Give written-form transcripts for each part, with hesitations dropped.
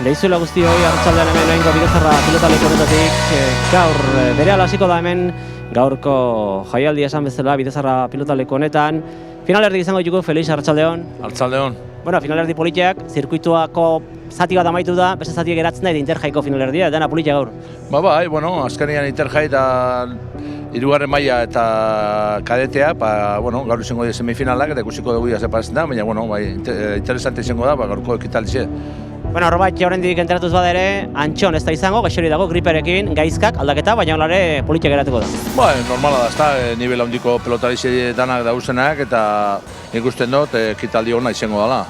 Leizuela guzti hori arratsaldean hemen lehenko Bidezarra pilotaleko honetatik gaur berehala hasiko da hemen gaurko jaialdi esan bezala Bidezarra pilotaleko honetan. Finalerdi izango ditugu, Felix, arratsaldeon. Arratsaldeon. Bueno, finalerdi politiak, zirkuituako zati bat amaitu da, beste zatiak geratzen da eta Interjaiko finalerdia, dena politia gaur. Bai, bueno, azkenean Interjai da hirugarren maila eta kadetea, gaur izango dira semifinalak eta ikusiko dugu ia separatzen da, baina interesante izango da, gaurko ekitaldia. Bueno, horbat oraindik enteratuz bada ere, Antxon ez da izango, gaixori dago, griperekin, gaizkak, aldaketa, baina holare politia geratuko da. Normala da, ezta, nivel handiko pelotarizi danak dauzenak eta ikusten dut ekitaldi hona izango dela.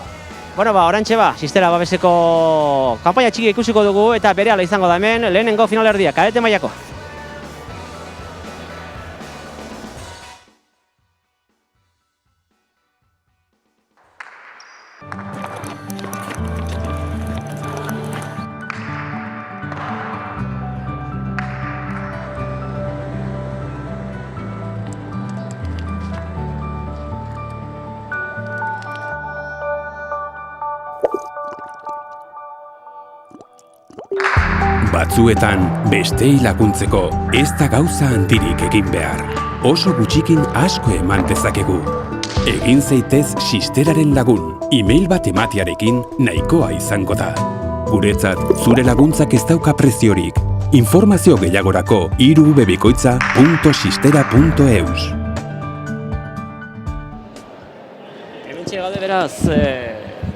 Bueno, orantxe Sistera babeseko kanpaina txiki ikusiko dugu eta berehala izango da hemen lehenengo finalerdia, kadete mailako. Batzuetan, bestei laguntzeko ez da gauza handirik egin behar. Oso gutxikin asko eman dezakegu. Egin zaitez Sisteraren lagun, email bat ematearekin nahikoa izango da. Guretzat, zure laguntzak ez dauka preziorik. Informazio gehiagorako www.sistera.eus. Hementxe gaude beraz,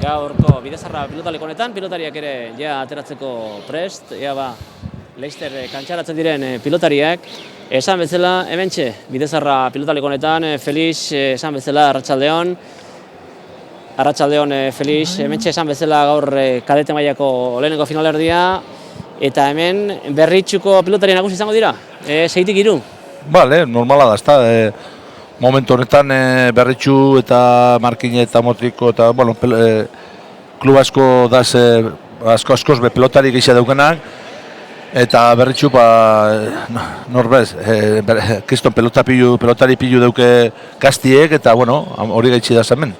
gaurko Bidezarra pilotaleko honetan, pilotariak ere ja ateratzeko prest, Leicester kantxaratzen diren pilotariak. Esan bezala, hementxe Bidezarra pilotaleko honetan, Felix, esan bezala, arratsaldeon. Arratsaldeon, Felix, hementxe esan bezala gaur kadete mailako lehenengo finalerdia. Eta hemen Berritxuko pilotari nagusi izango dira, 6-3. Bale, normala da, ezta. Momentu honetan Berritxu eta Markine eta Motriko eta, klub asko daz, askoz be pelotari gehia daukenak. Eta Berritxu, norbez, kriston pelotari pilu dauke gaztiek eta, hori gaitxi da hemen.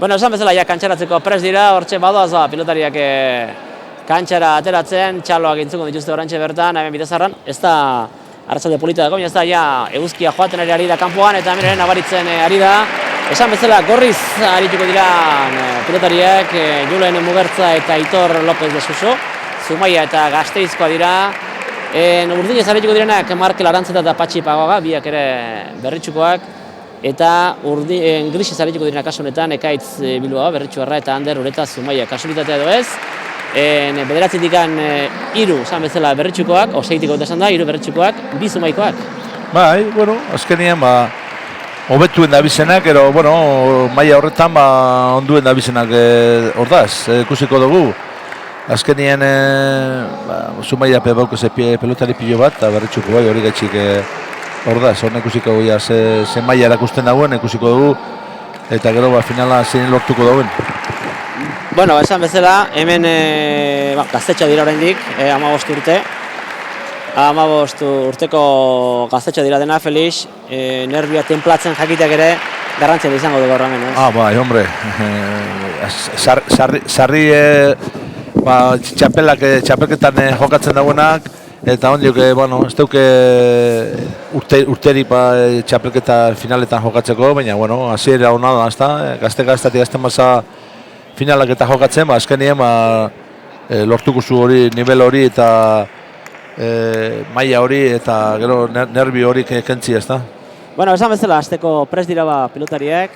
Esan bezala, kantxaratzeko prest dira, hortxe badoaz pilotariak kantxara ateratzen, txaloak intzuko dituzte orantxe bertan, hemen Bidezarran, ez da arratsalde polita dago, ez da eguzkia joaten ari da kanpoan eta hemen nabaritzen ari da. Esan bezala, gorriz arituko dira pilotariak, Julen Mugertza eta Aitor López de Suso, Zumaia eta Gasteizkoa dira. Urdinez arituko direnak Markel Arantzeta eta Patxi Pagoaga, biak ere Berritxukoak. Eta Grisiz arituko direnak kasu honetan, Ekaitz Bilbao, Berritxuarra eta Ander Ureta Zumaia. Kasualitatea edo ez, bederatzitik 3 esan bezala Berritxukoak, oseitik esan da, 3 Berritxukoak, 2 Zumaikoak. Azkenean, hobetuen dabizenak, maila horretan onduen dabizenak ordaz, ikusiko dugu. Azkenean, Zumaia pedauko pelotari pilo bat, eta Berritxuko hori gaitxik ordaz, hor ikusiko dugu, ze maila erakusten dagoen, ikusiko dugu, eta gero finala zein lortuko dagoen. Esan bezala, hemen gaztetxoa dira oraindik, 15 urte. 15 urteko gaztetxoa dira dena, Felix, nervioa templatzen jakiteak ere garrantzia izango du gaur hemen, ez? Hombre, sarri txapelketan jokatzen dagoenak, eta ondiok, ez duke urteri txapelketa finaletan jokatzeko, baina, hasiera hona da, gazte-gaztetik gazten basa finalak eta jokatzen, azkenien lortuko zu hori, nivel hori eta maila hori eta gero nervi hori kentzi, ez da? Esan bezala, azteko prest dira pilotariak,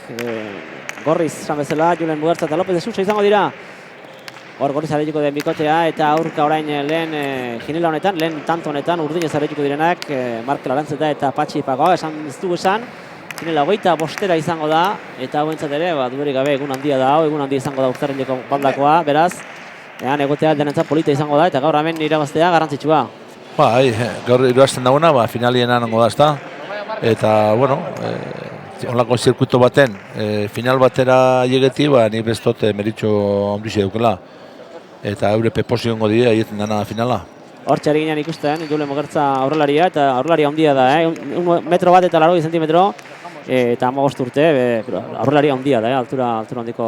gorriz esan bezala, Julen Mugertza eta López de Suso izango dira. Hor gorriz arituko den bikotea eta aurka orain lehen ginela honetan, lehen tanto honetan urdinez arituko direnak, Markel Arantzeta eta Patxi Pagoaga, ez dugu esan. Ginela 25 izango da, eta hau entzat ere, duerik gabe egun handia da, egun handia izango da urtarrileko bandakoa, beraz, egotea denentzat polita izango da, eta gaur hemen irabaztea garrantzitsua. Gaur irabazten dagoena, finalien anango da, ezta? Eta, onlako zirkuito baten, final batera llegeti, nik bestot meritxo onduzi daukela. Eta eure peposiongo dira, aieten dena finala. Hortxe ari ginen ikusten, Julen Mugertza aurrelaria, eta aurrelaria handia da, 1 metro bat eta 80 zentimetro, eta 15 urte, aurrelaria handia da, altura handiko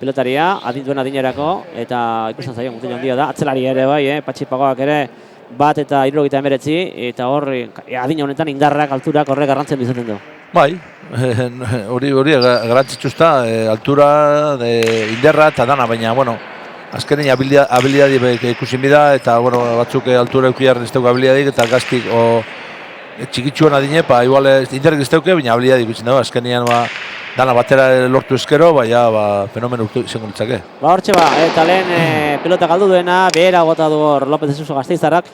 pilotaria, adintuen adinerako, eta ikusten zaio, mutil handia da, atzelari ere bai, Patxi Pagoak ere, bat eta 79, eta hor, adin honetan indarrak, alturak horrek garrantzen izaten du. Bai, hori garrantzitsuzta, altura, inderra eta dana, baina, bueno, azkenein habilidadi ikusin bida, eta, bueno, batzuk altura eukiar ez dugu habilidadik, eta gaztik, txikitsuan adine, igual inderrek ez dugu, baina habilidadi ikusten dugu, azkenean, dana batera lortu eskero, fenomeno izango litzake. Hortxe eta lehen pilota galdu duena, behera gota du hor López de Suso Gasteiztarrak,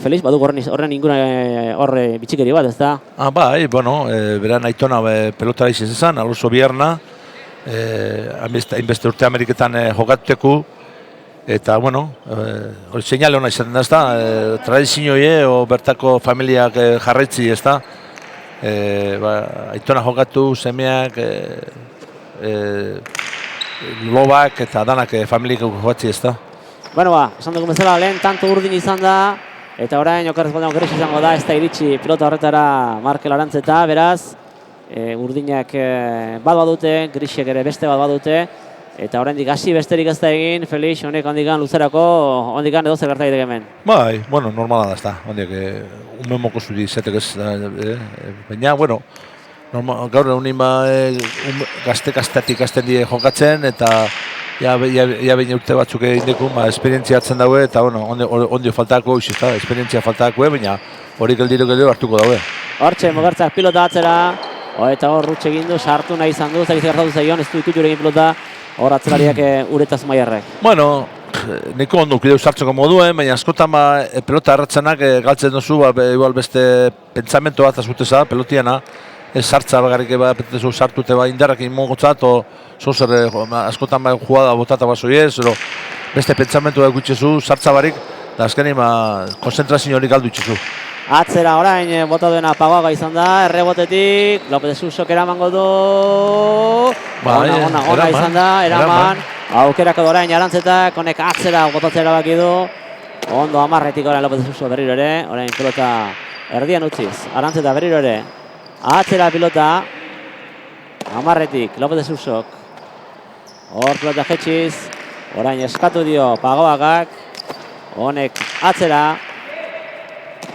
Feliz, badu horren inguna horre bitxikeri bat, ez da? Bai, bueno, beran aitona pelotara izan zezan, Alonso Bierna, hainbeste urte Ameriketan jokatuteku, eta, bueno, hori seinale hona izaten da, ez da, tradizioie, bertako familiak jarraitzi, ez da, aitona jokatu, semeak, lobak eta danak familiak jokatzi, ez da. Bueno, esan dugu bezala, lehen tanto urdin izan da, eta orain okerrez baldean gris izango da, ez da iritsi pilota horretara Markel Arantzeta, beraz, urdinak bat badute, grisek ere beste bat badute, eta oraindik hasi besterik ez da egin, Felix, honek ondikan luzerako, ondikan edo zer gerta daiteke hemen. Bai, bueno, normala da, ez da, ondik, unme moko zuri zetek ez, baina, bueno, gaur egunin gazte-gaztetik azten die jokatzen, eta ja baina urte batzuk egin deku, esperientzia hartzen daue, eta, bueno, ondio faltako, esperientzia faltako, baina hori geldiro hartuko daue. Hortxe, Mogertzak pilota atzera, eta hor rutxe egin du, sartu nahi izan du, ez dakiz gertatu zaion, ez du ikutxure egin pilota, hor atzelariak uretaz Maiarrek. Bueno, niko ondo ukideu sartzeko moduen, baina askotan pelota erratzenak galtzen duzu, igual beste pentsamentu bat azuteza, pelotiana, ez sartza bagarrik pentezu sartute indarrak inmogotzat, o zozer askotan jugada botata basoi ez, beste pentsamentu bat gutxezu, sartza barik, da azkenin konzentrazio hori galdu itxezu. Atzera orain bota duena Pagoaga izan da, errebotetik, López de Susok eramango du, ona izan da, eraman, aukerak edo orain Arantzetak, honek atzera botatzea erabaki du, ondo amarretik orain López de Susok berriro ere, orain pilota erdian utziz, Arantzeta berriro ere, atzera pilota, amarretik López de Susok, hor pilota jetxiz, orain eskatu dio Pagoagak, honek atzera,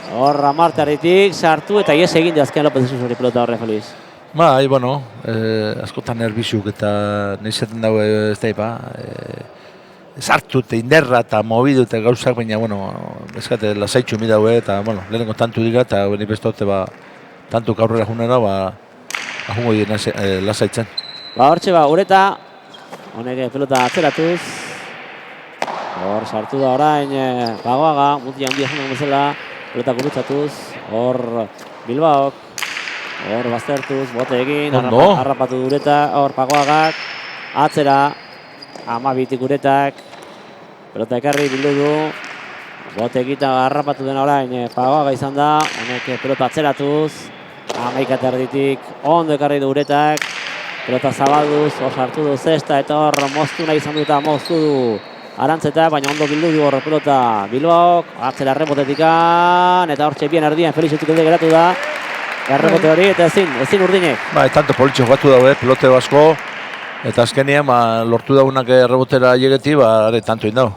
hor amartarritik sartu eta ies egin azken López de Susori pilota horre, Feliz. Bai, bueno, askotan nerbizuk eta nizaten dago ez da, sartu eta inderra eta mobidu eta gauzak, baina, bueno, ezkate lasaitxu mi daue eta, bueno, lehenengo tantu dira eta beni bestote, tantu aurrera junera, jungo dira lasaitzen. Hortxe ureta, honek pilota atzeratuz, hor sartu da orain Pagoaga, mutia handia zen bezala, pelota gurutzatuz, hor Bilbaok, hor baztertuz, bote egin, harrapatu Ureta, hor Pagoagak, atzera, 12 Uretak, pelota ekarri bildu du, bote egita harrapatu den orain Pagoaga izan da, honek pelota atzeratuz, 11 erditik, ondo ekarri du Uretak, pelota zabalduz, hor sartu du zesta eta hor moztu nahi izan du eta moztu du Arantzeta, baina ondo bildu du hor pelota Bilbaok, atzera errebotetikan, eta hortxe bien erdian Felixetik elde geratu da, errebote hori, eta ezin urdinek. Tanto politxo jokatu daue, peloteo asko, eta azkenean lortu daunak errebotera llegeti, tanto indau.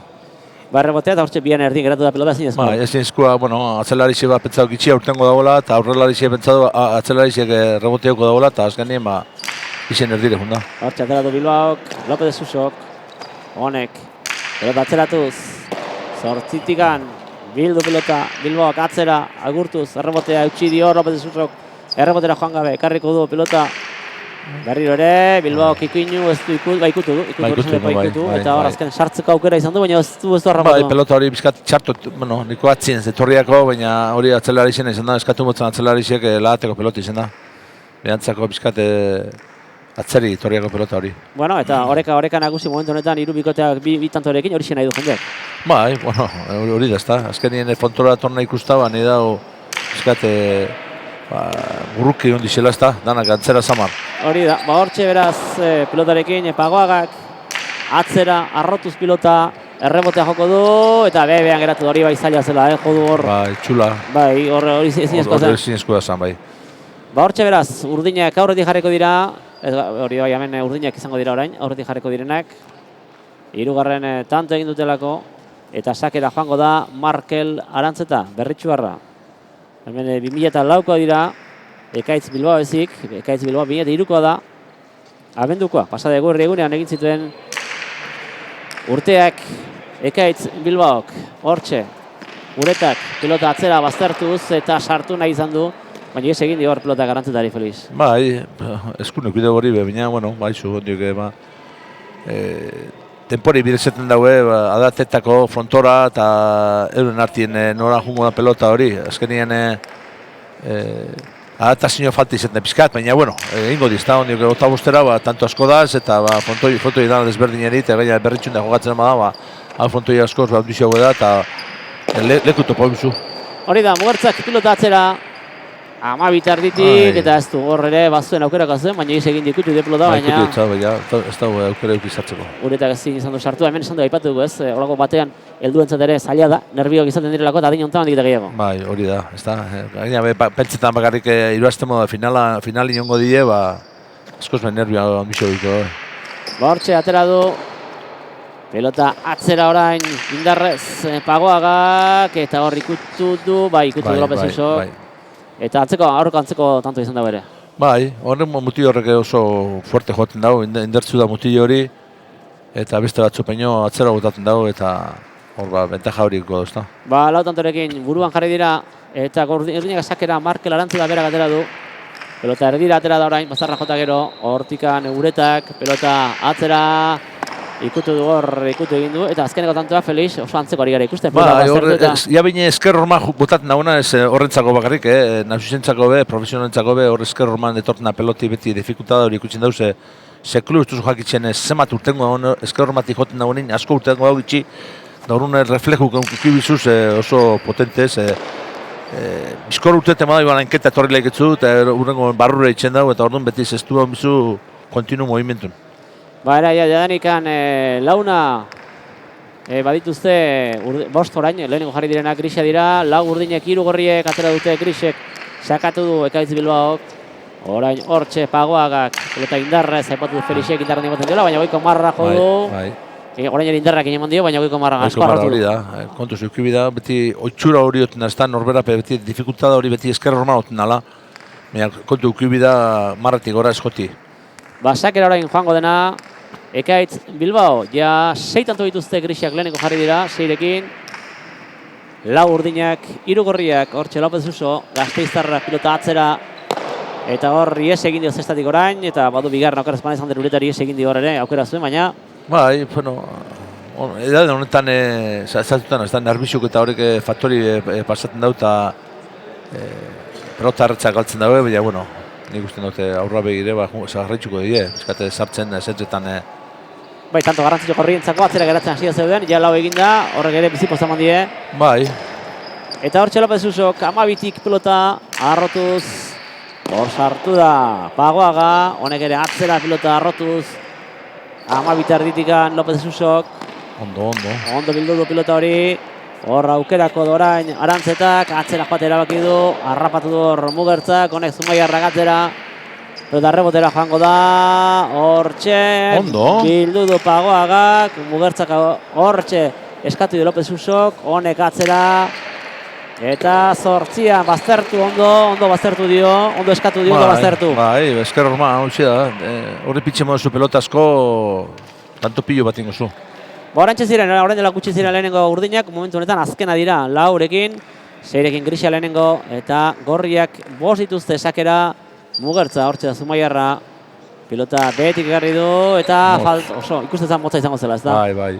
Errebotea eta hortxe bien erdien geratu da pelota ezin ezkoa. Ezin ezkoa, atzelarixe pentsatu gitxia urtengo dagoela, eta aurrelarixe pentsatu atzelarixe erreboteoko dagoela, eta azkenean izen erdire junda. Hortxe atzeratu Bilbaok, López de Susok, honek, pelota atzeratuz, zortzitikan, bildu pelota, Bilbaok atzera, agurtuz, errebotea eutxi dio, López de Susok, errebotera joan gabe, ekarriko du pelota, berriro ere, Bilbaok ikuinu, ez du ikutu, eta hor azken sartzeko aukera izan du, baina ez du harrapatu. Pelota hori bizkat txartu, niko atzien zetorriako, baina hori atzelari izan da, eskatu motzen atzelari izek lahateko pelota izan da. Behantzako bizkat atzeri torriako pelota hori. Bueno, eta oreka nagusi momentu honetan, hiru bikoteak bi tantorekin hori nahi du jendeak. Bai, hori da, ezta. Azkenien fontora torna ikusta, nahi dago, bizkate, burruki hondi zela, ezta, danak antzera zamar. Hori da, hortxe beraz pilotarekin, Pagoagak, atzera, arrotuz pilota, errebotea joko du, eta behan geratu hori bai zaila zela, jodu hor. Bai, txula. Bai, hori zinezkoa zen. Hori zinezkoa zen, bai. Hortxe beraz, urdinak aurretik jarriko dira, hori bai, hemen urdinak izango dira orain, aurretik jarriko direnak. hirugarren tanto egin dutelako, eta sakera joango da Markel Arantzeta, Berritxuarra. Hemen 2004ko dira, Ekaitz Bilbao ezik, Ekaitz Bilbao 2003koa da, abendukoa, pasade egurri egunean egin zituen urteak Ekaitz Bilbaok, hortxe, Uretak pilota atzera baztertuz eta sartu nahi izan du, baina ez egin hor pelota Arantzetari, Feliz. Bai, eskunek bide hori, baina, bueno, baizu, ondiok, tempori bidezeten daue, adatetako frontora eta euren artien nora jungo da pelota hori. Azkenien adaptazio falta izaten pizkat, baina, bueno, ingo diz, da, ondiok, otabostera, tanto asko daz, eta frontoi da desberdin erit, eta berritxun da jogatzen da, frontoi askoz, duzio da, eta leku topo bizu. Hori da, Mugertzak pilota atzera, 12 tarditik, eta ez du hor ere bazuen aukerako zuen, baina ez egin dikutu pelota, baina... Ez da aukera eukizartzeko. Uretak ezin izan du sartu, hemen esan du aipatu dugu ez, holako batean helduentzat ere zaila da, nerbiok izaten direlako eta adin ontan handik eta gehiago. Bai, hori da, ez da. Gaina, pentsetan bakarrik iruazte moda finali niongo die, askoz bain nervioa ambizio diko. Hortxe, atera du, pelota atzera orain indarrez Pagoagak, eta hor ikutu du, ikutu du López Iso. Eta aurreko antzeko tanto izan dago ere. Bai, horren mutillo horrek oso fuerte joaten dago, indertzu da mutillo hori, eta beste batzu peño atzera botaten dago, eta hor bentaja hori iko dozta. Lau tantorekin buruan jarri dira, eta erdinak sakera Markel Arantzeta berak atera du. Pelota erdira atera da orain, bazarra jota gero, hortikan Uretak, pelota atzera, ikutu du hor, ikutu egin du, eta azkeneko tantoa Felix oso antzeko ari gara ikusten. Ja bine esker horma botaten dauna, ez horrentzako bakarrik, nazuzentzako be, profesionalentzako be, hor esker horman detortena peloti beti difikultada hori ikutzen dauz, seklu ez duzu jakitzen zemat urtengo esker hormatik joten dagoenin, asko urtengo hau gitxi, da horren refleju kukibizuz oso potente ez, bizkor urtete mada iban enketa etorri laiketzu, eta urrengo barrura itxen dago, eta orduan beti zestu hau bizu kontinu movimentun. Era, jadanikan launa badituzte bost orain, lehenengo jarri direnak grisa dira, lau urdinek, hiru gorriek atera dute grisek, sakatu du Ekaitz Bilbaok, orain hortxe Pagoagak, pelota indarra, zaipatu du Felixek indarra ematen diola, baina goiko marra jo du, orain ere indarrak ineman dio, baina goiko marra asparratu du. Hori da, kontuz eukibida, beti oitxura hori oten da, norberape, beti difikultada hori beti esker horman oten dala, baina kontu eukibida marratik gora eskoti. Sakera orain joango dena, Ekaitz Bilbao, ja 6 tanto dituzte grisiak leheneko jarri dira, 6rekin. Lau urdinak, hiru gorriak, hortxe López Uso, Gasteiztarra pilota atzera. Eta hor ies egin dio zestatik orain, eta badu bigarren aukera espanez handen Uretari ies egin dio hor ere, aukera zuen, baina... Bai, bueno, edade honetan, zatutan, ez da, nervizuk eta horrek faktori pasatzen dau, eta pelota harretzak galtzen dago, baina, bueno, nik usten dute aurra begire, zagarritxuko dide, eskate sartzen zetzetan. Bai, tanto garrantzitxo korrientzako atzera geratzen hasia zeuden, ja lau eginda, horrek ere bizipoz eman die. Bai. Eta hor López Usok, 12tik pelota, arrotuz, hor sartu da Pagoaga, honek ere atzera pilota arrotuz, 12 erditikan López Usok. Ondo bildu du pilota hori, hor aukerako dorain Arantzetak, atzera joate erabaki du, harrapatu du hor Mugertzak, honek Zumaiarra gatzera, pelota rebotera joango da, hortxe, bildu du Pagoagak, Mugertzak hortxe, eskatu du López Usok, honek atzera, eta 8 baztertu ondo baztertu dio, ondo eskatu dio, ondo baztertu. Bai, esker horma, horri pitxe moduzu pelotazko, tanto pillo bat ingozu. Horantxe ziren, horren dela gutxi ziren lehenengo urdinak, momentu honetan azkena dira, 4rekin, 6rekin grisa lehenengo, eta gorriak 5 dituzte sakera, Mugertza, hortxe da Zumaiarra, pilota behetik egarri du, eta oso ikustetan motza izango zela, ez da? Bai.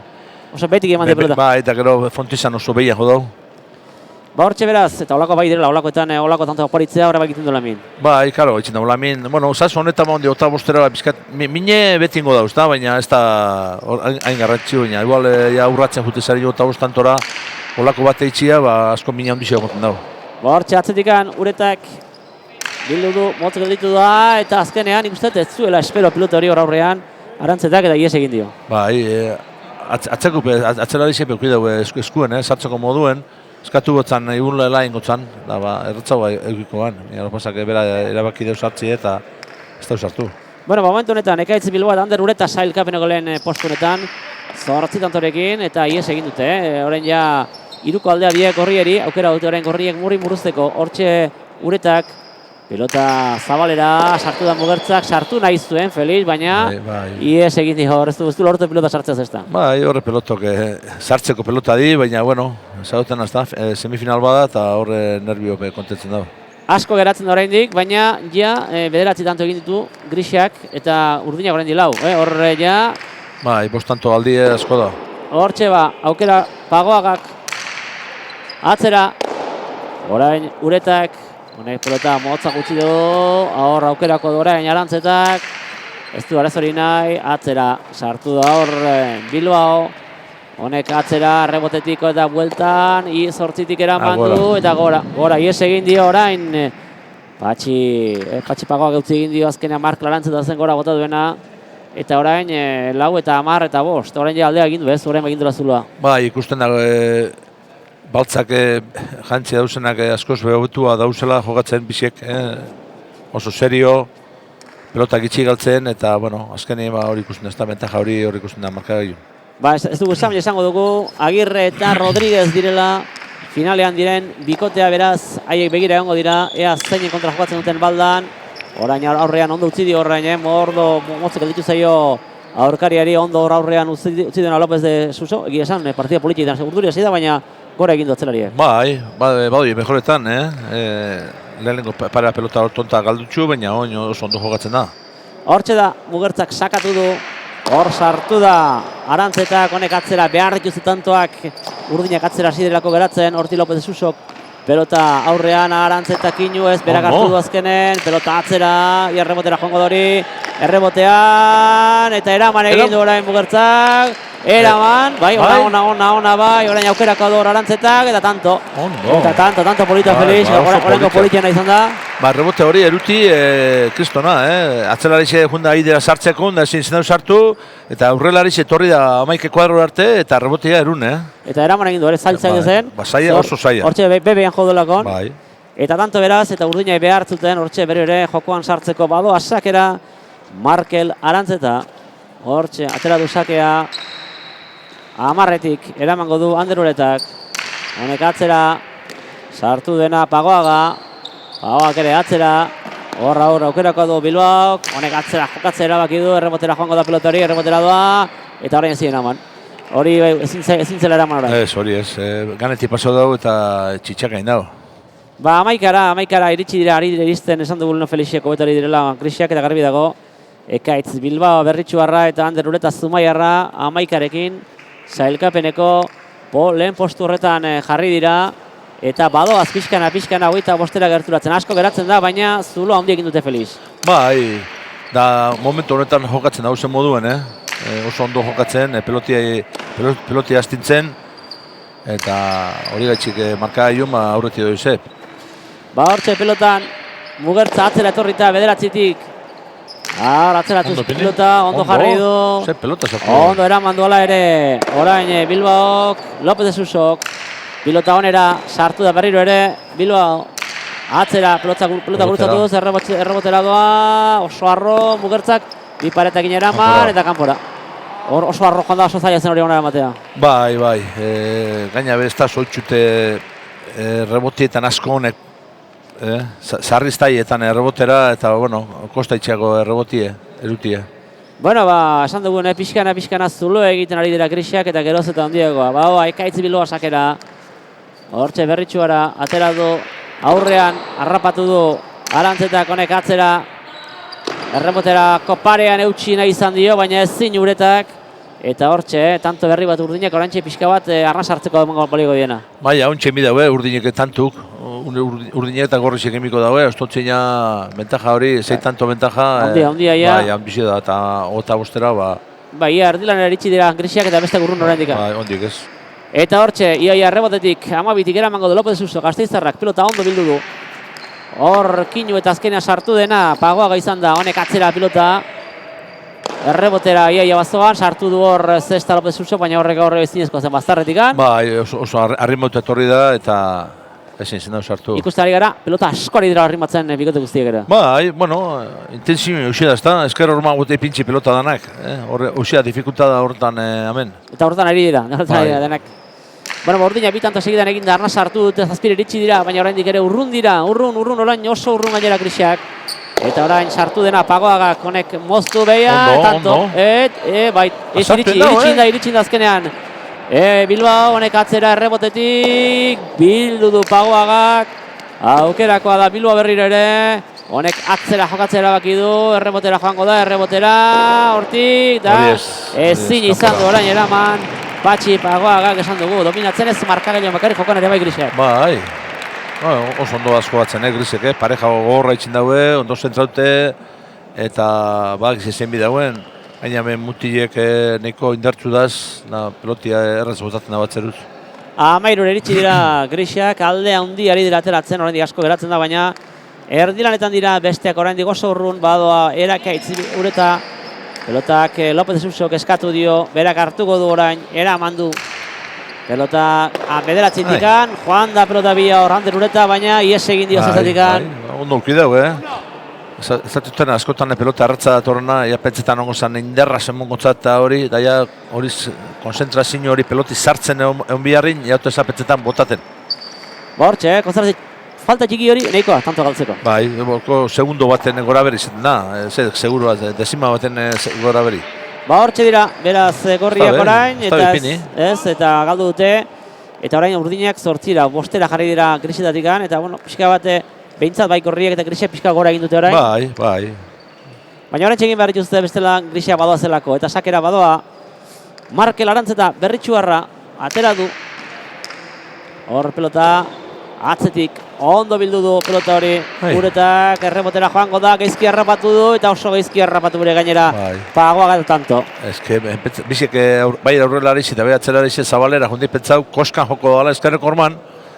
Oso behetik eman de pelota. Bai, eta gero Fontizan oso behia jodau. Hortxe beraz, eta holako bai direla, holakoetan, holako tanto oparitzea, horre bakiten du Lamin. Bai, karo, itzen da, Lamin, bueno, zazu honetan ondi, otabostera, bizkat, mine beti ingo dauz, baina ez da hain garratzi, baina, igual, urratzen jute zari otabostantora, holako bate itxia, asko mine handizia goten dago. Hortxe atzetikan, Uretak, bildu du, motz gelditu da, eta azkenean, ikustet, ez zuela espero pilota hori hor aurrean, Arantzetak eta ies egin dio. Bai, atzera dizepe kuidau eskuen, sartzeko moduen, eskatu gotzan, egun lehela ingotzan, da, erretzau egikoan. Pasak bera erabaki deus hartzi eta ez da usartu. Bueno, momentu honetan, Ekaitz Bilbao eta Ander Ureta sailkapeneko lehen postu honetan, 8 tantorekin, eta ies egin dute, orain ja, hiruko aldea biek Gorrieri, aukera dute orain Gorriek Murri murruzteko, hortxe Uretak, pilota zabalera, sartu da Mugertzak, sartu nahi zuen Felix, baina ies egin dio, ez du lortu pilota sartzea zesta. Bai, horre pelotok, sartzeko pelota di, baina, bueno, zaudeten azta, semifinal bada eta horre nervio kontentzen dago. Asko geratzen da oraindik, baina ja, 9 tanto egin ditu Grisiak eta Urdinak oraindik 4, horre ja... Bai, 5 tanto aldi asko da. Hortxe aukera Pagoagak atzera, orain Uretak, honek pelota motza gutxi du, hor aukerako du orain Arantzetak, ez du arazori nahi, atzera sartu da hor Bilbao, honek atzera rebotetiko eta bueltan, zortzitik eraman du, eta gora ies egin dio orain, Patxi Pagoak utzi egin dio azkenean Mark Arantzeta zen gora bota duena, eta orain 4 eta 10 eta 5, orain ja aldea egin du ez, orain egin dula zulua. Bai, ikusten dago, baltzak jantzi dauzenak askoz behobetua dauzela jokatzen biziek, oso serio, pelotak itxi galtzen, eta, bueno, azkenean hori ikusten ez da, bentaja hori ikusten da markagailu. Ba, ez dugu esan esango dugu, Agirre eta Rodríguez direla, finalean diren, bikotea beraz, haiek begira egongo dira, ea zeinen kontra jokatzen duten baldan, orain aurrean ondo utzi dio orain, mordo motzek ditu zaio aurkariari ondo aurrean utzi duena López de Suso, egia esan, partida politietan segurduria zida, baina gora egin du atzelari. Bai, mejoretan, lehenengo para pelota tonta galdutxu, baina oso ondo jokatzen da. Hortxe da, Mugertzak sakatu du, hor sartu da, Arantzetak, honek atzera, behar dituzu tantoak, Urdinak atzera ziderako geratzen, horti López de Susok, pelota aurrean Arantzetak inu ez, berak hartu du azkenen, pelota atzera, errebotera joango dori, errebotean, eta eraman egin du orain Mugertzak, eraman, bai, ona, bai, orain aukerako du Arantzetak, eta tanto. Tanto polita Felix, orainko politiana izan da. Ba, rebote hori eruti, kristona, atzelarixe junda idea sartzeko, da ezin zinau sartu, eta aurrelarixe torri da 11 kuadro arte, eta rebotea erun, Eta eraman egin du, zaila zen. Ba, zaila, oso zaila. Hortxe bebean jodolakon. Bai. Eta tanto beraz, eta Urdinai behartzuten, hortxe bere ere jokoan sartzeko bado, asakera, Markel Arantzeta, hortxe, atera du sakea, 10etik eramango du Ander Uretak, honek atzera, sartu dena Pagoak ere atzera, horra aukerako du Bilbaok, honek atzera jokatzea erabaki du, errebotera joango da pelotari, errebotera doa, eta horrein ezin eraman. Hori ezin zela eraman orain. Ez, hori ez, ganetik paso dugu eta txitxakain dago. Ba, amaikara iritsi dira, ari iristen esan dugu Leno Felixieko betari direla Grisiak eta garbi dago, Ekaitz Bilbao Berritxuarra eta Ander Ureta Zumaiarra 11ekin sailkapeneko lehen postu horretan jarri dira, eta badoaz pixkana 25 gerturatzen. Asko geratzen da, baina zulo handi egin dute Felix. Bai, da momentu honetan jokatzen hauzen moduen, oso ondo jokatzen, pelotia astintzen, eta hori gaitxik markagailu aurreti doi zep. Ba, hortxe pelotan, Mugertza atzera etorrita bederatzitik. Atzeratuz pilota, ondo jarri du. Zer pelota zartu. Ondo eraman duela ere, orain Bilbaok, López de Susok. Pilota onera sartu da berriro ere, Bilbao. Atzera, pelota gurutzatu duz, errebotera doa, oso arro, Mugertzak, bi paretekin eraman, eta kanpora. Hor oso arro joan da, oso zaila zen hori onera matea. Bai, gaina bezta soltxute rebotietan asko honek, sarriztaietan errebotera, eta, bueno, kosta itxeago errebotie, erutie. Bueno, ba, esan dugun, pixkana zulo egiten ari dira Grisiak eta geroz eta ondiegoa. Ba, Ekaitz Bilbao sakera, hortxe Berritxuara, atera du, aurrean, harrapatu du, Arantzetak honek atzera, erremoterako parean eutxi nahi izan dio, baina ezin Uretak, eta hortxe, tanto berri bat Urdinak, orantxe pixka bat, arras hartzeko balego diena. Bai, hauntxe mi daue, Urdinek tantuk, Urdinek eta Gorrisek emiko daue, ostotzena bentaja hori, 6 tanto bentaja. Handia, ja. Bai, hanbizio da, eta 25 ba. Bai, erdilan eritxi dira Grisiak eta beste gurrun oraindik. Bai, ondik ez. Eta hortxe, ia rebotetik, 12 eramango du López de Suso, Gasteiztarrak, pilota ondo bildu du. Hor, Kinu eta azkena sartu dena, Pagoaga izan da, honek atzera pilota. Errebotera ia bazoan, sartu du hor López de Suso, baina horrek ezinezkoa zen bazterretikan. Bai, oso arrimauta etorri da, eta ezin zen dauz hartu. Ikusten ari gara, pelota asko ari dira arrimatzen bikote guztiak ere. Bai, bueno, intensimi eusia da, ezta? Esker horma gute pintxi pelota danak. Eusia dificultada horretan hemen. Eta horretan ari dira, denak. Bueno, urdina bi tanto segidan egin da, arnaz hartu dute, zazpire iritsi dira, baina oraindik ere urrun dira, urrun, orain oso urrun gainera Grisiak. Eta orain sartu dena Pagoagak honek moztu behia, tanto. Bai, iritsi da azkenean. Bilbao honek atzera errebotetik, bildu du Pagoagak. Aukerakoa da Bilbao berriro ere. Honek atzera jokatzera baki du, errebotera joango da, hortik, da. Ezin izan du orain eraman. Patxi Pagoagak esan dugu, dominatzen ez markagailuan bakarrik jokan ere bai Grisiak. Bai, oso ondo asko batzen Grisek, pareja gogorra itxin daue, ondo zentraute, eta gizezen bidauen, baina mutilek nahiko indartzu daz, pelotia erraz botatzen da batzeruz. 13 iritsi dira Grisiak, alde handi ari dira ateratzen, oraindik asko geratzen da, baina erdilanetan dira besteak oraindik oso urrun, badoa erakaitz ureta. Pelotak López de Susok eskatu dio, berak hartuko du orain, eraman du. Pelota bederatzitikan, joan da pelota bila hor handen ureta, baina ies egin dio zazatikan. Ondo ulki dugu, Ez duten askotan pelota arratza datorrena, pentsetan ongo zen inderra zenmongotzat eta hori, daia hori konzentrazio hori peloti sartzen egon biharrin, jautu eza pentsetan botaten. Hortxe, konzentrazio falta txiki hori, nahikoa, tanto galtzeko. Bai, segundo baten gora beri izaten da, seguro bat, dezima baten gora beri. Hortxe dira, beraz gorriak orain, eta galdu dute, eta orain urdinak 8 bostera jarri dira Grisetatik, eta pixka bate, behintzat bai gorriak eta Grisiak pixka gora egin dute orain. Bai. Baina orain txegin behar dituzte bestela Grisiak badoa zelako, eta sakera badoa, Markel Arantzeta berritxuarra, atera du, hor pelota, atzetik, ondo bildu du pelota hori, uretak errebotera joango da, gaizki harrapatu du, eta oso gaizki harrapatu bere gainera, Pagoaga eta tanto. Bizek bai aurrelari eta bai atzerari zabalera, jundi pentsau, koskan joko dala eskerreko orman,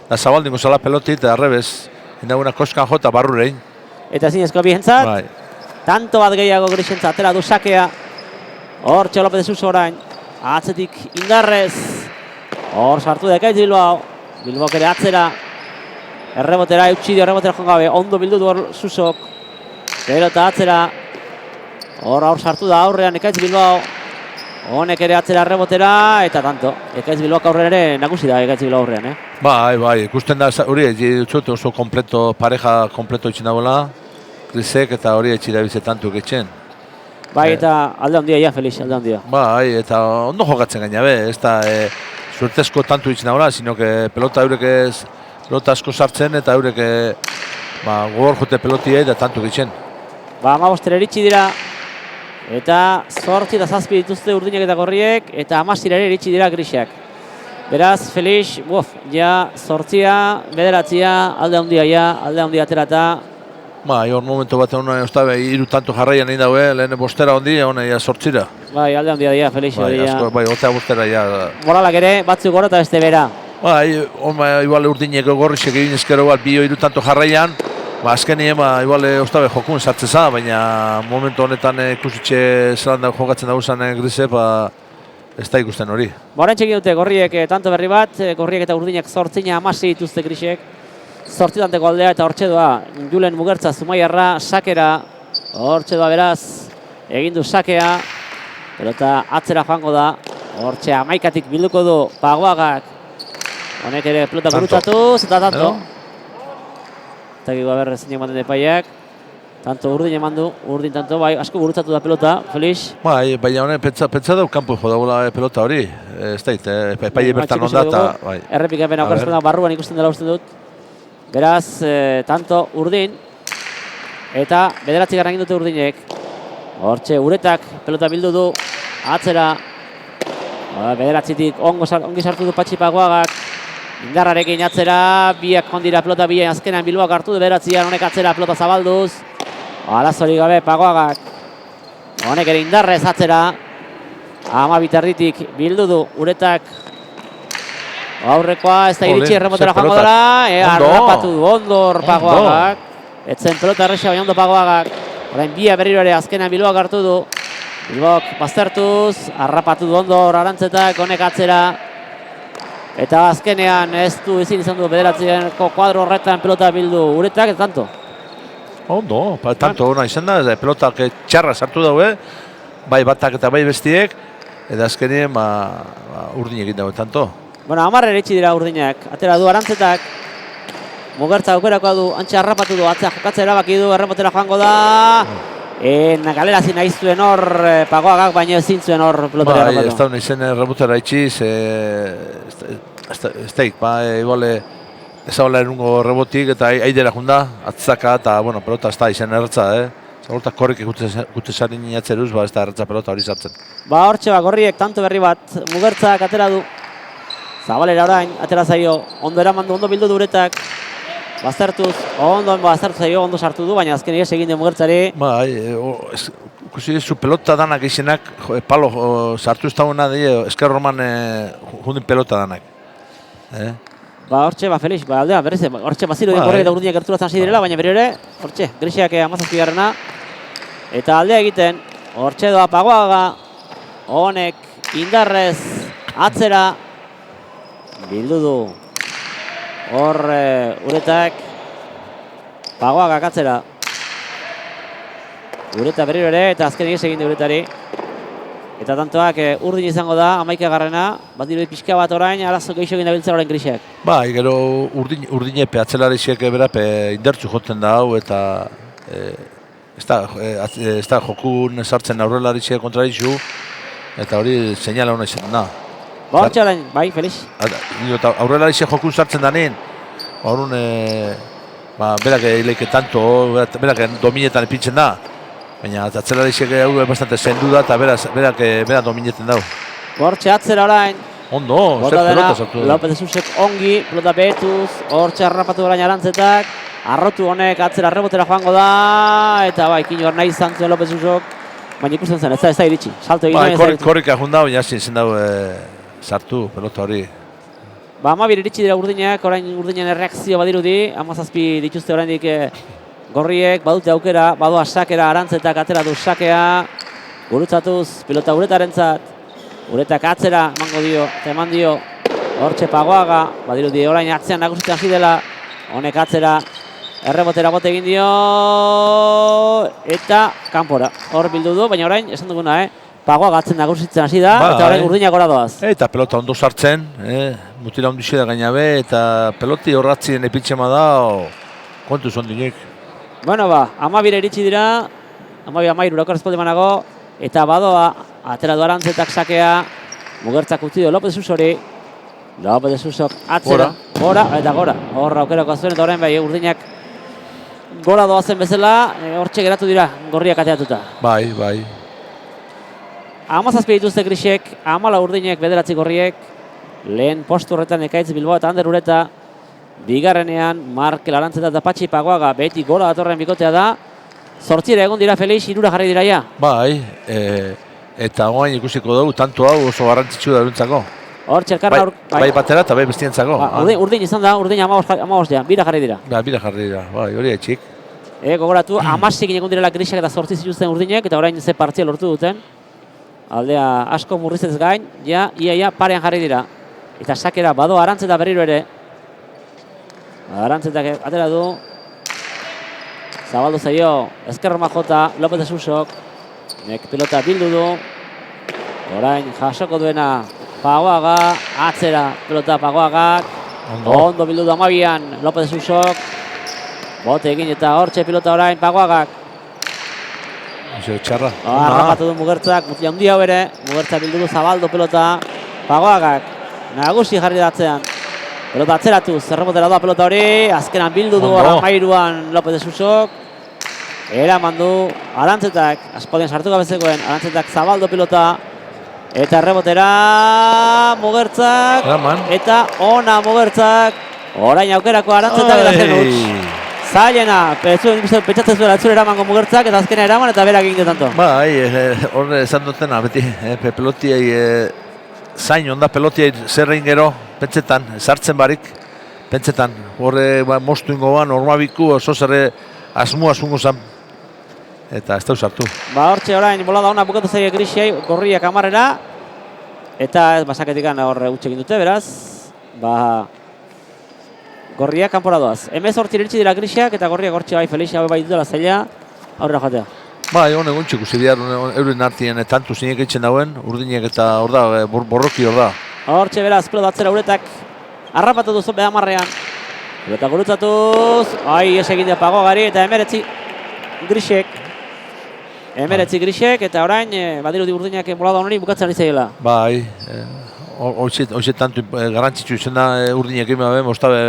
da zabaldingo zala pelotit, eta arrebez, indaguna koskan jota barrurein. Eta zinezko bihentzat, tanto bat gehiago Grisentzat, atera du sakea, hor López de Suso orain, atzetik indarrez, hor sartu dekaitz Bilbao, Bilbaok ere atzera, errebotera, eutxidio errebotera joan gabe, ondo bildu du Susok, pelota atzera, hor sartu da aurrean Ekaitz Bilbao, honek ere atzera errebotera, eta tanto, Ekaitz Bilbaok aurrean ere nagusi da Ekaitz Bilbao aurrean. Bai, ikusten da hori, oso pareja kompleto itxin dagoela, Grisek eta hori etxira bizetantu etxen. Bai, eta alde handia, Felix, alde handia. Bai, eta ondo jokatzen gaina be, ez da suertezko tantu itxin dagoela, sino que pelota eurek ez, pelota asko sartzen eta eurek gogor jote pelotia eta tantu gitzen. 15 iritsi dira, eta 8 eta 7 dituzte urdinak eta gorriek, eta 16 ere iritsi dira Grisiak. Beraz, Felix, 8, 9, alde handia aterata. Hor momentu bat hiru tanto jarraian egin daue, lehen bostera hondi, hona 8. Bai, alde handia dira, Felix. Bai, otea bostera ja. Moralak ere, batzuk gora eta beste bera. Igual urdinek gorrizek egin ezkero bi hiru tanto jarraian, azkenien igual ostabe jokun sartzeza, baina momentu honetan ikusitxe zelan da jokatzen dauzan Grise, ez da ikusten hori. Horren txekin dute gorriek tanto berri bat, gorriek eta urdinek 8 16 dituzte Grisek, 8 tanteko aldea eta hortxe doa Julen Mugertza Zumaiarra, sakera, hortxe doa beraz, egin du sakea, pelota atzera joango da, hortxe 11tik bilduko du Pagoagak, honek ere pelota gurutzatuz, eta tanto. Eta gero berre zein ematen depaiak. Tanto urdin eman du, urdin tanto, bai, asko gurutzatu da pelota, Felix. Bai, baina honek pentsa dau kanpo jo dagoela pelota hori. Ez dait, epaile bertan ondata. Errepikapen aukarazpena barruan ikusten dela uste dut. Beraz, tanto urdin. Eta 9 egin dute urdinek. Hortxe, uretak pelota bildu du, atzera. 9tik ongi sartu du Patxi Pagoagak. Indarrarekin atzera, biak jondira pelota bian azkenean Bilbaok hartu du 9, honek atzera pelota zabalduz. Arazorik gabe Pagoagak. Honek ere indarrez atzera. 12 erditik bildu du uretak. Aurrekoa ez da iritsi erremotera joango dela. Harrapatu du ondo Pagoagak. Etzen pelota erresa baina ondo Pagoagak. Orain bia berriro ere azkenean Bilbaok hartu du. Bilbaok baztertuz, harrapatu du ondo Arantzetak, honek atzera. Eta azkenean ez du ezin izan du bederatzieneko kuadro horretan pelota bildu Uretak, ez tanto. Ondo, tanto ona izan da, pelotak txarra sartu daue, bai batak eta bai bestiek, eta azkenien urdin egin dago, tanto. Bueno, 10 eritsi dira urdinak, atera du Arantzetak, Mugertza aukerakoa du, antxe harrapatu du, atzea jokatzea erabaki du, erremotera joango da. Galera zin nahi zuen hor Pagoagak, baina ezin zuen hor pelotari harrapatu. Ez da hona izen erremotera itxiz, ez daik, igual ez hau erungo rebotik eta aidera junda, atzaka eta, bueno, pelota ez da izen erratza, Hortak korrik gute zarin inatzeruz, ez da erratza pelota hori sartzen. Hortxe gorriek tanto berri bat, Mugertzak atera du. Zabalera orain, atera zaio, ondo eramandu, ondo bildu du Uretak. Baztertuz, ondo zaio, ondo sartu du, baina azken egin du Mugertzari. Ikusi zu pelota danak izenak, palo sartu ez dagoena, esker roman jundin pelota danak. Hortxe, Felix, aldea, berriz, hortxe baziro korrek eta urdinak gerturatzen hasi direla, baina berri ere, hortxe, Grisiak 17garrena. Eta aldea egiten, hortxe doa Pagoaga, honek, indarrez, atzera, bildu du. Hor Uretak, Pagoagak atzera. Ureta berriro ere, eta azken egin du Uretari. Eta tantoak urdin izango da, 11garrena, bat dirudi pixka bat orain, arazo geixo egin dabiltzea orain Grisiak. Gero urdinepe atzelarixek berape indertzu joten da hau, eta ez da jokun sartzen aurrelarixek kontrarizu, eta hori seinala hona izan da. Hortxe orain, bai, Felix? Aurrelarixek jokun sartzen danean, horren berak eileike tanto, berak dominetan ipintzen da, baina atzelarixek hau bastante zendu da eta berak domineten dau. Hortxe atzera orain. Ondo, zer pelota sartu da. López de Susek ongi, pelota behetuz, hortxe harrapatu orain Arantzetak. Arrotu honek atzera rebotera joango da, eta bai, kinor nahi izan zuen López de Susek. Baina ikusten zen, ez da iritsi, salto egin duen. Korrik ahun da, baina zen dau sartu pelota hori. 12 iritsi dira urdinak, orain urdinen erreakzio badirudi, 17 dituzte oraindik gorriek, badute aukera, badoa sakera Arantzetak atera du sakea, gurutzatuz, pelota Uretarentzat, Uretak atzera emango dio, eta eman dio, hortxe Pagoaga, badirudi orain atzean nagusitzen hasi dela, honek atzera, errebotera bote egin dio, eta kanpora, hor bildu du, baina orain, esan duguna, Pagoaga atzen nagusitzen hasi da, eta orain urdinak gora doaz. Eta pelota ondo sartzen, mutila ondixe da gainabe, eta peloti horratzien epitxema da, kontu zondinek. Bueno, 12 iritsi dira, 12-13 korresponde manago, eta badoa, atera du Arantzetak sakea, Mugertzak utzi du López de Susori, López de Susok atzera, gora, eta gora, horra aukerako zuen, eta orain bai, urdinak gora doazen bezala, hortxe geratu dira, gorriak ateatuta. Bai. 17 dituzte Grisiek, 14 urdinek, 9 gorriek, lehen postu horretan Ekaitz Bilbao eta Ander Ureta, bigarrenean Markel Arantzeta eta Patxi Pagoaga, beti gora datorren bikotea da, 8 egon dira Felix, 3 jarri dira ja. Bai, eta oain ikusiko dugu, tanto hau oso garrantzitsu da erantzako. Hor txelkarra... Bai batera eta bai bestientzako. Urdin izan da, urdin 15 ja, 2 jarri dira. Bira jarri dira, bai, hori etxik. Gogoratu, 16 egon direla Grisiak eta 8 zituzten urdinek, eta orain ze partzial lortu duten. Aldea asko murrizez gain, ia parean jarri dira. Eta sakera bado Arantzeta berriro ere. Arantzetak atera du. Zabaldu zaio, ezkerroma jota, López de Susok. Nek pilota bildu du. Orain jasoko duena Pagoaga, atzera pilota Pagoagak. Ondo bildu du 12an López de Susok. Bote egin eta hortxe pilota orain Pagoagak. Txarra. Harrapatu du Mugertzak, mutila hundi hau ere. Mugertzak bildu du Zabaldu pilota Pagoagak. Nagusi jarri datzean. Pelota atzeratuz, erremotera doa pelota hori. Azkenan bildu du 13an López de Susok. Eraman du Arantzetak, aspaldian sartu gabezekoen, Arantzetak Zabaldu pilota. Eta erremotera Mugertzak. Eta ona Mugertzak. Orain aukerako Arantzetak eta zen utz. Zailena, pentsatzen zuela etzure eramango Mugertzak eta azkena eraman eta berak egin tanto. Bai, hor esan dutena, beti, pelotiai zain onda pelotiai zerrein gero, pentsetan, sartzen barik, pentsetan. Horre mostu ingoan, ormabiku, oso zerre asmu asungo zan. Eta ez da usartu. Hortxe orain, bolada ona bukatu zaila Grisiai, gorriak amarrera. Eta basaketikan horre utxe egin dute, beraz. gorriak kanpora doaz. 18 iritsi dira Grisiak eta gorriak hortxe bai Felix hau bai dutela zaila aurrera joatea. Bai, honek guntxik usi behar euren artien tantu zinek eitzen dauen, urdinek eta hor da, borroki hor da. Hortxe beraz, pelota atzera uretak harrapatu duzu beha marrean. Pelota gurutzatuz, ez egin da Pagogari eta 19 Grisek. 19 Grisek eta orain badiru di urdinak bolada honori bukatzen ari zaila. Bai, hoxe tantu garantzitsu izan da urdinek egin behar, ostabe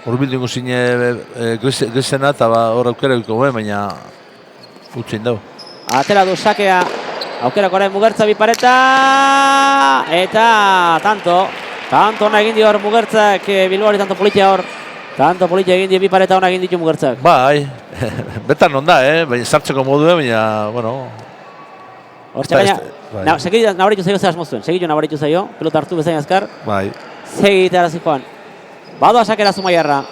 urbildu ingo zine Grisena eta hor aukera egiko baina utzein dau. Atera du sakea, aukerak orain Mugertza bipareta eta tanto ona egin dio hor Mugertzak Bilbaori tanto politia hor. Tanto politia egin dio bipareta ona egin ditu Mugertzak. Bai, betan onda, baina sartzeko modua, baina, bueno. Hortxe gaina, segitu nabaritu zaio zehaz moztuen, segitu nabaritu zaio, pelota hartu bezain azkar. Bai. Segit arazi joan. Badoa sakera Zumaiarra.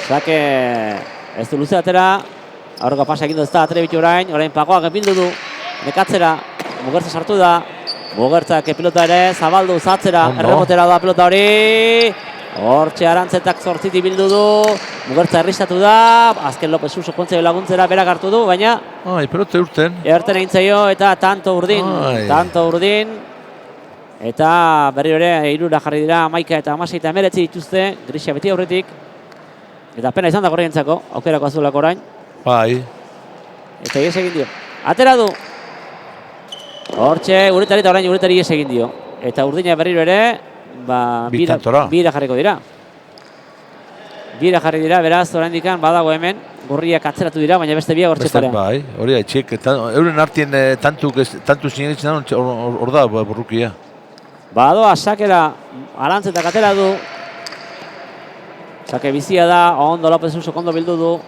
Sake ez du luze atera. Aurreko pasa egin du ez da atrebitu orain Pagoak bildu du. Nekatzera, Mugertza sartu da. Mugertzak pilota ere, zabaldu, zatzera, errebotera da pelota hori. Hortxe Arantzetak 8 bildu du. Mugertza erristatu da. Azken Lopez Suso kontzei laguntzera berak hartu du, baina pelota urten. Erten egin zaio eta tanto urdin. Eta berri ere irura jarri dira 11 eta 16 eta 19 dituzte. Grisia beti aurretik. Eta pena izan da gorrientzako, aukerako azulako orain. Bai. Eta ies egin dio. Atera du. Hortxe, uretari eta orain uretari ies egin dio. Eta urdina berriro ere, bira jarriko dira. Bira jarri dira, beraz, orain dikan, badago hemen, gorriak atzeratu dira, baina beste biak hortxe parea. Bai, hori haitxek, euren artien tantu zinegitzen da, hor da borrukia. Badoa, sakera, Arantzetak atera du. Sake bizia da, ondo Lopez Suso ondo bildu du.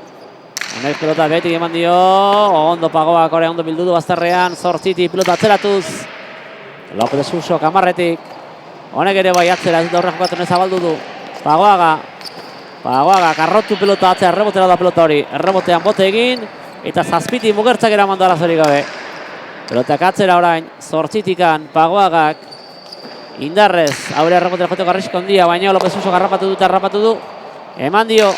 Honek pelota behetik eman dio, ondo Pagoak hori ondo bildu du bazterrean, 8 pilota atzeratuz. Lopez Suso kamarretik. Honek ere bai atzera, ez da horrek jokatu nezabaldu du. Pagoaga karrotu pelota atzera, errebotera da pelota hori. Errebotean bote egin, eta 7 Mugertzak eraman da arazorik gabe. Pelotak atzera orain, 8 Pagoagak. Indarrez, haure errebotera joteko arrisko handia, baina Lopez Suso harrapatu du. Eman dio.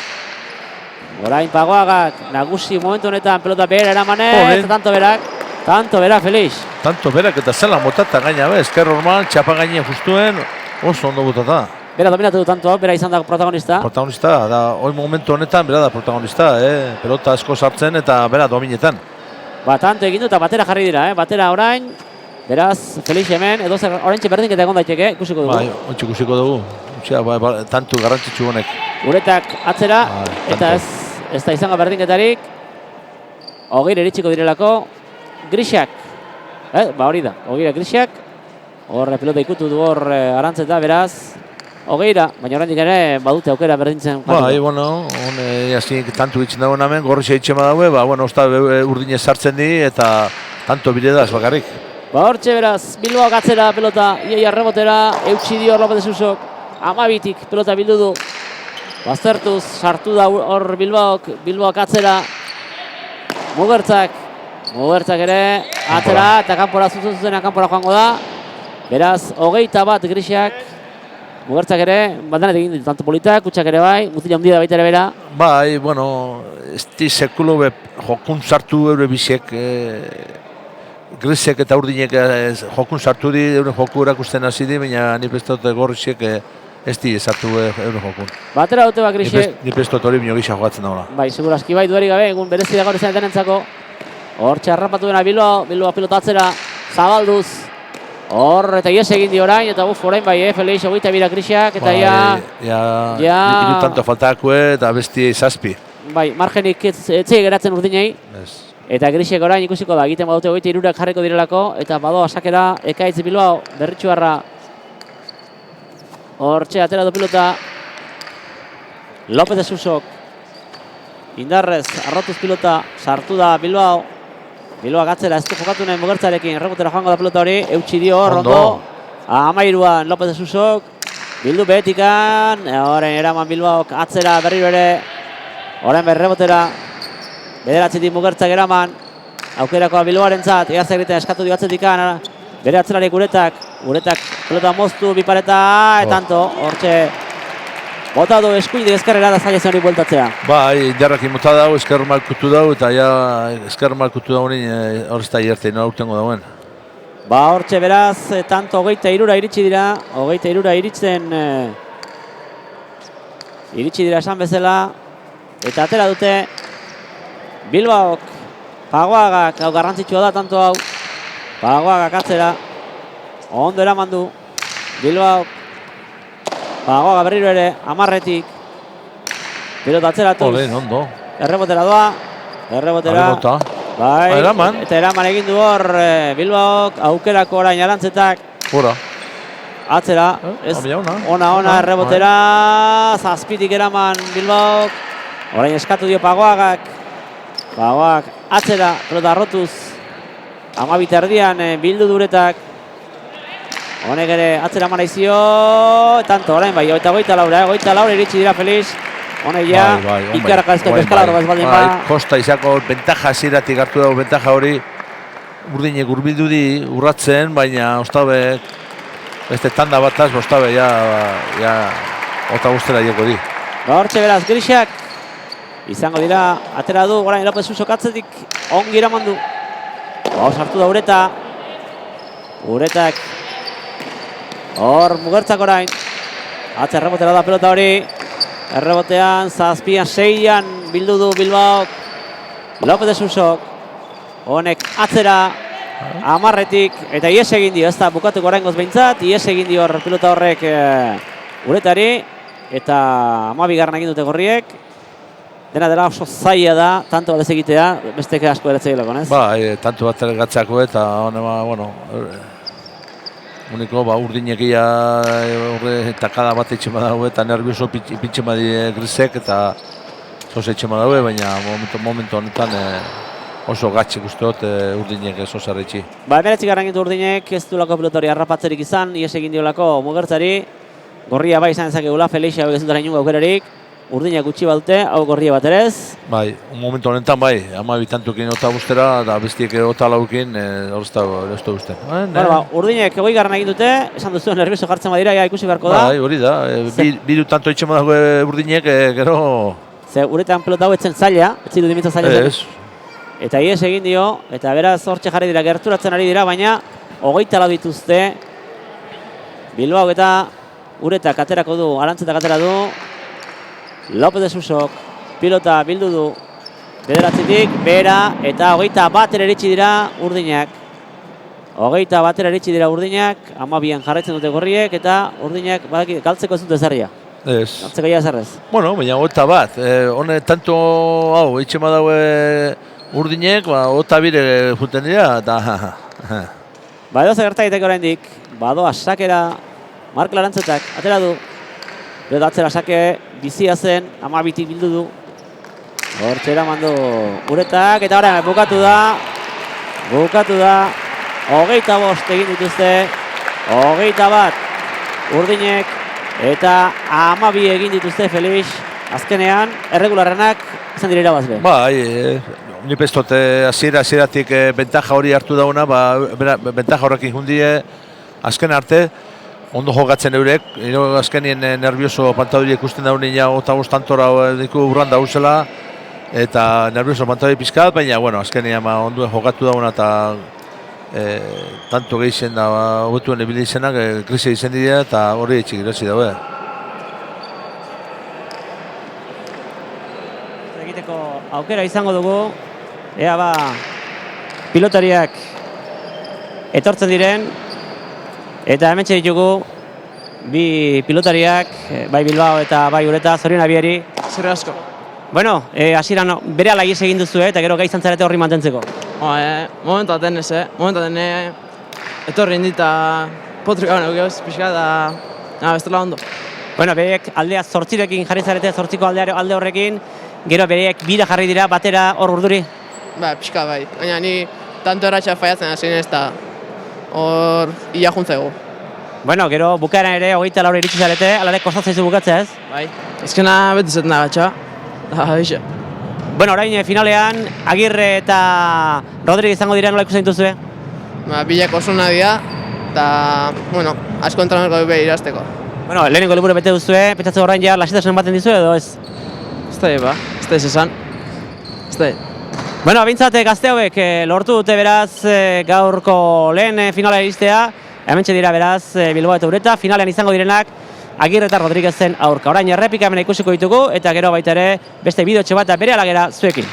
Orain Pagoagak nagusi momentu honetan pelota behera eramanez, eta tanto berak Felix. Tanto berak eta zela motata gaina be, esker normal, txapa gainean justuen, oso ondo botata. Bera dominatu du tanto, bera izan da protagonista. Protagonista, da, hoi momentu honetan bera da protagonista, pelota asko sartzen eta bera dominetan. Tanto egin du eta batera jarri dira, batera orain, beraz, Felix hemen, edo zer oraintxe berdinketa egon daiteke, ikusiko dugu. Bai, ontsi ikusiko dugu, tantu garrantzitsu honek. Uretak atzera, eta ez da izango berdinketarik. Hogeira iritsiko direlako, Grisiak. Hori da, hogeira Grisiak. Horre pelota ikutu du hor Arantzeta, beraz. Hogeira, baina oraindik ere badute aukera berdintzen. Bai, bueno, hone tantu itzen dagoen hemen, gorrixea itxen badaue, osta urdinez sartzen di eta tanto bide da ez bakarrik. Hortxe beraz, Bilbaok atzera pelota, iaia rebotera, eutxi dio Lopez Susok, 12 pelota bildu du. Baztertuz, sartu da hor Bilbaok atzera, Mugertzak ere, atzera, eta kanpora zuzenean kanpora joango da. Beraz, 21 Grisiak, Mugertzak ere, bandanet egin ditu tanto politak, kutsak ere bai, mutila handia da baita ere bera. Bai, bueno, ez di sekulo jokun sartu eure bisek, Grisek eta urdinek jokun sartu di, euren joku erakusten hasi di, baina ni pestot gorrixek ez di sartu euren jokun. Batera dute ba Grisek. Ni pestot hori bino gisa jokatzen dagoela. Bai, seguraski bai duari gabe, egun berezi da gaur izan denentzako. Hortxe harrapatu dena Bilbao pilotatzera, zabalduz. Hor, eta ies egin di orain, eta orain bai, Felix, 22 Grisiak, eta ja... Irutanto faltakue eta besti 7. Bai, margenik etzei geratzen urdinei. Eta Grisiek orain ikusiko da, egiten badute 23 jarriko direlako, eta badoa sakera Ekaitz Bilbao, Berritxuarra. Hortxe, atera du pilota. Lopez Susok. Indarrez, arrotuz pilota, sartu da Bilbao. Bilbaok atzera, ez du jokatu nahi Mugertzarekin, errebotera joango da pelota hori, eutxi dio hor, ondo. 13an Lopez Susok, bildu behetikan, horren eraman Bilbaok atzera berriro ere, horren berrebotera, bederatzetik Mugertzak eraman, aukerakoa Bilbaoarentzat, egatzak egiten eskatu dio atzetikan, bere atzelarik Uretak, Uretak pelota moztu, bipareta, etanto, hortxe bota du eskuide ezkerrera da zaila zen hori bueltatzea. Bai, jarrakin mota dau, esker malkutu dau, eta ja esker malkutu dau nien hor ez da hiertein, no aurtengo dauen. Ba hortxe beraz, tanto 23 iritsi dira, 23 iritsi dira esan bezala, eta atera dute Bilbaok, Pagoagak, hau garrantzitsua da tanto hau, Pagoagak atzera, ondo eraman du, Bilbaok, Pagoaga berriro ere, amarretik, pilota atzeratuz, Ondo. errebotera doa, errebotera, bai, eta eraman egin du hor Bilbaok, aukerako orain Arantzetak, Hora. atzera, ez, ona, errebotera, zazpitik eraman Bilbaok, orain eskatu dio Pagoagak atzera, pelota arrotuz, 12 erdian bildu duretak, honek ere atzera eman aizio, tanto, orain bai, eta goita laura iritsi dira Felix, honek ja, ikarrak azko peskalaro ez baldin ba. Kosta izako bentaja ziratik hartu dago bentaja hori, urdinek urbildu di urratzen, baina ostabek, beste tanda bataz, ostabe ja, ota guztera dieko di. Hortxe beraz, Grixak, izango dira, atera du, orain López Susok atzetik, ongi eraman du. Sartu da Uretak, hor mugertzak orain, atze errebotera da pelota hori, errebotean, zazpian, seian, bildu du Bilbaok, López Susok, honek atzera, amarretik, eta ies egin dio, ez da bukatuko oraingoz behintzat, ies egin dio pelota horrek Uretari, eta 12 egin dute gorriek, dena dela oso zaila da, tanto bat ez egitea, bestek asko eratze gilako, ez? Tanto bat gatzako eta uniko urdinekia takada bat eitxe badago eta nervioso pitxe badi Grisek eta zoz eitxe badago, baina momentu honetan oso gatxik usteot urdinek zoz arretxi. Emeretzik garrangitu urdinek, ez du lako pilotori harrapatzerik izan, ies egin diolako mugertzari, gorria bai izan ezakegula, Felixia hau gezutara inunga aukerarik, urdinak gutxi badute, hau gorria bat ere ez. Bai, momentu honetan bai, 12 tantukin ota guztera, da bestiek ota laukin, hor ez da guzten. Urdinek 20 egin dute, esan duzu nervioso jartzen badira, ja ikusi beharko da. Bai, hori da, biru tanto itxema dago urdinek, gero... Ze uretan pelota hau etzen zaila, ez ziru dimitza zaila zen. Eta ies egin dio, eta beraz hortxe jarri dira, gerturatzen ari dira, baina 24 dituzte. Bilbao eta Uretak aterako du, Arantzetak atera du. López de Susok, pilota bildu du, bederatzitik, bera, eta 21 eritsi dira urdinak. 21 eritsi dira urdinak, 12an jarraitzen dute gorriek, eta urdinak galtzeko ez dute zerria. Ez. Galtzeko ja zerrez. Bueno, baina 21, hone tanto hau, itxema daue urdinek, 22 juten dira, eta... Edo gerta egiteko oraindik, badoa sakera, Mark Arantzetak, atera du. Edo atzera sake bizia zen, 12tik bildu du. Hortxe eraman du Uretak, eta orain bukatu da. 25 egin dituzte, 21 urdinek, eta 12 egin dituzte Felix. Azkenean, erregularrenak izan dira irabazle. Nik ez dut hasieratik bentaja hori hartu dauna, bentaja horrekin jundie azken arte, ondo jogatzen eurek, azkenien nervioso pantaduri ikusten daunien ja 25 tantora diku urran dauzela, eta nervioso pantaduri pizkat, baina azkenien ondo jogatu dauna eta tanto gehizen da hobetuen ebili izenak, krisi izen dira eta hori etxik irazi daue. Egiteko aukera izango dugu, ea pilotariak etortzen diren, eta hemen ditugu bi pilotariak, bai Bilbao eta bai Ureta, zorion abieri. Zure asko. Bueno, hasieran bere ala ies egin duzu eta gero gai izan zarete horri mantentzeko. Momentu aten ez, etorri indita potrik gau neukioz, pixka eta bestela ondo. Bueno, bereek aldea 8rekin jarri zarete, 8ko alde horrekin, gero bereek bida jarri dira batera hor urduri? Pixka bai, baina ni tanto erratxa faiatzen hasi ez da hor ia juntzaigu. Bueno, gero bukaeran ere 24 iritsi zarete, alare kostatzen zaizu bukatzea ez? Bai, ezkena beti zaten da gatxa, da bixe. Bueno, orain finalean, Agirre eta Rodríguez izango dira nola ikusten dituzue? Bilak oso nadia, eta, bueno, asko entrenatuko dugu irazteko. Bueno, lehenengo liburu bete duzue, pentsatzen orain ja lasitasun ematen dizu edo ez? Ez da, ez da esan. Ez da. Bueno, bintzate gazte hauek lortu dute beraz gaurko lehen finala iristea. Hementxe dira beraz Bilbao eta Ureta, finalean izango direnak Agirre eta Rodriguezen aurka. Orain errepikamena ikusiko ditugu eta gero baita ere beste bideotxo bat bere alagera zuekin.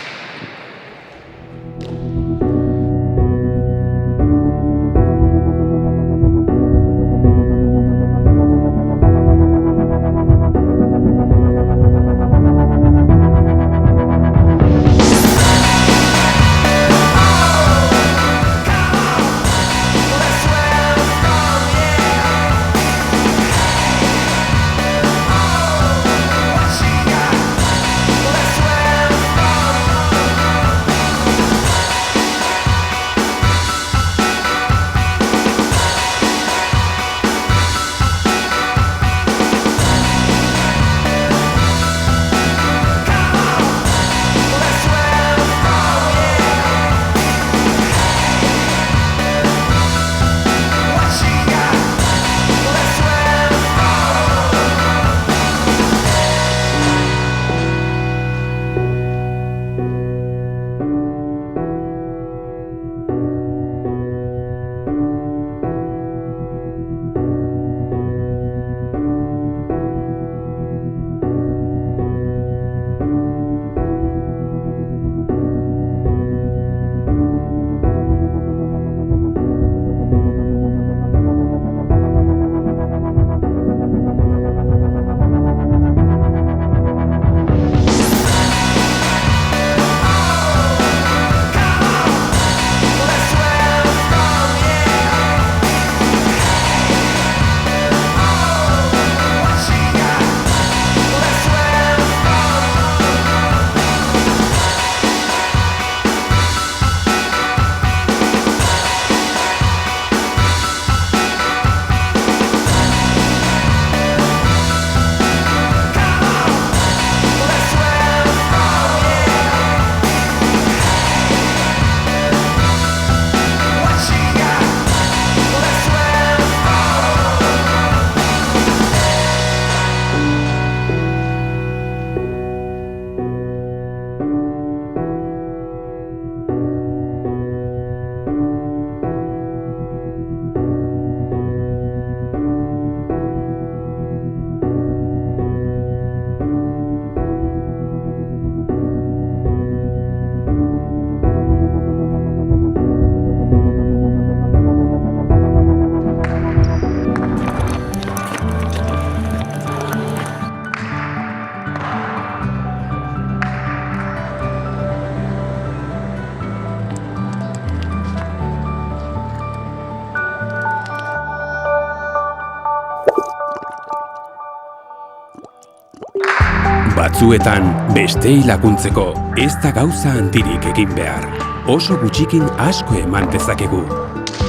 Batzuetan bestei laguntzeko ez da gauza handirik egin behar. Oso gutxikin asko eman dezakegu.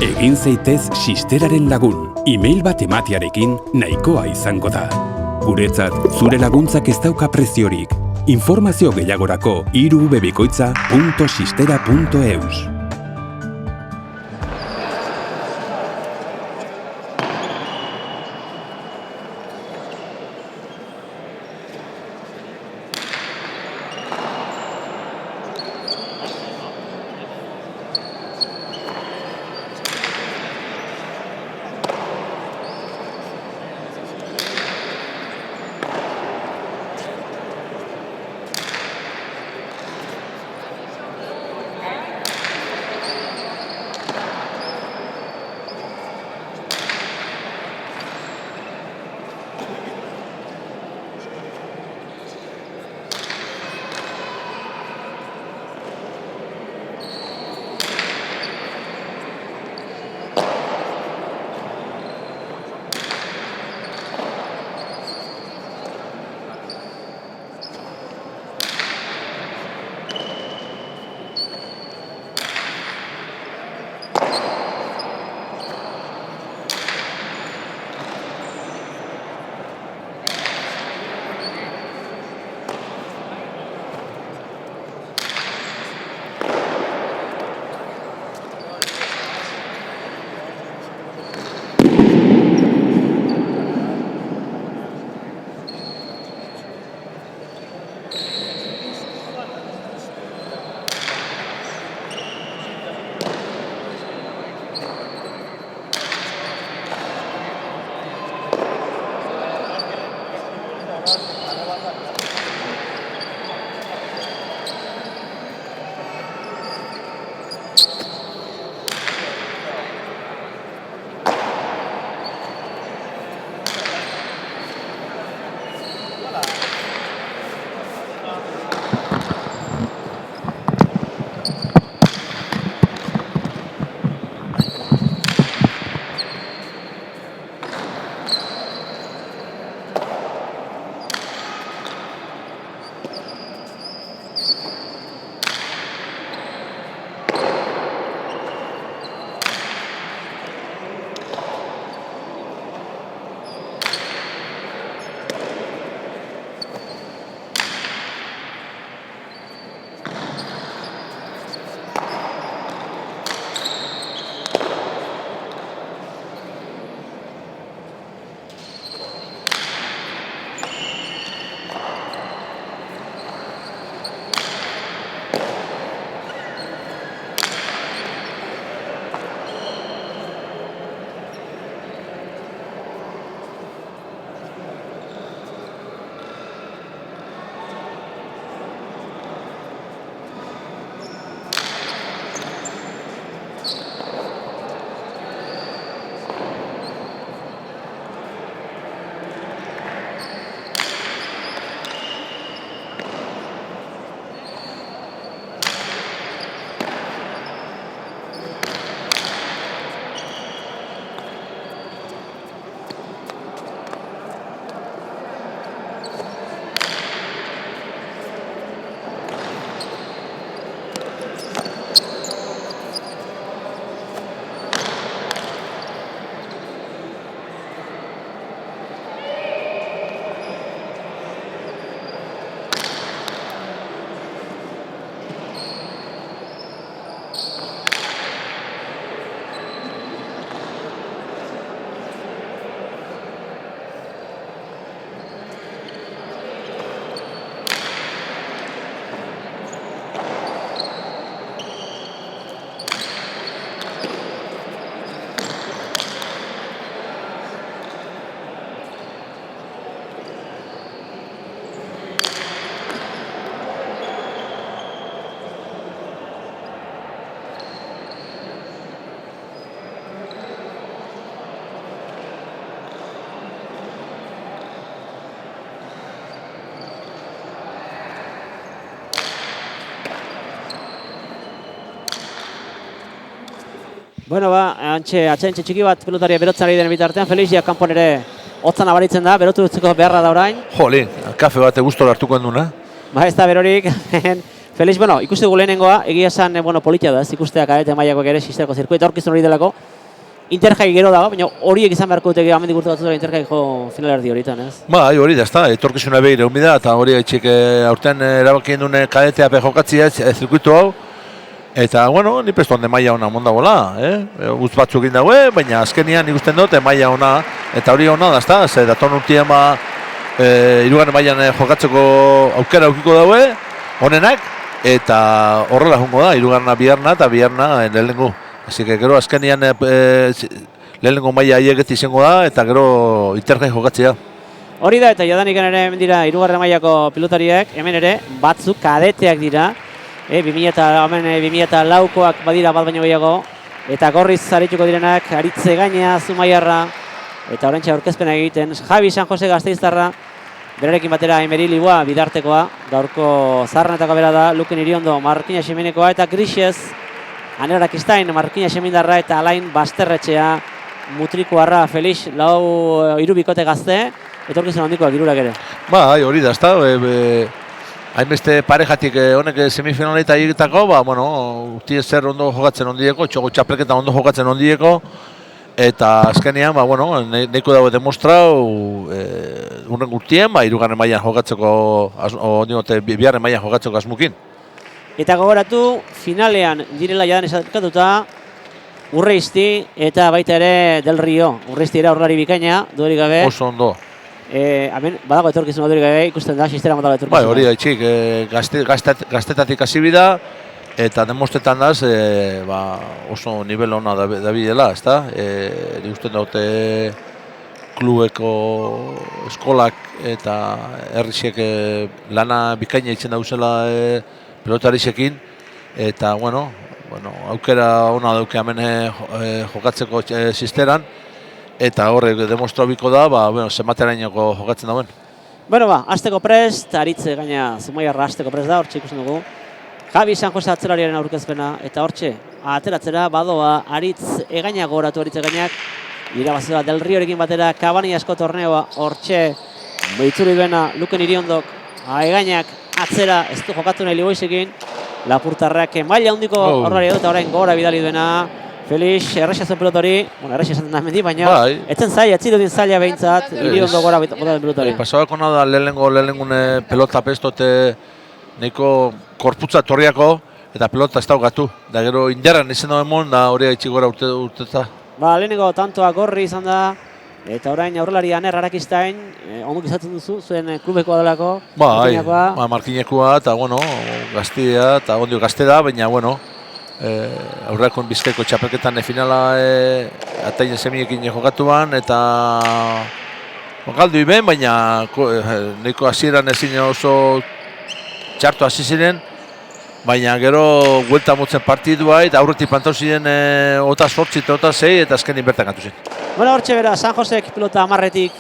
Egin zaitez Xisteraren lagun, email bat ematearekin nahikoa izango da. Guretzat, zure laguntzak ez dauka preziorik. Informazio gehiagorako www.xistera.eus. Bueno, atxentxe txiki bat pelotaria berotzen ari den bitartean, Felixia kanpon ere hotzan abaritzen da, berotu utziko beharra da orain. Jolin, kafe bat gustora hartuko enduna. Ba, ez da berorik. Felix, bueno, ikusi dugu lehenengoa, egia esan, politia da, ez ikustea kadete mailakoak ere sisterako zirkuita aurkizun hori delako. Interjai gero dago, baina horiek izan beharko dute amendik urte batzutara interjaiko finalerdi horitan, ez? Ba, hori da, ez da, etorkizuna behire humida, eta hori etxik aurten erabakien dune kadetea pejokatzia zirkuitu hau. Eta, bueno, ni presto hande maila ona monda bola, Guz batzuk egin daue, baina azkenian ikusten dut maila ona, eta hori ona da, ez da, ze datorn urtean ba, hirugarren mailan jokatzeko aukera aukiko daue, honenak, eta horrela jungo da, hirugarrena biharna eta biharna lehenengo. Así que gero azkenian lehenengo maila haiek izango da, eta gero interjai jokatzea. Hori da, eta jadanik ere hemen dira hirugarren mailako pilotariak, hemen ere batzuk kadeteak dira, 2004koak badira bat baino gehiago, eta gorriz arituko direnak Aritze Gaina, Zumaiarra, eta oraintxe aurkezpena egiten Javi San Jose Gasteiztarra, berarekin batera Emery Liboa bidartekoa, gaurko zaharrenetako bera da, Luken Iriondo, Markina Xemenekoa, eta Grixez, Anera Kistain, Markina Xemindarra, eta Alain Basterretxea, Mutrikuarra, Felix, lau irubikote gazte, etorkizun handikoak irurak ere. Ba, hori da, ez da, hainbeste parejatik honek semifinaleta egitako, ba, bueno, urti zer ondo jokatzen ondieko, txogo txapleketa ondo jokatzen ondieko, eta azkenean, ba, bueno, neko dago demostrau, urren urtien, ba, hirugarren mailan jokatzeko, biharren mailan jokatzeko asmukin. Eta gogoratu, finalean direla jadan esakatuta, Urreizti eta baita ere Del Rio. Urreizti era aurrari bikaina, duerik gabe. Oso ondo. Hemen badago etorkizun duerik gabe, ikusten da, sistera badago etorkizun. Bai, hori da, txik, gaztetatik hasi bida, eta demostetan daz, oso nivel ona da bidela, ez da? Nik usten daute klubeko eskolak eta herrixek lana bikaina itzen dauzela pelotarixekin, eta bueno, aukera ona dauke hemen jokatzeko sisteran, eta horrek demostrabiko da, zenbaterainoko jokatzen dauen. Bueno, hasteko prest, Aritz gaina Zumaiarra hasteko prest da, hortxe ikusten dugu. Javi San Jose atzelariaren aurkezpena, eta hortxe, ateratzera badoa Aritz egaina goratu Aritz egainak, irabazioa Del Riorekin batera Kabaniasko torneoa, hortxe, itzuli duena Luken Iriondok, egainak atzera, ez du jokatu nahi Liboizekin, Lapurtarrak maila handiko horrari edo, eta orain gora bidali duena, Felix, errexazen pelotori, errexa esaten da mendi, baina etzen zaila, etzirudin zaila behintzat, Iriondo gora botaten pelotori. Pasabako nada lehenengune pelota pestote neko korputza torriako, eta pelota ez daugatu. Da gero inderran izan da emon, da hori haitxik gora urteta. Lehenengo tantoa gorri izan da, eta orain aurrelari Aner Arakistain, onduk izatzen duzu, zuen klubekoa delako. Markinekoa, eta gaztia, eta ondio gazte da, baina aurrekoen Bizkaiko txapelketan finala atainen semiekin jokatuan, eta galdu iben, baina neko hasieran ezin oso txartu hasi ziren, baina gero guelta motzen partidua, eta aurretik plantau ziren 8-8 eta 8-6, eta azkenin bertan gatu zen. Hortxe bera, San Josek pilota amarretik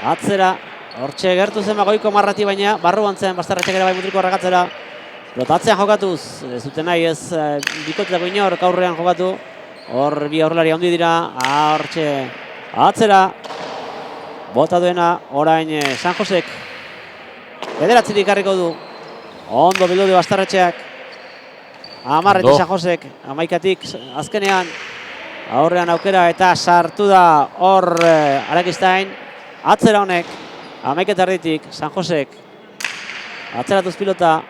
atzera, hortxe gertu zen goiko amarrati, baina barruan zen Bastarretxek ere bai mutriko harrakatzera. Pelota atzean jokatuz, ez duten nahi ez bikotetako inor aurrean jokatu. Hor bi aurrelari handi dira, hortxe atzera. Bota duena orain San Josek. Bederatzitik harriko du. Ondo bildu du Bastarretxeak. Amarretik San Josek, 11tik azkenean. Aurrean aukera eta sartu da hor Arakistain. Atzera honek, 11 San Josek. Atzeratuz pilota.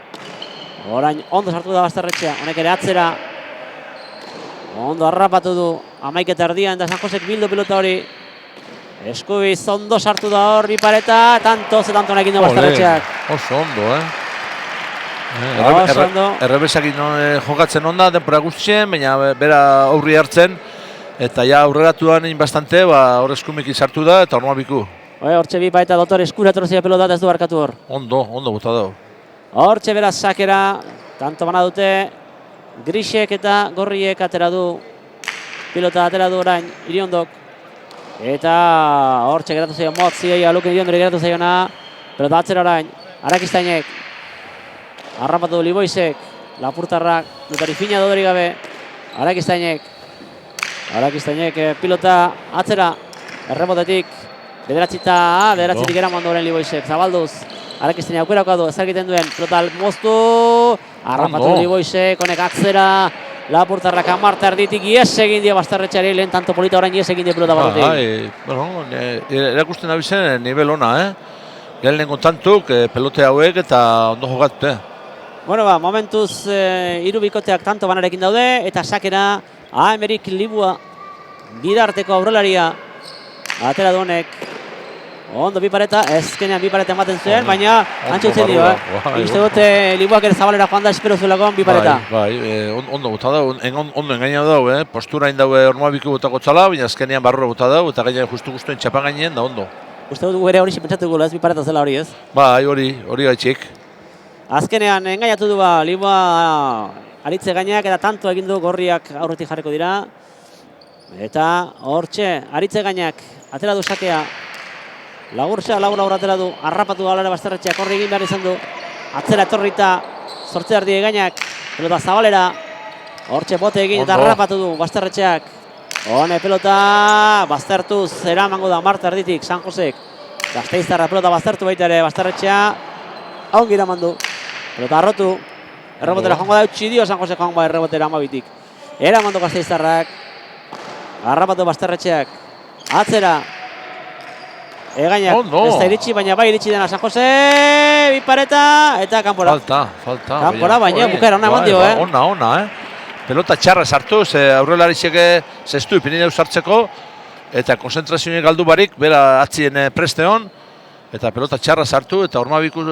Orain ondo sartu da Bastarretxea, honek ere atzera. Ondo harrapatu du 11 da San Josek bildu pilota hori. Eskubiz ondo sartu da hor bipareta, tanto honekin du Bastarretxeak. Oso ondo, Errebesakin jokatzen onda, denpora guztien, baina bera aurri hartzen, eta ja aurreratuan bastante, hor eskumekin sartu da, eta orma biku. Hortxe bipareta dotor eskuratu zia pelota, ez du barkatu hor. Ondo bota dago. Hortxe beraz sakera, tanto bana dute, Grisek eta Gorriek atera du, pilota atera du orain Iriondok. Eta hortxe geratu zaio Motziei, Luken Iriondori geratu zaiona, pelota atzera orain, Arakistainek. Arrapatu du Liboizek, Lapurtarrak, dutari fina dodori gabe, Arakistainek pilota atzera, errebotetik, bederatzitik eraman duen Liboizek, zabalduz. Arakistain aukerako du, ezagiten duen, pelota moztu, arrapatu Liboizek, honek atzera, Lapurtarrak amarta erditik, ies egin dio Bastarretxeari, lehen tanto polita orain ies egin dio pelota barrutik. Erakusten da bizen, nivel ona, lehenengo tantuk, pelote hauek eta ondo jokatute. Momentuz, hiru bikoteak tanto banarekin daude, eta sakera, Aemerik Libua, bidarteko aurrelaria, atera du honek. Ondo bipareta, ezkenean bipareta ematen zuen, baina antxutzen dio, Iste dute Libuak ere zabalera joan da espero zuelako bipareta. Ondo bota dago, ondo engaina dago, postura hain dago ormabiku botako txala, baina azkenean barrura bota dago, eta gaina justu-gustuen txapan gainean da ondo. Uste dut ere hori pentsatu gula, ez bipareta zela hori ez? Hori gaitxik. Azkenean engainatu du Libua Aritze gainak eta tanto egin du Gorriak aurretik jarriko dira. Eta hortxe, Aritze gainak, atera du sakea. Lagur atera du, harrapatu gaulera Bastarretxeak, horri egin behar izan du. Atzera etorrita, sortze ardi gainak, pelota zabalera. Hortxe bote egin eta harrapatu du Bastarretxeak. Hone pelota, baztertuz, eramango da Marta erditik, San Josek. Gasteiztarra pelota baztertu baita ere, Bastarretxea. Ongi eraman du. Pelota arrotu. Errebotera joango da utxidio, San Josek joango da errebotera amabitik. Eraman du Gasteiztarrak. Harrapatu Bastarretxeak. Atzera. Egainak ez da iritsi, baina bai iritsi dena San Jose. Bipareta eta kanpora. Falta. Kanpora, baina bukera ona eman dio, Ona. Pelota txarra sartu, aurrelarizek zestu ipinideu sartzeko, eta konzentrazioen galdu barik, bera atzien preste hon, eta pelota txarra sartu, eta ormabiku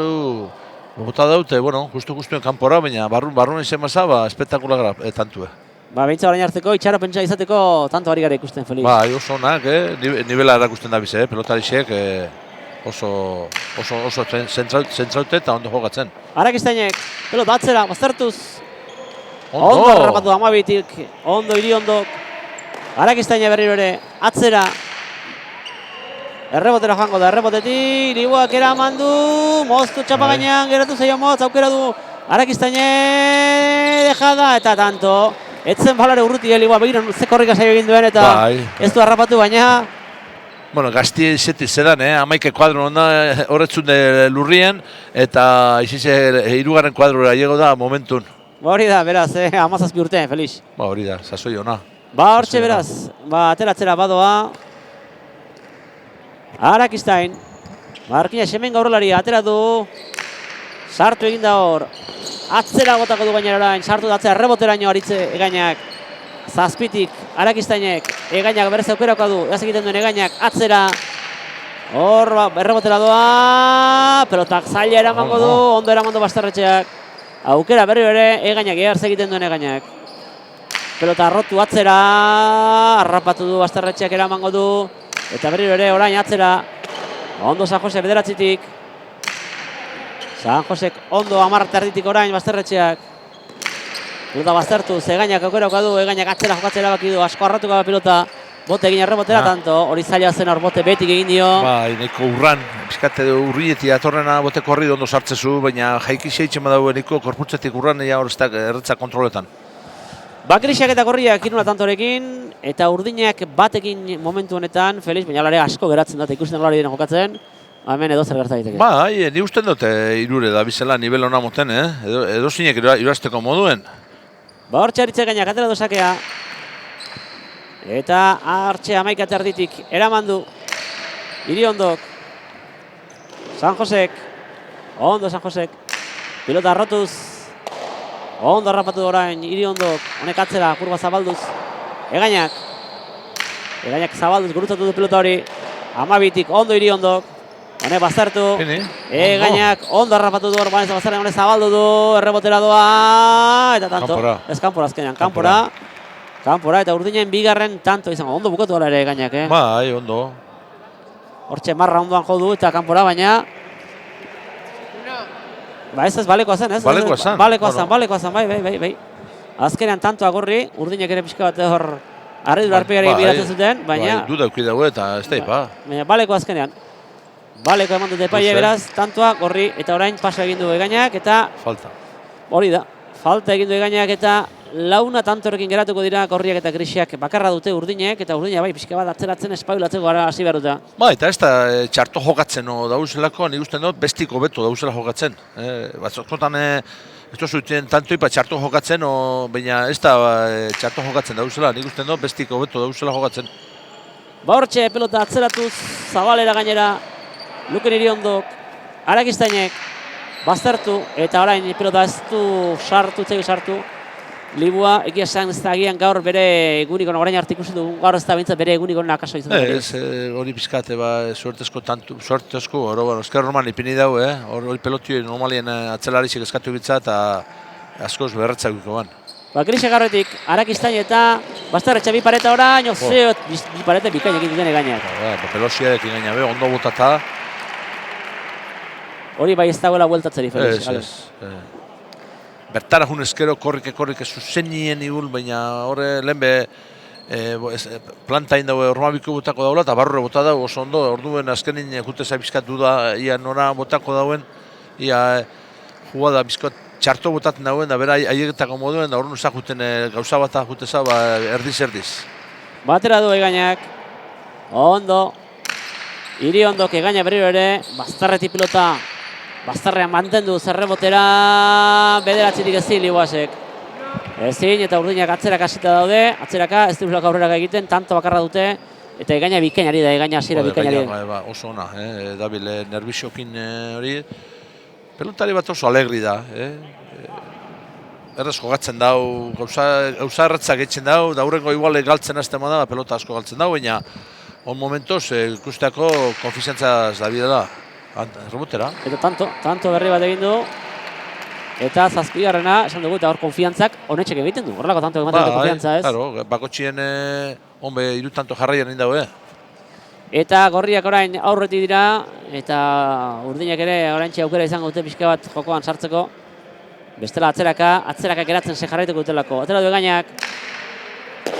bota daute, justu-justuen kanpora, baina barrun izan maza, espektakulara tantue. Ba, behintza orain hartzeko, itxaropentsa izateko tanto ari gara ikusten, Felix. Bai, oso onak, nivela erakusten da bize, pelotarixek oso zentraute eta ondo jokatzen. Arakistainek, pelota atzera, baztertuz. Ondo! Ondo harrapatu Amabitik, ondo Iriondok. Arakistaine berriro ere, atzera. Errebotera joango da, errebotetik, Libuak eraman du, moztu txapa gainean, geratu zaio motz, aukera du. Arakistaine dejada eta tanto. Etzen balare urruti Libua, begiran ze korrika saio egin duen eta ez du harrapatu baina. Bueno, gazti zeti zedan, amaike kuadro horretzun lurrien eta izize hirugarren kuadrora llego da momentun. Ba hori da, beraz, 17 urte, Felix. Ba hori da, sasoi ona. Ba hortxe beraz, ba ateratzera badoa. Arakistain, Markina Xemen gaurlaria atera du. Sartu egin da hor. Atzera gotako du gainera orain, sartu da atzera reboteraino aritze Egainak. Zazpitik, Arakistainek, Egainak berez aukerako du, egaz egiten duen Egainak, atzera. Hor, errebotera doa, pelotak zaila eramango du, ondo eramango Bastarretxeak. Aukera berri ere, Egainak egarz egiten duen Egainak. Pelota arrotu atzera, harrapatu du Bastarretxeak eramango du. Eta berri ere orain atzera, ondo San Jose bederatzitik. San Josek ondo 10 erditik orain Bastarretxeak. Pelota baztertu, Egainak aukerako du, Egainak atzera jokatzea erabaki du, asko arratuko da pelota. Bote egin errebotera tanto, hori zaila zen hor bote betik egin dio. Bai, nahiko urran, pizkate urrietik atorrena bote korri ondo sartzezu, baina jaiki seitzen badago nahiko korputzetik urran ea hor erretza kontroletan. Bakrisak eta korriak iruna tantorekin, eta urdinak batekin momentu honetan, Felix, baina alare asko geratzen dut, ikusten nolari dena jokatzen, hemen edo zer gerta daiteke. Bai, ni usten dute irure da bizela nivel ona moten, edo zinek irazteko moduen. Ba hortxe aritze Egainak atera dosakea. Eta hartxe 11 erditik eraman du Iriondok. San Josek. Ondo San Josek. Pilota arrotuz. Ondo harrapatu orain Iriondok. Honek atzera, kurba zabalduz. Egainak. Egainak zabalduz gurutzatu du pilota hori. 12tik ondo Iriondok. Honek baztertu. Egainak ondo harrapatu du hor. Honek zabaldu du. Errebotera doa. Eta tanto. Ez kanpora azkenean. Kanpora eta urdinen bigarren tanto izango. Ondo bukatu gara ere Egainak, Bai, ondo. Hortxe marra ondoan jo du eta kanpora, baina... Ba ez balekoa zen, ez? Balekoa zen, bai. Azkenean tanto agorri, urdinek ere pixka bat hor harridur arpegari biratzen zuten, baina... Bai, duda euki dago eta ez da ipa. Baina baleko azkenean. Baleko eman dute epaile beraz, tantoa gorri eta orain paso egin du Egainak eta... Falta. Hori da, falta egin du Egainak eta launa tantorekin geratuko dira Gorriak eta Grisiak bakarra dute urdinek eta urdina bai pixka bat atzeratzen espabilatzeko gara hasi behar dute. Ba, eta ez da txarto jokatzen dauzelako, nik uste dut bestiko beto dauzela jokatzen. Batzotan ez da zuten tantoi pa txarto jokatzen, baina ez da txarto jokatzen dauzela, nik uste dut bestiko beto dauzela jokatzen. Ba hortxe pelota atzeratuz, Zabalera gainera, Luken Iriondok, Arakistainek, baztertu eta orain pelota ez du sartu. Libua, egia esan ez da agian gaur bere egunikon, orain arte ikusten dugu, gaur ez da bintzat bere egunikon akaso izan. Ez, hori pizkate, suertezko, esker normal ipini dau, hori pelotio normalien atzelarisik eskatu bitza eta askoz berretzak ban. Ba, Grise garretik, Arakistain eta Bastarretxe bi pareta orain, bi pareta bikain egin duten Egainak. Pelosia ekin gaina be, ondo botata. Hori bai ez dagoela bueltatzeri, Felix. Ez. Bertara jun eskero korrike zuzenien igul, baina horre lehen be planta indago ormabiko botako daula eta barrure bota dago oso ondo, orduen azkenin juteza bizkat duda ia nora botako dauen, ia jugada bizkat txarto botatzen dauen, da bera aieketako moduen, da horren uzak juten gauza bat juteza erdiz. Batera du Egainak, ondo, Iriondok Egaina berriro ere, Bastarretik pilota, Bastarrean mantendu zerrebotera bederatzitik ezin Libuasek. Ezin eta urdinak atzerak hasita daude, atzeraka ez duzulak aurrera egiten, tanto bakarra dute, eta Egaina bikainari da, Egaina hasiera bikainari. Oso ona, dabil nervixokin hori, pelotari bat oso alegri da. Errez jogatzen dau, gauza erretzak egiten dau, da hurrengo igual galtzen azten da, pelota asko galtzen dau, baina on momentoz ikusteako konfizentzaz da bidela. Rebotera. Eta tanto berri bat egin du. Eta zazpigarrena, esan dugu, eta hor konfiantzak honetxek egiten du. Horrelako tanto ematen dute konfiantza, ez? Claro, bakotxien honbe irutanto jarraian indau, Eta gorriak orain aurretik dira, eta urdinak ere oraintxe aukera izango dute pixka bat jokoan sartzeko. Bestela atzeraka geratzen se jarraituko dutelako. Atera du Egainak.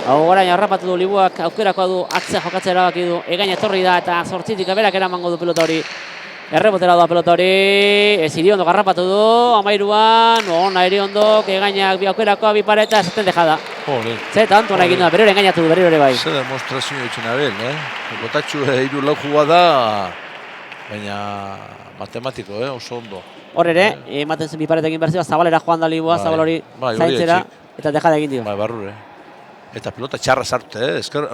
Hau orain harrapatu du Libuak, aukerakoa du, atzea jokatzea erabaki du. Egaina etorri da eta 8tik berak eramango du pelota hori. Errebotera da pelota hori, ez Iriondok harrapatu du, 13an, ona Iriondok, Egainak bi aukerakoa, bi pareta, esaten dejada. Ze tanto nahi egin da, berriro engainatu du, berriro ere bai. Ze demostrazio ditzen abel, Botatxu hiru lau jugua da, baina matematiko, oso ondo. Hor ere, ematen zen bi pareta egin berzioa, Zabalera joan da Libua, Zabal hori zaintzera, eta dejada egin dio. Bai, barrure. Eta pelota txarra sartu,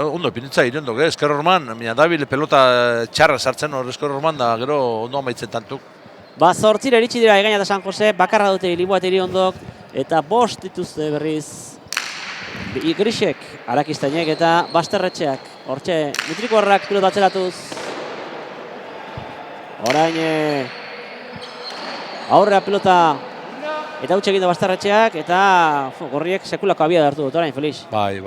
ondo pinitza Iriondok, esker horman, mina dabil pelota txarra sartzen hor esker horman da, gero ondo amaitzen tantuk. 8 iritsi dira Egaina eta San Jose, bakarra dute Libua eta Iriondok, eta 5 dituzte berriz Grisek, Arakistainek eta Basterretxeak. Hortxe, Mutrikuarrak pilota atzeratuz. Orain aurrea pilota eta hutsa egin da Basterretxeak eta gorriek sekulako abia hartu dut orain, Felix. Bai.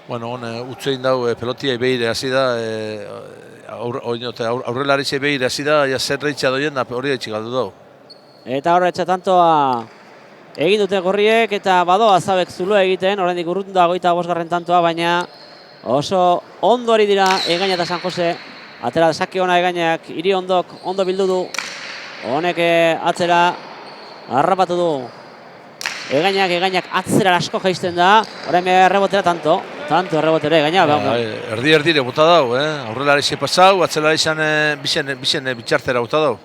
Bueno, utzein dau pelotia beire hasi da, aurrelaritxe beire hasi da, ja zer reitxa doien da hori etxik galdu dau. Eta horretxa tantoa egin dute gorriek eta badoa Zabek zulua egiten, oraindik urrutun da 25. tantoa, baina oso ondo ari dira Egaina eta San Jose. Atera sake ona Egainak, Iriondok ondo bildu du. Honek atzera harrapatu du. Egainak atzera asko jaisten da. Orain errebotera tanto errebotera Egaina. Erdi bota dau, aurrelari xe pasau, atzelari izan bizen bitxartera bota dau.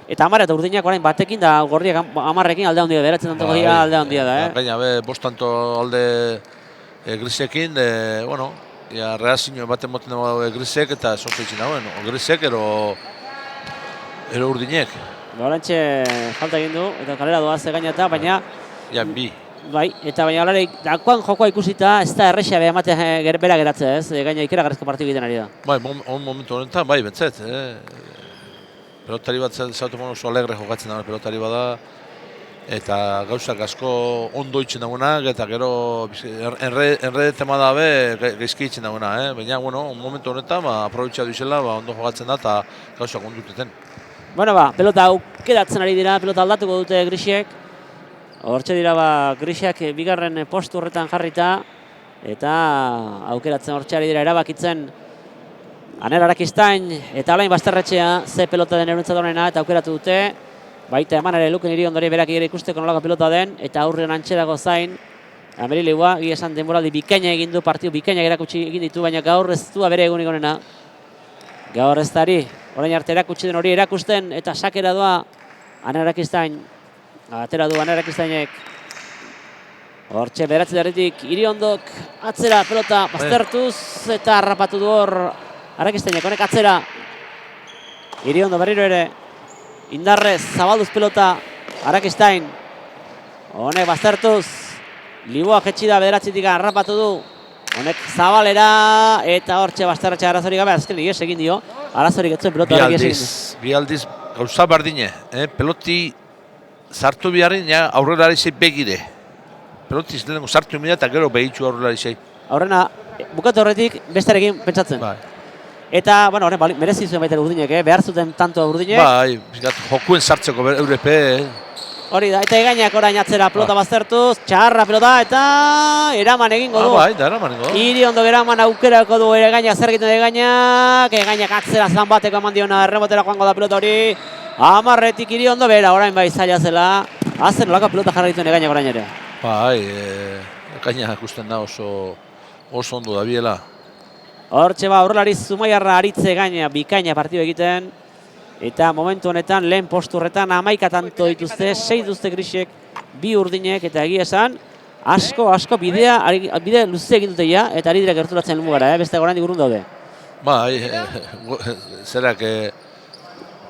Eta 10 eta urdinak orain batekin da gorriak 10ekin alde handia, beratzen tanto dira alde handia da. Gaina bost tanto alde Grisekin, bueno, reazio baten moten dago Grisek eta sonso itxin dagoen, Grisek ero urdinek. Horantxe falta egin du, eta kalera doaz Egaina eta, baina... Bi. Bai, eta baina holarek, dakoan jokoa ikusita, ez da errexea ematea bera geratzea, ez? Egaina ikeragarrizko partidu egiten ari da. Bai, momentu honetan, bai, bentzet. Pelotari bat zautu oso alegre jokatzen da, pelotari bada. Eta gauzak asko ondo itzen dagoenak, eta gero enredetema dabe gaizki itzen dagoena. Baina, bueno, momentu honetan, aprobetxa duizela, ondo jokatzen da, eta gauzak onduteten. Bueno, pelota aukeratzen ari dira, pelota aldatuko dute Grisek. Hortxe dira Grisek bigarren postu horretan jarrita, eta aukeratzen hortxe ari dira erabakitzen Aner Arakistain eta Alain Basterretxea ze pelota den eurentzat honena, eta aukeratu dute. Baita eman ere Luken Iriondori berak ere ikusteko nolako pelota den, eta aurrean antxerago zain Amerileua, gia esan denboraldi bikaina egin du, partidu bikaina erakutsi egin ditu, baina gaur ez du bere egunik honena. Gaur ez dari, orain arte erakutsi den hori erakusten, eta sakera doa Aner Arakistain. Atera du Aner Arakistainek. Hortxe beratzi darritik Iriondok atzera pelota baztertuz eta harrapatu du hor Arakistainek, honek atzera. Iriondo berriro ere indarrez zabalduz pelota Arakistain. Honek baztertuz. Libua jetxi da bederatzitik harrapatu du. Honek Zabalera eta hortxe Basterretxe arazorik gabe azken ies egin dio. Arazorik etzuen pelota horrek ies egin dio. Bi aldiz gauza bardine, peloti sartu biharrin aurrelari zei begire. Peloti iztenengo sartu emina eta gero behitxu aurrelari zei. Aurrena, bukatu horretik bestarekin pentsatzen. Eta, bueno, horren merezi zuen baita urdinek, behar zuten tanto urdinek. Bai, jokuen sartzeko eurepe. Hori da, eta Egainak orain atzera pelota baztertuz, txarra pelota eta eraman egingo du. Bai, da eraman egingo du. Iriondok eraman aukerako du Egainak, zer egiten Egainak atzera zan bateko eman diona, errebotera joango da pelota hori. 10etik Iriondo bera, orain bai zaila zela. Azen olako pelota jarra dituen Egainak orain ere. Bai, Egainak ikusten da oso ondo da biela. Hortxe aurrelari Zumaiarra aritze Egaina, bikaina partidu egiten. Eta momentu honetan, lehen postu horretan 11 tanto dituzte, 6 dituzte Grisek, 2 urdinek, eta egia esan, asko bide luze egin dute ja, eta ari dira gerturatzen lumugara, beste oraindik urrun daude. Bai, zerak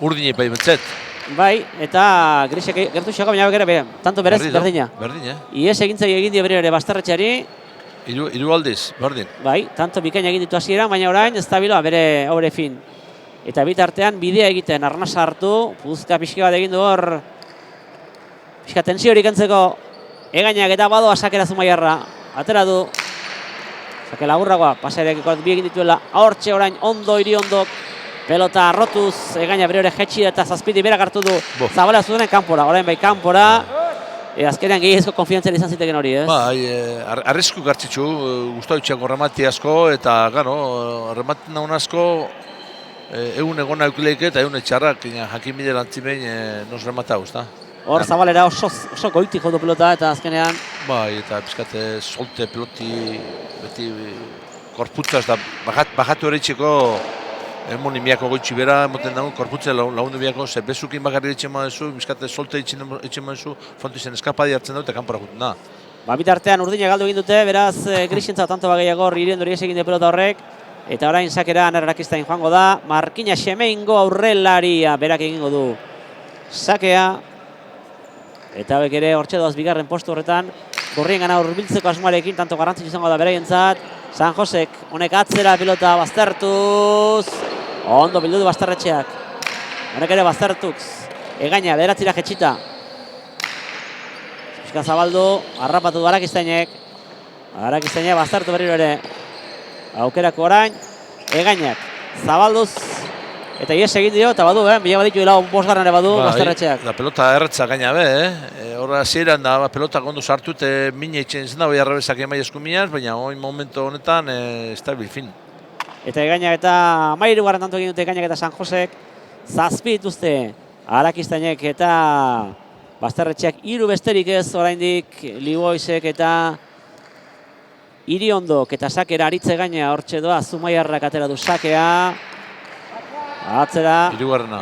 urdine bai bentzet. Bai, eta Grisek gertu xako, baina bera, tanto berez, berdina. Berdina. Ies egintzari egin dio bere ere Basterretxeari. Hiru aldiz, berdin. Bai, tanto bikaina egin ditu hasieran, baina orain ez da biloa bere aurre fin. Eta bitartean bidea egiten arnasa hartu, puzka pixka bat egin du hor pixka tensio hori kentzeko Egainak eta badoa sakera Zumaiarra. Atera du. Sake laburragoa, pasarekiko bi egin dituela. Hortxe orain ondo Iriondok. Pelota arrotuz, Egaina bere hori jetxi eta Zazpiti berak hartu du. Zabala zuzenen kanpora, orain bai kanpora. Azkenean gehiagizko konfiantzia izan ziteken hori, ez? Bai, arrisku gartzitzu, guztau itxako remati asko, eta, gano, remati naun asko, egun egona eukileik eta egun etxarrak, jakin bide lantzimein nos remata hau, da? Hor Zabalera oso goiti jodu pelota eta azkenean. Bai, eta pizkate solte peloti, beti korputzaz da, bajatu ere itxeko, emoni miako goitxi bera, emoten dago, korputze lagundu miako, ze bezukin bakarri etxe madezu, pizkate solte etxe madezu, fontu izen eskapadi hartzen dut, eta kanpora guten da. Bitartean urdina galdu egin dute, beraz Grixentza tanto bagaiago Iriondori egin de pelota horrek. Eta orain sakera Anerrakistain joango da, Markina Xemeingo aurrelaria berak egingo du sakea. Eta hauek ere hortxe doaz bigarren postu horretan, gorrien gana hurbiltzeko asmoarekin, tanto garrantzitsu izango da beraientzat. San Josek, honek atzera pilota baztertuz. Ondo bildu du Bastarretxeak. Honek ere baztertuz. Egaina, bederatzira jetxita. Piska zabaldu, harrapatu du Arakistainek. Arakistainek baztertu berriro ere. Aukerako orain, Egainak, zabalduz. Eta ies egin dio, eta badu, bila baditu hilau bosgarren ere badu Bastarretxeak. Da pelota erretza gaina be, horra zieran da pelota gondo sartu eta mine itxen zen da, bai arrebezak emai eskumiaz, baina oin momento honetan estabil fin. Eta Egainak eta mairu garran tanto egin dute Egainak eta San Josek. Zazpi dituzte Arakistainek eta Bastarretxeak hiru besterik ez oraindik Liboizek eta Iriondok eta sakera aritze gaina hortxe doa Zumaiarrak atera du sakea. Atzera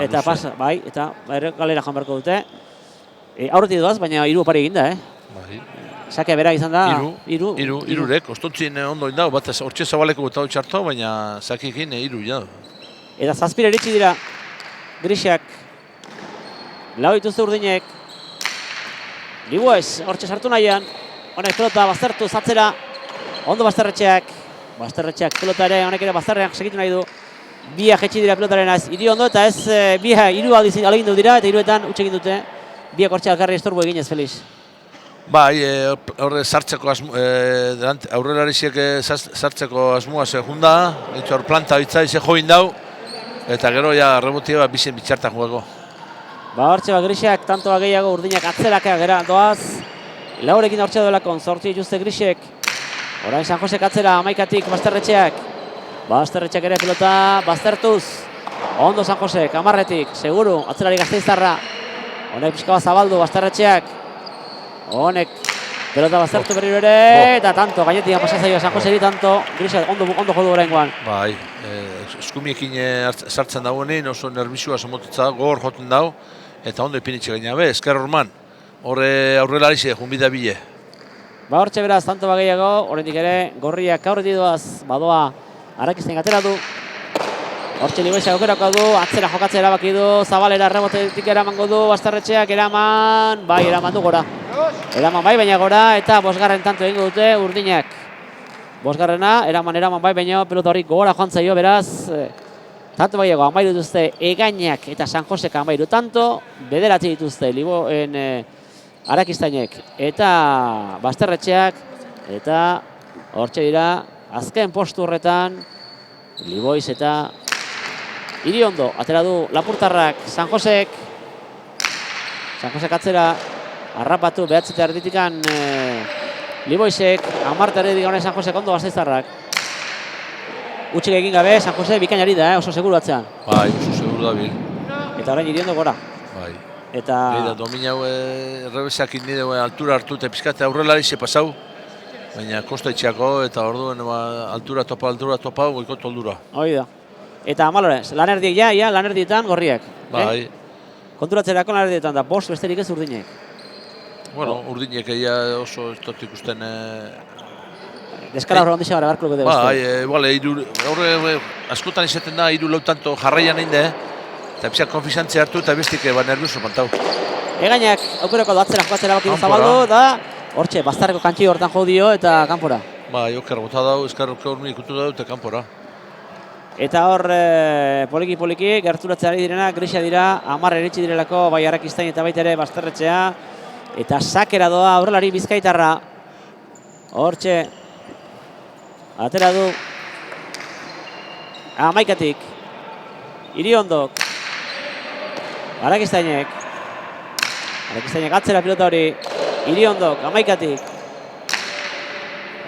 eta pasa, bai, eta galera joan beharko dute. Aurretik doaz, baina hiru opari eginda, Bai. Sakea bera izan da. Hirurek, ostontzien ondo indau, bat hortxe zabaleko eta txarto, baina sakiekin hiru jau. Eta Zazpira iritsi dira Grixak. Lau dituzte urdinek. Liboez, hortxe sartu nahian. Honek pelota baztertu zatzera. Ondo Bastarretxeak. Bastarretxeak pelota ere, honek ere bazterrean segitu nahi du. Bia jetxi dira pelotaren ez Iriondo eta ez bia hiru alegindu dira eta hiruetan utxe egin dute. Biak hortxe alkarri estorbu eginez, Felix. Bai, horre sartzeko aurrelariziek sartzeko asmoa zehun da, hor planta bitza ize join dau, eta gero ja rebotia bizen bitxartan juego. Hortxe Grixak, tanto gehiago urdinak atzelaka gera doaz. Laurekin hortxe duelako, zortzi dituzte Grixek. Orain San Josek atzera, amaikatik Bastarretxeak. Bastarretxeak ere pelota baztertuz. Ondo San Josek, amarretik, seguru, atzelari Gasteiztarra. Honek pixka bat zabaldu Bastarretxeak. Honek pelota baztertu berriro ere, eta tanto, gainetik pasazaioa San Joseri tanto. Grixak ondo jodu oraingoan. Bai, eskumiekin sartzen dauenein oso nervizua somotetza gogor joten dau, eta ondo ipinitxe gaina be, esker horman. Horre aurrelarize, junbida bile. Hortxe beraz, tanto bagaiago, oraindik ere, gorriak aurretik doaz, badoa Arakistain atera du. Hortxe Liboizak aukerako du, atzera jokatzea erabaki du, Zabalera rebotetik eramango du, Bastarretxeak eraman, bai, eraman du gora. Eraman bai, baina gora, eta bosgarren tanto egingo dute urdinak. Bosgarrena, eraman bai, baina pelota hori gora joan zaio, beraz, tanto baiago, amairu dituzte Egainak eta San Josek amairu tanto, bederatzi dituzte Liboen Arakistainek eta Bastarretxeak, eta hortxe dira, azken postu horretan, Liboiz eta Iriondo, atera du Lapurtarrak, San Josek atzera, harrapatu, behatzeta erditikan Liboizek, amarta erditik honen San Josek ondo Gasteiztarrak. Utxik egin gabe, San Jose bikainari da, oso seguru atzean. Bai, oso seguru da bil. Eta orain Iriondo gora. Bai. Eta domina errebezakin nire altura hartu eta pizkate aurrelari ze pasau. Baina kosta itxeako eta orduen altura topa, goikot oldura. Hoi da. Eta amalorez, lanerdiek ja, lanerdietan gorriak. Bai. Konturatzerako lanerdietan da, bost besterik ez urdinek. Bueno, urdinek oso ez dut ikusten... Deskala horre ondixea gara barko dute beste. Bai, askotan izaten da, hiru lau tanto jarraian egin de, eta pizak konfizantzia hartu eta bestik nervioso pantau. Egainak, aukerako datzera jokatzera bakin zabaldu, da hortxe, Bastarreko kantxi hortan jo dio eta kanpora. Bai, oker bota dau, eskarroke hor ikutu dau eta kanpora. Eta hor, poliki, gerturatzea ari direna, Grixa dira, 10 iritsi direlako, bai Arakistain eta baita ere Bastarretxea. Eta sakera doa aurrelari bizkaitarra. Hortxe. Atera du. Amaikatik. Iriondok. Arakistainek. Arakistainek atzera pilota hori. Iriondok, amaikatik.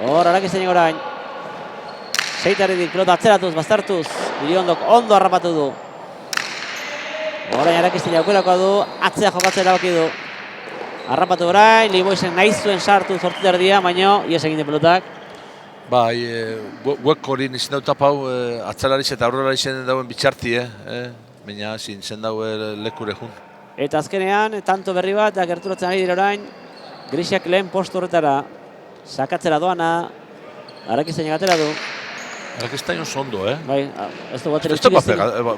Hor, Arakistainek orain. Seitaridik pilota atzeratuz, bastartuz. Iriondok ondo harrapatu du. Orain Arakistainek aukerakoa du. Atzea jokatzea erabaki du. Harrapatu orain, Liboisen nahi zuen sartu zortzit erdia, baina ies egin de pelotak. Bai, buek hori nizien dut tapau, atzalariz eta aurrelariz dauen bitxarti, baina zen daue lekure jun. Eta azkenean, tanto berri bat, eta gerturatzen ari dira orain, Grisiak lehen postu horretara, sakatzera doana, Arakistainek atera du. Arakistain oso ondo, Bai, ez du bat ere Ez du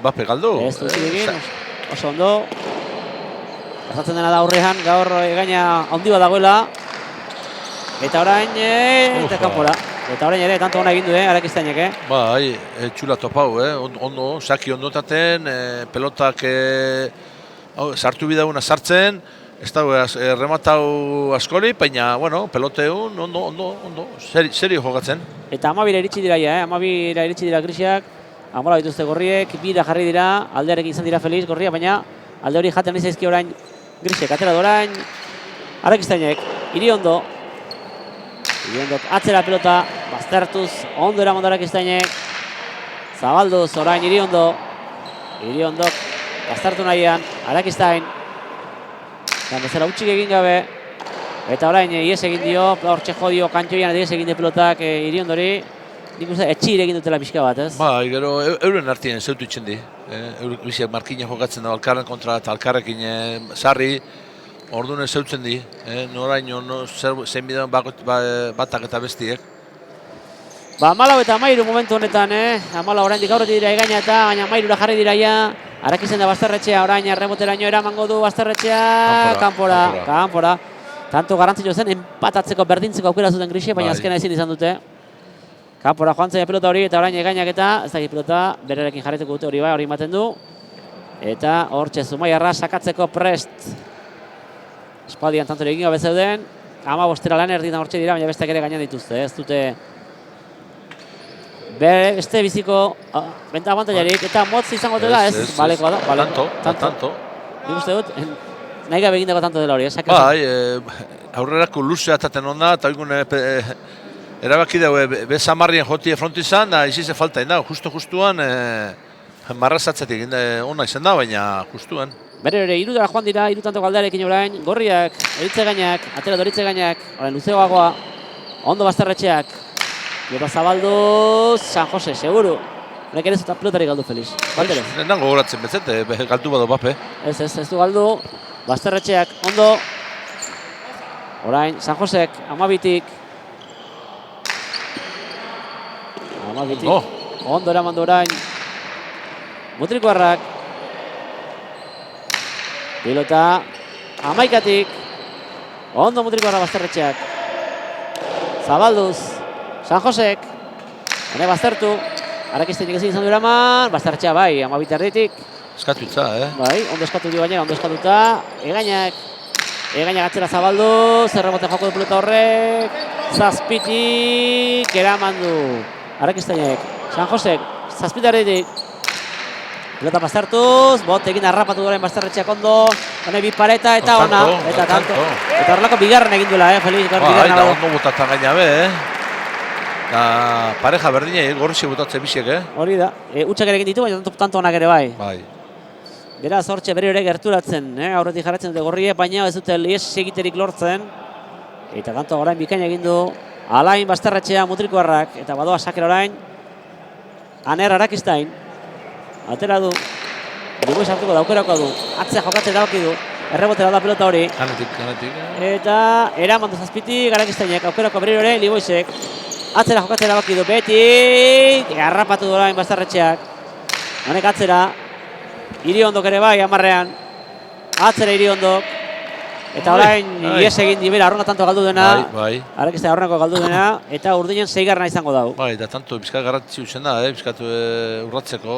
bape galdu. Ez du egin, oso ondo. Pasatzen dena da aurrean, gaur gaina handi bat dagoela. Eta orain, eta kanpora. Eta orain ere, tanto ona egin du, Arakistainek, Bai, txula topau, ondo, saki ondotaten, pelotak sartu bidauna sartzen, ez dago rematau askori, baina, bueno, peloteun, ondo, serio jokatzen. Eta 12 iritsi dira ja, 12 iritsi dira Grisiak, 14 dituzte gorriek, bira jarri dira, aldearekin izan dira feliz gorria, baina alde hori jaten zaizki orain Grisiek, atera da orain, Arakistainek, Iriondok atzera pelota, baztertuz, ondo eraman Arakistainek, zabalduz orain Iriondok, baztertu nahian, Arakistain, bezala utxik egin gabe, eta orain ies egin dio, hortxe jodio kantxoian ies egin de pelotak Iriondori, nik uste etxir egin dutela pixka bat, ez? Bai, gero euren artien zeutu itxen di. Grisiak markina jokatzen da alkarren kontra eta alkarrekin sarri, orduan zeutzen di. Noraino, zein bidean batak eta bestiek. 14 eta 13 momentu honetan, 14 oraindik aurretik dira egaina eta baina 13 jarri dira ja. Arakisten da Basterretxea, orain erreboteraino eramango du Basterretxea, kanpora. Tanto garrantzitsua zen, empatatzeko, berdintzeko aukera zuten Grisiek, baina azkena ezin izan dute. Kanpora joan zaila pelota hori eta orain egainak eta ez dakit pelota bererekin jarrituko dute hori bai, hori ematen du. Eta hortxe Zumaiarra sakatzeko prest. Espaldian tanto egin gabe zeuden, 15 lan erditan hortxe dira, baina besteak ere gainan dituzte, ez dute beste biziko benta abantailarik eta motz izango dela, ez? Balekoa da, Tanto. Nik uste dut, nahi gabe egindako tanto dela hori, Bai, aurrerako luzea ataten onda, eta egun erabaki daue, bez amarrien jotie frontu izan, da izize falta egin da, justuan marrazatzetik ona izan da, baina justuan. Bere ere, irudara joan dira, irutanto galdarekin orain, gorriak, eritzegainak, atera doritzeganak, orain luzeoagoa, ondo Basterretxeak, Eta zabalduz, San Jose, seguru. Horrek ere zuta pelotari galdu Feliz. Balterez. Nengo goratzen betzete, galdu bado bape. Ez du galdu. Basterretxeak ondo. Orain, San Josek, amabitik. Ondo eramandu orain. Mutrikoarrak. Pilota, amaikatik. Ondo Mutrikoarra Basterretxeak. Zabalduz. San Josek, hone baztertu, Arakistainek ezin izan du eraman, Basterretxea bai, 12 erditik. Eskatu itza, Bai, ondo eskatu dio baina, ondo eskatuta, egainak atzera Zabaldu, zerremote joko du pelota horrek, zazpitik, eraman du, Arakistainek, San Josek, 7 erditik. Pelota baztertuz, botekin harrapatu duen Basterretxeak ondo, hone bi pareta eta ona, eta tanto. Eta horrelako bigarren egin duela, Feliz, bigarren badu. Ondo botatan gaina be, pareja berdina, gorrixi botatze bisiek, Hori da, utxak ere egin ditu, baina tanto onak ere bai. Bai. Beraz, hortxe berri ere gerturatzen, aurretik jarratzen dute gorrie, baina ez dute ies egiterik lortzen. Eta tanto orain bikaina egin du, Alain Basterretxea Mutrikoarrak, eta badoa sakera orain, Aner Arakistain, atera du, Libois hartuko daukerako du, atzea jokatzen erabaki du, errebotera da pelota hori. Ganetik. Eta eraman du zazpitik, Arakistainek, aukerako berri ere, Liboisek, atzera jokatzen erabaki du, betik, harrapatu du orain Basterretxeak, honek atzera, Iriondok ere bai, 10ean, atzera Iriondok, eta orain ies egin dibera, arronka tanto galdu dena, Arakistain arronako galdu dena, eta urdinen 6garrena izango dau. Bai, eta tanto bizkat garrantzi utzen da, bizkat urratzeko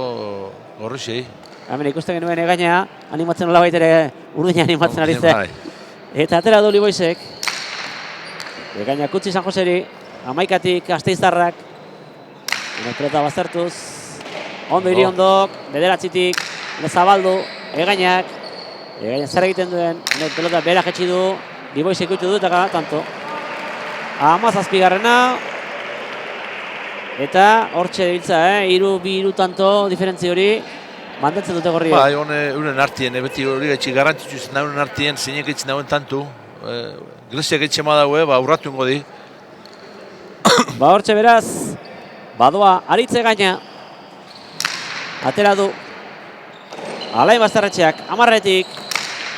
gorrixei. Hemen ikusten genuen egaina, animatzen nola baitere urdina animatzen ari zen. Eta atera du Liboizek. Egainak utzi San Joseri. 11-tik Gasteiztarrak. Pelota baztertuz. Ondo Iriondok. 9-tik. Zabaldu. Egainak. Egainak zer egiten duen. Pelota behera jetxi du. Liboizek ikutu du eta tanto. 17garrena. Eta hortxe biltza, 3-2 tanto diferentzi hori. Mantentzen dute gorria. Bai, euren artien, beti hori gaitxik garrantzitsu izan da euren artien, zeinek eitzen dauen tantu. Greziak eitzen badaue, urratu ingo di. Hortxe beraz, badoa Aritz Egaina. Atera du. Alain Bazterretxeak, 10-tik.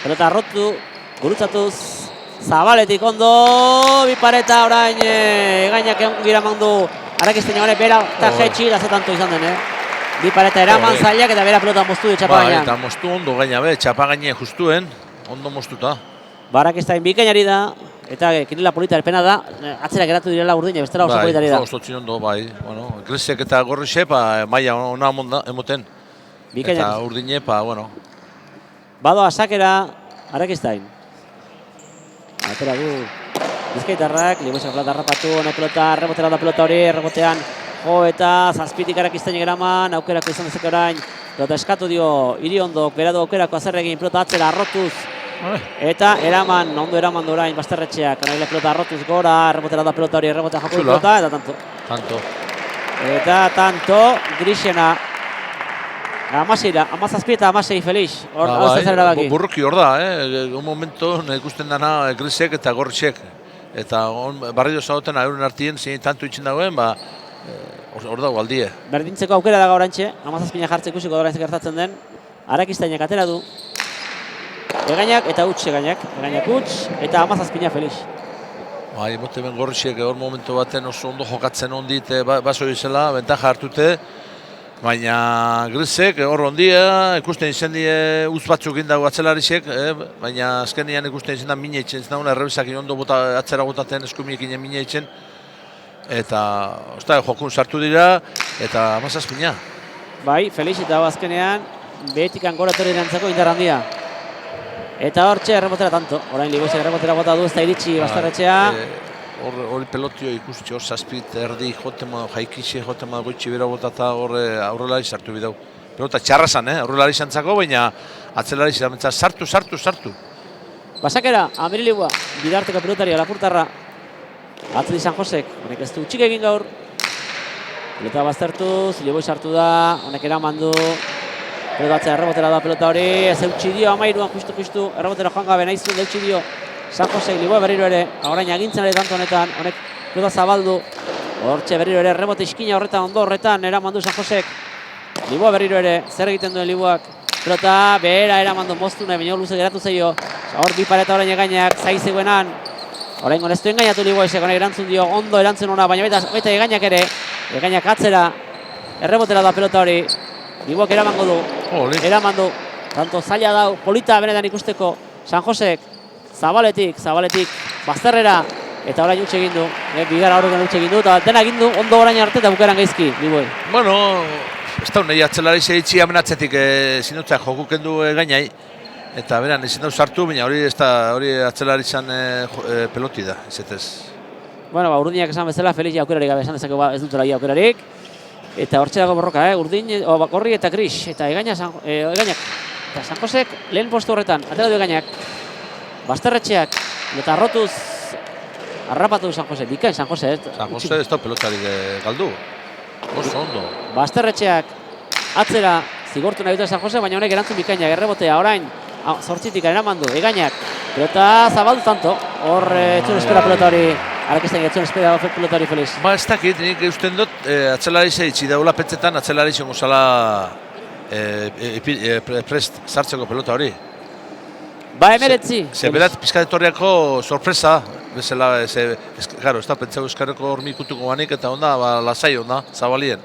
Pelota arrotu, gurutzatuz. Zabaletik ondo, bipareta orain Egainak gira mandu. Arakizten jogane bera eta jetxi, da zetanto izan den, Bipareta eraman zailak eta bera pelota moztu du txapagainan. Eta moztu ondo gaina be, txapagaine justuen, ondo moztuta. Barakiztain bikainari da, eta kinela polita erpena da, atzera geratu direla Urdina, bestela oso politari da. Ostotzin ondo, bai. Greziak eta Gorrixe, maia ona emoten. Eta Urdine, Badoa sakera, Arakiztain. Atera du Bizkaitarrak, Liboizek pelota harrapatu, honek pelota, rebotera da pelota hori, rebotean eta zazpitik Arakiztainek eraman, aukerako izan dezake orain. Pelota eskatu dio Iriondok, bera du aukerako azerregin, pelota atzera arrotuz. Eta ondo eraman du orain Bazterretxeak, pelota arrotuz gora, rebotera da pelota hori, rebotean joko du pelota, eta tanto. Eta tanto, Grixena. 17 eta 16 Felix, hor zer erabaki. Burruki hor da, un momento ikusten dana Greziak eta Gorrixek. Eta barrio zagoten euren artien zein tanto itxen dagoen, hor dago aldie. Berdintzeko aukera dago orantxe, 17 jartze ikusiko da orain gertatzen den. Arakiztainak atera du. Egainak eta huts Egainak huts eta 17 Felix. Bai, mote ben Gorrixiek hor momentu baten oso ondo jokatzen ondit, baso izela, bentaja hartute. Baina Greziek hor ondia, ikusten izan die uz batzuk indago atzelarixek, baina azkenean ikusten izan da mina itzen, ez dauna errebizakin ondo atzera botaten eskumiekin mina itzen. Eta, jokun sartu dira, eta 17. Bai, Felix eta azkenean, behetikan gora etorri direntzako indar handia. Eta hortxe errebotera tanto, orain Liboizek errebotera bota du, ez da iritsi Bazterretxea. Hori pelotio ikusti hor zazpit erdi joten modu, jaikixe joten modu goitxi bera botata hor aurrelari sartu bidau. Pelota txarra zan, aurrelari zantzako, baina atzelari ziramentza sartu. Basakera, Ameriligua, bidarteko pelotaria, Lapurtarra. Atzedi San Josek, honek ez du utxik egin gaur. Pelota baztertuz, Liboiz sartu da, honek eraman du. Pelotatzea errebotera da pelota hori, ez eutxi dio, 13an justu, errebotera joan gabe nahi zuen eutxi dio. San Josek Liboa berriro ere, orain agintzen ere tanto honetan, honek pelota zabaldu. Hortxe berriro ere, rebote iskina horretan, ondo horretan, eraman du San Josek. Liboa berriro ere, zer egiten duen Liboak. Pelota behera eraman du moztu nahi, baina luze geratu zeio. Hor bipareta orain Egainak, zaizeguenan. Orain gonestu engainatu Liboizek, honek erantzun dio, ondo erantzun ona, baina baita Egainak ere. Egainak atzera, errebotera da pelota hori. Liboak eramango du, eramandu. Tanto zaila dau, polita benetan ikusteko San Josek. Zabaletik, Bazterrera, eta orain utxe egin du, bigarra horretan utxe egin du, eta dena egin du ondo orain arte eta bukaeran gaizki, Liboi. Ez da nahi atzelari zeitzi amenatzetik zinutza jokuken du Egainai, eta beran ezin dau sartu, baina hori atzelari izan peloti da, izetez. Urdinak esan bezala, Felix aukerarik gabe esan dezako ez dutela aukerarik, eta hortxe dago borroka, Gorri eta Gris, eta Egainak, eta San Josek lehen postu horretan, atera du Egainak. Bazterretxeak, eta arrotuz, harrapatu San Jose, bikain San Jose. San Jose ez da pelotarik galdu, oso ondo. Bazterretxeak atzera zigortu nahi dute San Jose, baina honek erantzun bikainak, errebotea orain, 8tik eraman du, Egainak. Pelota zabaldu tanto, hor etzun espera pelota hori, Arakiztain etzun espera pelota hori Felix. Ez dakit, nik eusten dut, atzelari zeitzi daula petzetan, atzelari zengo zala prest sartzeko pelota hori. 19. Berat pizkatetorriako sorpresa, bezala, ez da pentsau eskarreko hormi ikutuko banik, eta onda, lasai onda, zabalien.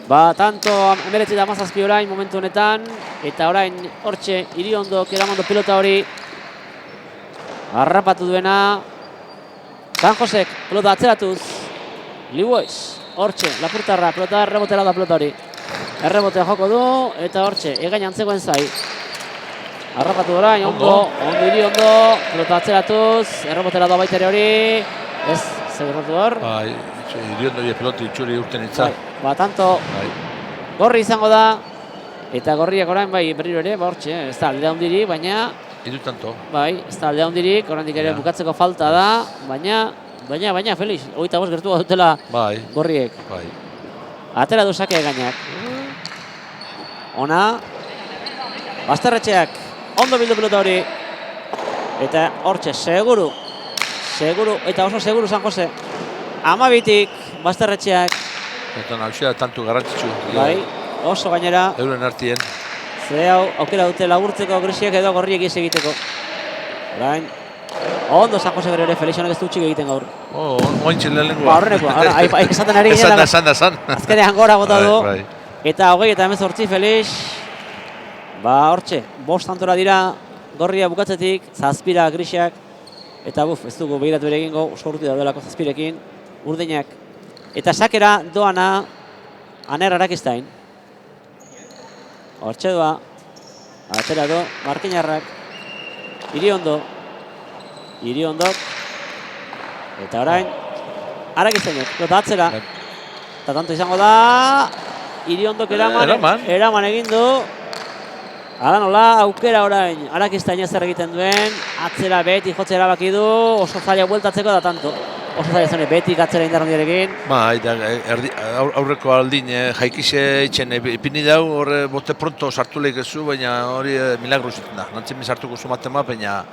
Tanto 19 eta 17 orain momentu honetan, eta orain hortxe Iriondok eramandu pelota hori. Harrapatu duena, San Josek pelota atzeratuz, Liboiz, hortxe, Lapurtarra, pelota errebotera da pelota hori. Errebotea joko du, eta hortxe, Egain antzegoen zai. Harrapatu orain, ondo hiri ondo, pelota atzeratuz, errobotera da baita ere hori, ez, zer gertatu hor? Bai, hiri ondo pelota itxuri urten itza. Tanto, gorri izango da, eta gorriak orain bai berriro ere, hortxe, ez da aldea hundiri, baina... Iru tanto. Bai, ez da aldea hundirik, oraindik ere bukatzeko falta da, baina, Felix, 25 gertua dutela gorriek. Bai. Atera du sake gainak. Ona, Basterretxeak, ondo bildu pelota hori. Eta hortxe, seguru, eta oso seguru San Jose. 12tik Basterretxeak. Eta nausia tantu garrantzitsu. Bai, oso gainera. Euren artien. Ze hau aukera dute laburtzeko Grisiek edo gorriek ies egiteko. Orain, ondo San Jose ere Felix honek ez du txik egiten gaur. Ointxin lehenengoa. Horrenekoa, esaten ari ginen. Esan. Azkenean gora bota du. Eta 20 Felix. Hortxe, 5 tantora dira gorria bukatzetik, 7 Grisiak. Eta ez dugu behiratu ere egingo, oso urruti daudelako 7rekin, urdinak. Eta sakera doana Aner Arakistain. Hortxe doa, atera do, Markinarrak, hiri ondok, eta orain, Arakistainek, eta atzera, eta tanto izango da, hiri ondok eraman egin du, hala nola, aukera orain, Arakistainek zer egiten duen, atzera beti jotze erabaki du, oso zaila bueltatzeko da tanto. Oso zaila zone, betik atzera indar handiarekin. Aurreko aldin jaikise itxen ipini dau, horre bote pronto sartu lehik ezu, baina hori milagro zuten da. Nantzen sartuko zumatema, baina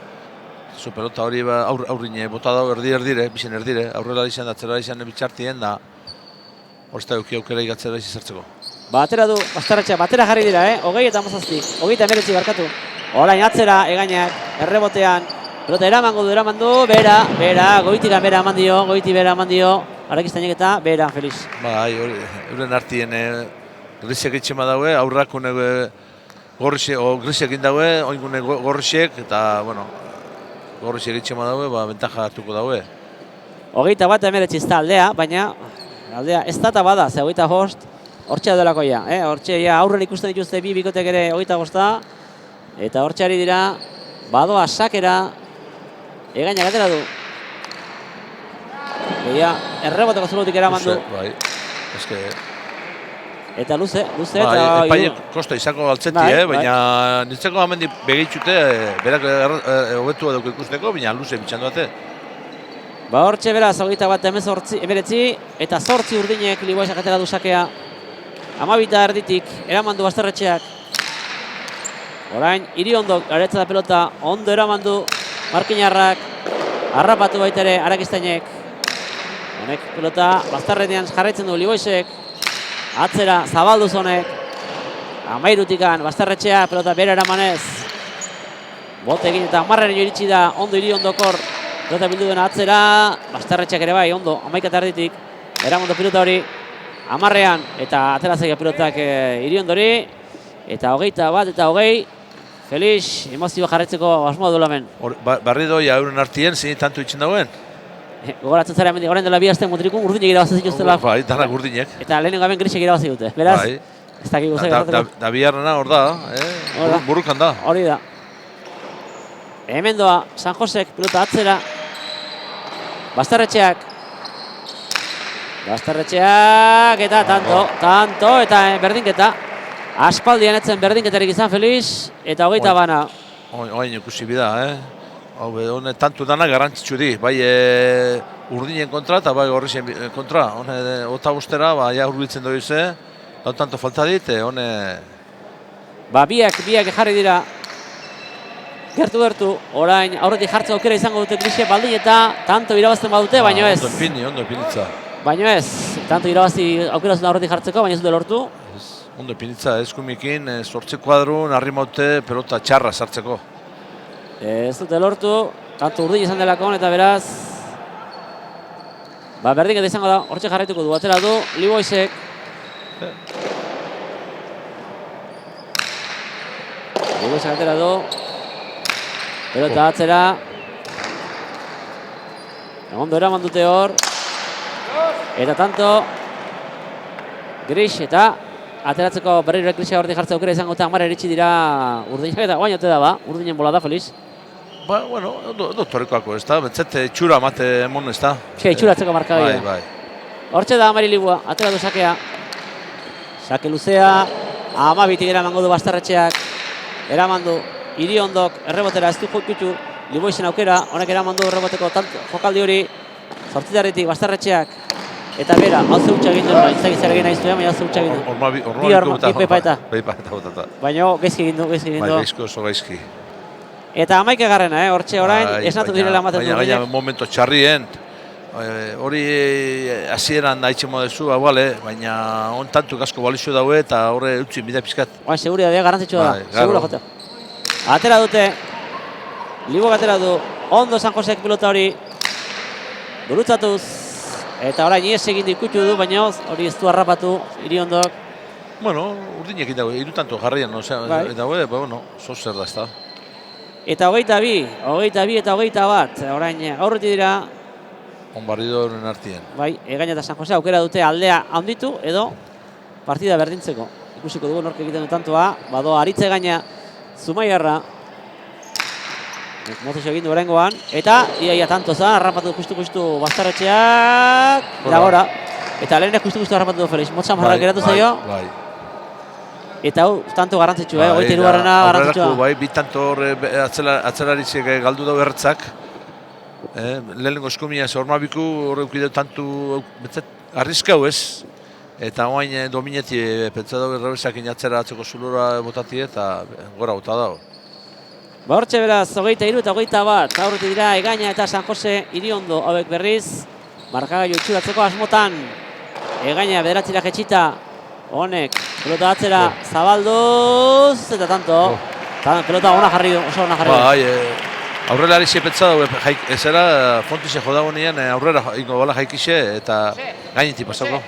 zu pelota hori aurrin bota dau erdire, bizen erdire, aurrela izan da, atzera izan bitxartien da, horrezta euki aukera igatzera izan zertzeko. Atera du, Basterretxea, batera jarri dira, 20 eta 17, 20 barkatu. Orain atzera, egainak, errebotean, pelota eraman du, bera, goitikan bera eman dio, Arakistainek eta bera, Felix. Bai, euren artien Grisiak itxema daue, aurrakun Grisiak indaue, oingune Gorrisiek, eta, Gorrisiak itxema daue, bentaja hartuko daue. 21 ez da aldea, baina aldea ez da bada, ze 25, hortxe delako ja, hortxe aurren ikusten dituzte bi bikotek ere 25, eta hortxe ari dira, badoa sakera, egainak atera du. Erreboteko zulotik eraman du. Eta luze, eta... Epaiek kosta izako altzeti, baina nintzeko amendi begitzute, berak hobetua dugu ikusteko, baina luze bitxandu bate. Hortxe beraz, 21 eta 8 urdinek Liboisak atera du sakea. 12 erditik, eraman du Basterretxeak. Orain, hiri ondo, garetza da pelota, ondo eraman du Markinarrak, harrapatu baita ere Arakistainek. Honek pelota Basterretxean jarraitzen du Liboisek. Atzera, zabalduz honek. 13tikan Basterretxea, pelota bera eramanez. Bote egin eta 10 iritsi da, ondo hiri ondokor. Pelota bildu dena atzera, Basterretxeak ere bai, ondo, 11 erditik. Eraman du pelota hori, 10ean, eta ateratzea pilotak hiri ondori. Eta 21 eta 20. Felix, emozioa jarretzeko asmoa duela hemen. Barri doia euren artien, zein tantu itxen dauen? Gogoratzen zara hemen, orain dela 2 aste mutrikun urdinek irabazi zituztela. Bai, danak urdinek. Eta lehenengo hemen Grisiek irabazi dute. Beraz, ez dakik guzek gertatuko. Da biharrena hor da, burukan da. Hori da. Hemen doa, San Josek, pelota atzera. Basterretxeak, eta tanto, eta berdinketa. Aspaldian etzen berdinketarik izan Felix, eta 20 bana. Oain ikusi bida, Hone tantu dana garrantzitsu di, bai urdinen kontra eta bai Gorrisien kontra. Hone 25-era, ja hurbiltzen doi ze, tanto falta dit, hone... Biak jarri dira, gertu, orain aurretik jartzen aukera izango dute Grisiek baldin eta tanto irabazten badute, baino ez. Ondo epinitza. Baino ez, tanto irabazi aukera zuten aurretik jartzeko, baina ez dute lortu. Ondo epinitza, eskumikin, sortze kuadrun, arrimaute, pelota txarra sartzeko. Ez dute lortu, tanto urdin izan delako, eta beraz... Berdinketa izango da, hortxe jarraituko du, atera du, Liboisek. Liboisek atera du. Pelota atzera. Ondo eraman dute hor. Eta tanto, Gris eta ateratzeko berriro Krisia hortik jartza aukera izango eta 10 iritsi dira Urdinak eta guain ote da ba, Urdinen bola da, Felix. Ba, bueno, ondo torrekoako, ez da, bentzete txura mate emon, ez da. Txuratzeko markadoia. Bai. Hortxe da Amari Libua, atera du sakea. Sake luzea, 12 eramango du Bastarretxeak. Eramandu, Iriondok, errebotera ez du jokutu, Liboizen aukera, honek eramandu erreboteko jokaldi hori. Zortzitarritik Bastarretxeak. Eta bera, hau zeutxa egin du, izak izan egin nahiztu, baina hau zeutxa egin du. Ormabiko Pepaeta. Botata. Baina gaizki egin du. Bai, gaizko oso gaizki. Eta 11 garrena, hortxe orain, esnatu direla ematen du. Baina momento txarrien, hori hasieran nahitxe modezu, baina ontantu asko balizio daue eta horre utzi bide pizkat. Baina seguridadea garantzitsua da, segura jotea. Atera dute, Libok atera du, ondo San Josek pilota hori gurutzatuz. Eta orain ies egin ikutu du, baina hori ez du harrapatu, Iriondok. Bueno, urdinekin dago, irutanto jarrian, dago, bueno, zer da ez da. Eta 22 eta 21, orain aurretik dira. Onbarridoren artien. Bai, Egaina eta San Jose aukera dute aldea handitu edo partida berdintzeko. Ikusiko dugu nork egiten du tantoa, badoa Aritz Egaina Zumaiarra. Mozio egin du oraingoan, eta iaia tanto za, harrapatu justu Bastarretxeak, eta gora. Eta lehenek justu harrapatu du Felix, motza marrak geratu zaio. Bai. Eta hau, tanto garrantzitsua, 23garrena garrantzitsua. Bai, bi tanto horre atzelaritziek galdu dago erretzak. Lehenengo eskumia ez Ormabiku horre ukideu tantu arriskau ez. Eta oain domineti pentsa dago errebesak inatzera atzeko zulora botati eta gora bota dago. Ba hortxe beraz, 23 eta 21, aurretik dira Egaina eta San Jose Iriondo hauek berriz. Markagailu itxuratzeko asmotan. Egaina bederatzira jetxita. Honek, pelota atzera zabalduz eta tanto. Pelota ona jarri du, oso ona jarri du. Bai, aurrela ari pentsa dago, ezera Fontixe jodago nien aurrera ingo bala jaikixe eta gainetik pasako.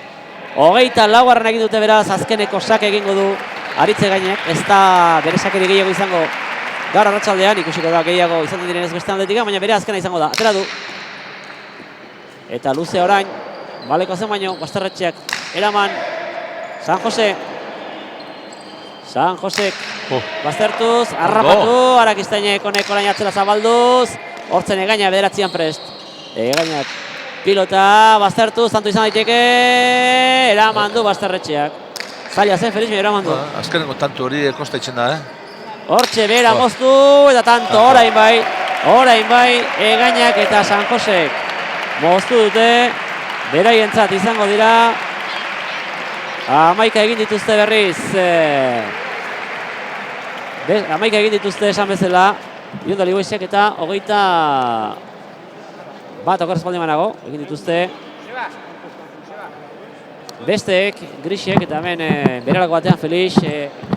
24 egin dute beraz, azkeneko sake egingo du Aritz Egainek, ez da bere sakeri gehiago izango gaur arratsaldean, ikusiko da gehiago izan direnez beste aldetik, baina bere azkena izango da, atera du. Eta luze orain, baleko zen baino, Bastarretxeak eraman, San Josek baztertuz, harrapatu, Arakistainek honek orain atzera zabalduz, hortzen Egaina bederatzian prest. Egainak pilota, baztertuz, tanto izan daiteke, eraman du Bastarretxeak. Zaila zen, Felix, eraman du. Azkenengo tanto hori kosta itxen da, Hortxe bera moztu eta tanto, orain bai, Egainak eta San Josek moztu dute, beraientzat izango dira. 11 egin dituzte berriz. 11 egin dituzte esan bezala. Iondo Liboizek eta 21 oker espaldi manago egin dituzte. Besteek, Grisiek eta hemen berarako batean Felix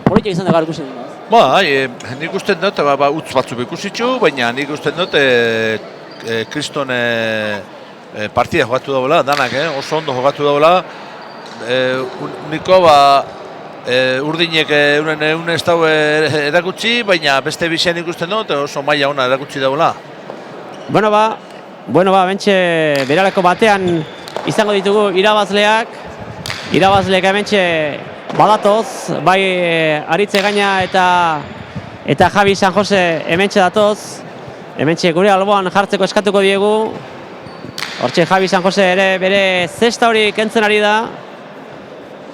politik izan da gaur ikusten dut. Nik usten dut, utz batzuk ikusitxu, baina nik usten dut Kriston partida jogatu dagoela, danak, oso ondo jogatu dagoela. Niko urdinek euren ez dago erakutsi, baina beste bizian ikusten dut oso maila ona erakutsi dagoela. Bueno ba, bentxe berarako batean izango ditugu irabazleak hementxe badatoz, bai Aritz Egaina eta Javi San Jose hementxe datoz. Hementxe gure alboan jartzeko eskatuko diegu. Hortxe Javi San Jose ere bere zesta hori kentzen ari da.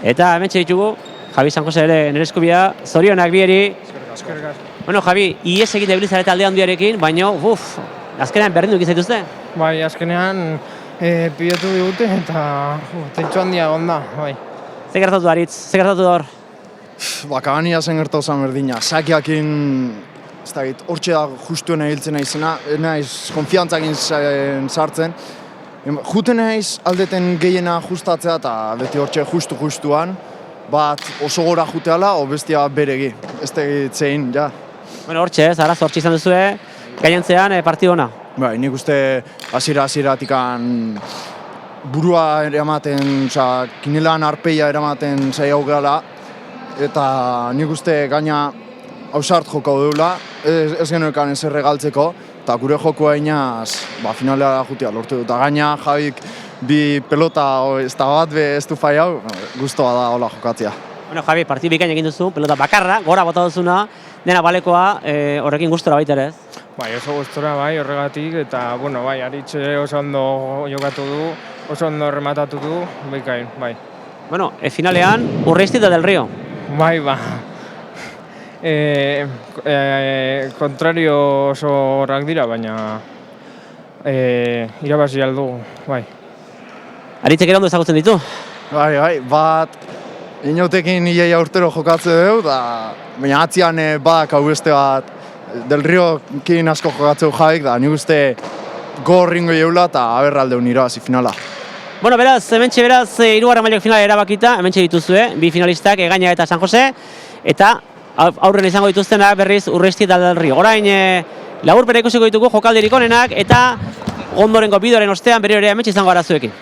Eta hementxe ditugu, Javi San Jose ere nire eskubia, zorionak bieri. Bueno, Javi, ies egin debilizareta alde handiarekin, baina, azkenean berdindu egin zaituzte? Bai, azkenean pilatu digute eta tentsu handia onda, bai. Zer gertatu Aritz, zer gertatu hor? Kabania zen gertatu zen berdina, sakeakin, ez da git, hortxe da justuen egiltzen naizena, naiz konfiantzakin sartzen. Juten naiz aldeten gehiena justatzea eta beti hortxe justuan, bat oso gora juteala, o bestia beregi, ez da gitzein, ja. Bueno, hortxe, zaraz hortxe izan duzue, gainantzean partidu ona. Bai, nik uste hasiera-hasieratik burua eramaten, kinelan arpeia eramaten zaiau gala, eta nik uste gaina hausart joko deula, ez genuekan ez erregaltzeko, eta gure jokoa inaz, finalea jutia lortu dut. Gaina Javik bi pelota ez da bat ez du fai hau, guztua da hola jokatzea. Bueno, Javi, partidu bikain egin duzu, pelota bakarra, gora bota duzuna, dena balekoa, horrekin gustora baita ere ez? Bai, oso gustora bai, horregatik, eta, bueno, bai, Aritxe oso ondo jokatu du, oso ondo rematatu du, bikain, bai. Bueno, finalean, Urreisti eta Del Rio. Bai, ba. Kontrario oso horrak dira, baina irabazi aldugu, bai. Aritzek ere ondo ezagutzen ditu? Bai, bat inotekin iaia urtero jokatze dugu, baina atzian badak hau beste bat Del Riokin asko jokatzeu Javik, da nik uste gorringo jeula eta aberraldeun irabazi finala. Bueno, beraz, hirugarren mailako finala erabakita, hementxe dituzue, bi finalistak, Egaña eta San Jose, eta aurren izango dituztenak berriz Urreisti eta Del Rio. Orain, laburpena ikusiko ditugu jokaldirik onenak, eta ondorengo bideoaren ostean berriro ere hementxe izango arazuekin.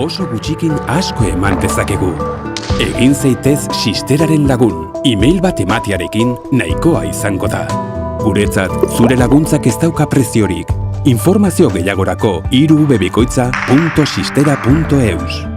oso gutxikin asko eman dezakegu. Egin zaitez Xisteraren lagun. Email bat ematearekin nahikoa izango da. Guretzat, zure laguntzak ez dauka preziorik. Informazio gehiagorako irubebikoitza.xistera.eus.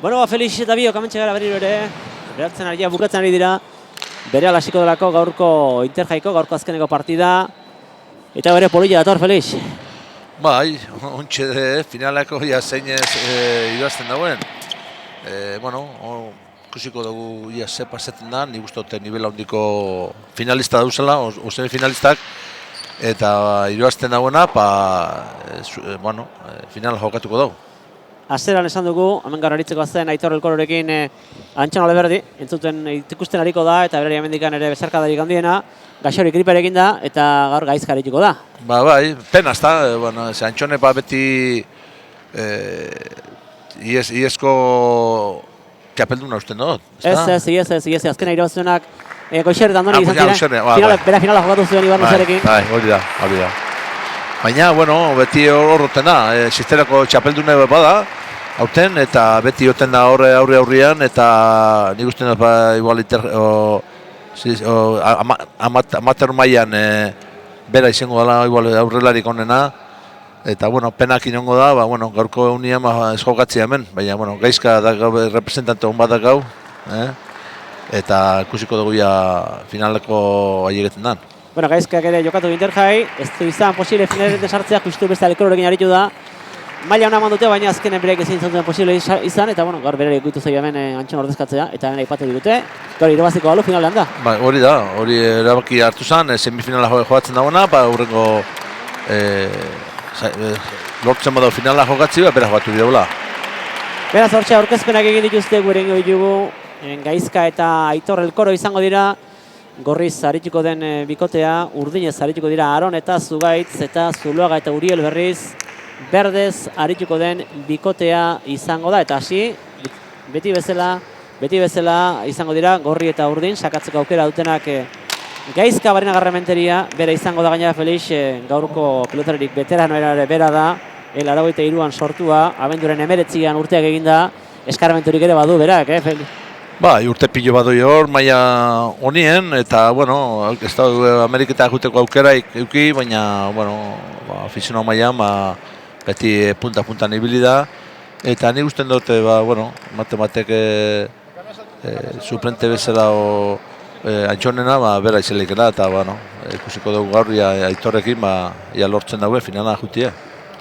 Bueno, Felix eta biok amentxe gara berriro ere, behartzen ari bukatzen ari dira. bere hasiko delako gaurko Interjaiko, gaurko azkeneko partida. Eta bere polilla dator, Felix. Bai, ontxe finalako zein idazten dauen. Ikusiko dugu ze pasetzen da, nik uste dute nivel handiko finalista dauzela, o semifinalistak, eta iruazten dagoena, final jokatuko dugu. Azeran esan dugu, hemen gaur aritzeko zen Aitor Elkororekin Antxon Oleberdi, entzuten ikusten ariko da, eta berari hemendikan ere besarkadarik handiena, Gaxori griperekin da, eta gaur gaizka arituko da. Bai, penaz da, Antxone beti iezko txapelduna usten dut. Ez, azkena irabazuenak Goixerri eta Andoni izan ziren, bera finala jokatu zuen Ibarluzarekin. Bai, hori da. Baina, beti horroten da, sisterako txapeldune bada, aurten, eta beti joten da aurrean, eta nik usten dut, igual amateur mailan bera izango dela, igual aurrelarik onena, eta, penak inongo da, gaurko egunean ez jokatzea hemen, baina, gaizka da representante hon bat da gau, eta ikusiko dugu finaleko ailegetzen dan. Gaizkak ere jokatu Interjai, ez du izan posible finaleten sartzea, justu beste Elkororekin aritu da. Maila hona mandute, baina azkenen bereik ezin zuten posible izan, eta gaur berere ikutu zaio hemen Antxon ordezkatzea, eta hemen aipatu digute, gaur irabaziko galu finalean da. Hori da, hori erabaki hartu zen, semifinala jokatzen dagoena, hurrengo lortzen badau finala jokatzi, bera jokatu dira. Beraz, hortxe aurkezpenak egin dituzte gure ingo ditugu, Gaizka eta Aitor Elkoro izango dira, Gorriz arituko den bikotea, Urdinez arituko dira Aron eta Zugaitz eta Zuloaga eta Uriel berriz, Berdez arituko den bikotea izango da, eta hasi beti bezala izango dira Gorri eta Urdin, sakatzeko aukera dutenak Gaizka Barinagarrementeria, bera izango da gainera Felix, gaurko pilotarerik veteranoera ere bera da, 83an sortua, abenduren 19an urteak eginda, eskarmenturik ere badu berak, Felix? Urte pilo badoi hor, maia honien, eta, ez da Ameriketak juteko aukeraik euki, baina, afizionau maian, beti punta-puntan ibili da, eta nik usten dute, matematek suplente bezala Antxonena, bera izelikena, eta, ikusiko dugu gaur, Aitorrekin, lortzen daue, finala jutia.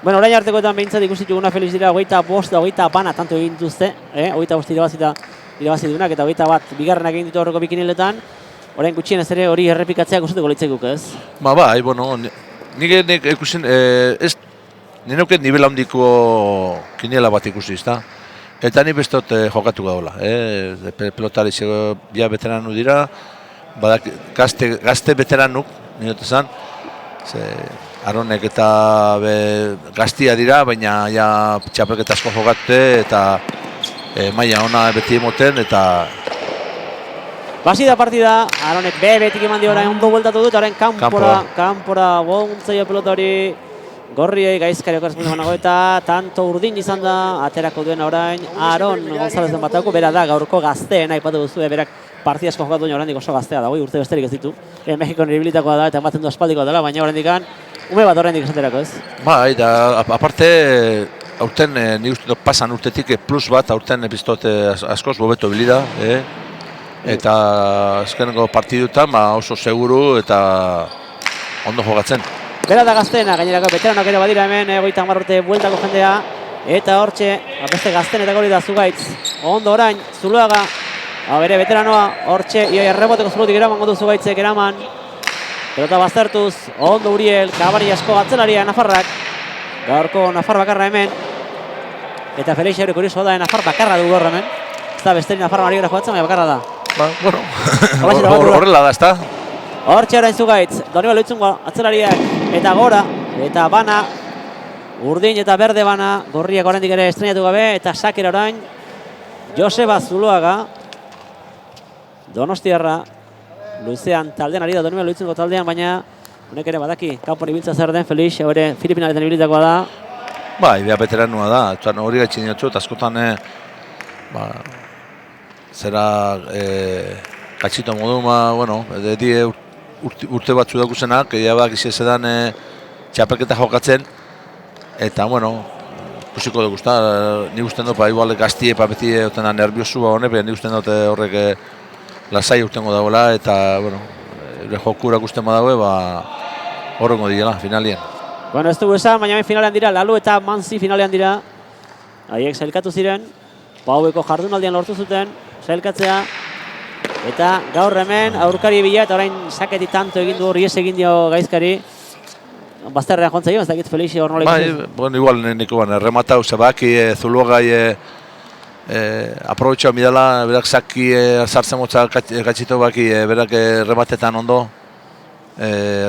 Orain artekoetan behintzat ikusituguna Felix dira, 25 da 20 tanto egin duzte, 25 irabazi duenak, eta 21 bigarrenak egin ditu horreko bikiniletan, orain gutxienez ere hori errepikatzea gustatuko litzaikuk, ez? Nik ikusten, nire nuke nivel handiko kiniela bat ikusi, eta nik bestot jokatu gaula. Pelotari ja veteranu dira, gazte veteranuk, nire zan, Aronek eta gaztia dira, baina txapelketa asko jokate, eta maila ona beti emoten, eta basi da partida, Aronek betik eman dio orain ondo bueltatu dut, orain kanpora bontzaio pelota hori Gorriei, Gaizkari okarazpuntu manago, eta tanto Urdin izan da, aterako duen orain Aron Gonzalezen batako, bera da gaurko gazteen, aipatu duzu, berak partida asko jokatu duen oraindik oso gaztea dago, urte besterik ez ditu. Mexikon eribilitakoa da, eta ematen du aspaldikoa dela, baina oraindikan ume bat oraindik esaterako, ez? Eta aparte, aurten nik uste dut pasan urtetik plus bat, aurten epiztot askoz bobeto bilida, eta azkeneko partidutan oso seguru eta ondo jokatzen. Bera da gazteena, gainerako veteranoak ere badira hemen, 30 urte bueltako jendea, eta hortxe, beste gazten eta gori da Zugaitz, ondo orain, Zuloaga, bere veteranoa, hortxe, erreboteko zulotik eraman godu Zugaitzek eraman, pelota baztertuz, ondo Uriel, kabari asko atzelaria Nafarrak, gaurko Nafar bakarra hemen, eta Felix Eure kurioso da, Nafar bakarra du gaur hemen, ez da besteri Nafar marikera joatzen, baina bakarra da. Horrela da, ez da? Hortxe orain Zugaitz, Donibal Loitzungo atzelariak, eta gora, eta bana, Urdin eta Berde bana, Gorriak oraindik ere estrenatu gabe, eta sakera orain, Joseba Zuloaga, Donostiarra, luzean taldean ari da, Donibal Loitzungo taldean, baina honek ere badaki, kanpon ibiltza zer den, Felix, hori Filipinaletan ibilitakoa da. Idea veteranua da, hori gaitxin diotzu, eta askotan zera gatxito modu, urte batzu dakusenak, egia bak iziezedan txapelketa jokatzen, eta, ikusiko dugu, nik usten dut, igual gaztie, beti dutena nerviosua honek, nik usten dut horrek lasai urtengo dagoela, eta, bueno, ere jokurak usten badaue, horrengo diela, finalien. Bueno, ez dugu esan, baina finalean dira, Lalu eta Manzi finalean dira. Haiek sailkatu ziren, Paueko jardunaldian lortu zuten, sailkatzea. Eta gaur hemen aurkari bila, eta orain saketik tanto egin du, hori egin dio Gaizkari. Bazterrean joan zaio, ez dakit Felixi hor nola ikusi. Bueno, igual niko rematau, zebaki Zuluagai aprobetxau midala, berak zaki sartzen motza gatxito baki, berak rematetan ondo.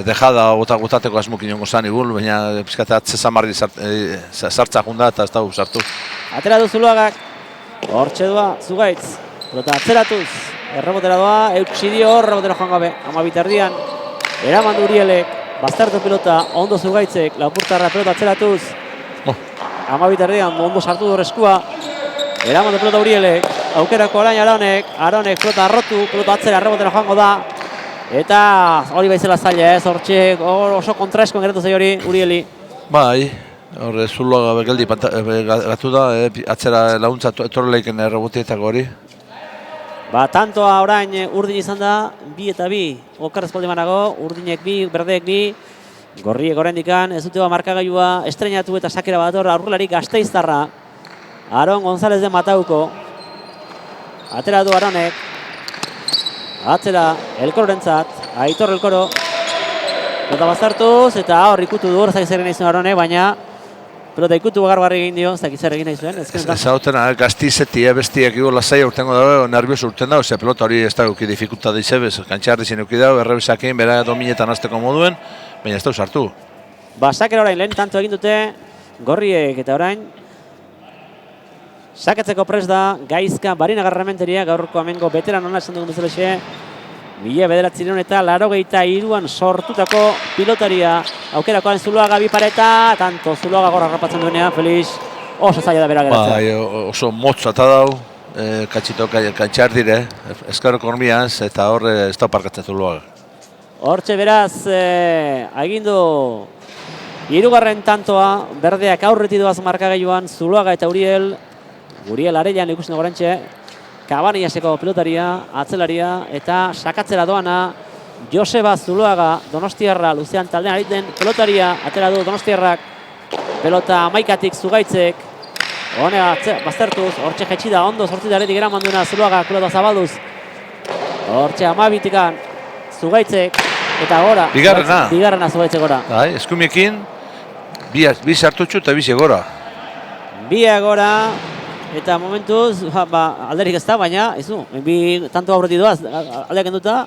Dejada gotateko asmukin jongo zan igul, baina pizkate atzezamarri sartza junda eta ez dago sartu. Atera du Zuluagak, hortxe doa Zugaitz, pelota atzeratuz, errebotera doa, eutxidio hor, errebotera joan gabe, 12 erdian, eraman du Urielek, baztertu pelota, ondo Zugaitzek, lapurtarra pelota atzeratuz, 12 erdian, ondo sartu du eskua, eraman du pelota Urielek, aukerako orain Aronek pelota arrotu, pelota atzera errebotera joango da, eta hori baizela zaila ez, hortxe oso kontraeskoan geratu zaio hori Urieli. Bai, horre Zuluaga begeldi gatu da, atzera laguntza etorleiken errebotietako hori. Tantoa orain urdin izan da, 2 eta 2, okarrez poldimanago, urdinek 2, berdeek 2, gorriek oraindikan, ez dute markagailua estrenatu eta sakera bat aurrelari Gasteiztarra, Aron González de Matauko, atera du Aronek, atzera Elkororentzat, Aitor Elkoro, pelota bazartuz eta hor ikutu du hor zer egin izan Aronek, baina pelota ikutu garbarri egin dio, ez dakit zer egin nahi zuen. Ez hauten, Gastizeti bestiak igo lasai urtengo dago, nervioso urten dago, ze pelota hori ez dago dificulta izebez, kantxarri zen euki dago, errebizakin, bera dominetan azteko moduen, baina ez dago sartu. Sakera orain lehen tanto egin dute, gorriek eta orain sakatzeko pres da Gaizka Barina Garramenteria, gaurko amengo beteran ona esan dugun bezalaxe, 1983an sortutako pilotaria, aukerakoan Zuluaga bi pareta, tanto Zuluaga gorra harrapatzen duenean, Felix, oso zaila da bera geratzen. Bai, oso motza eta dau, katxito kantxar dire, eskarroko hormiaz, eta hor ez da parkatzen Zuluaga. Hortxe beraz, agindu, 3. tantoa, berdeak aurreti doaz markagailuan, Zuluaga eta Uriel Arellan ikusten gorantxe, Kabaniaseko pilotaria, atzelaria eta sakatzera doana Joseba Zuluaga, Donostiarra, luzean taldean ariten pelotaria, atera du Donostiarrak, pelota 11tik Zugaitzek, honea baztertuz, hortxe jetxi da, ondo sortzita aretik eraman duena Zuluaga, pelota zabalduz, hortxe 12tikan Zugaitzek, eta gora, bigarrena Zugaitzek gora. Eskumiekin, bi sartutxu eta bi gora. Bi gora, eta momentuz, alderik ez da, baina, bi tanto aurretik doaz, aldeak enduta,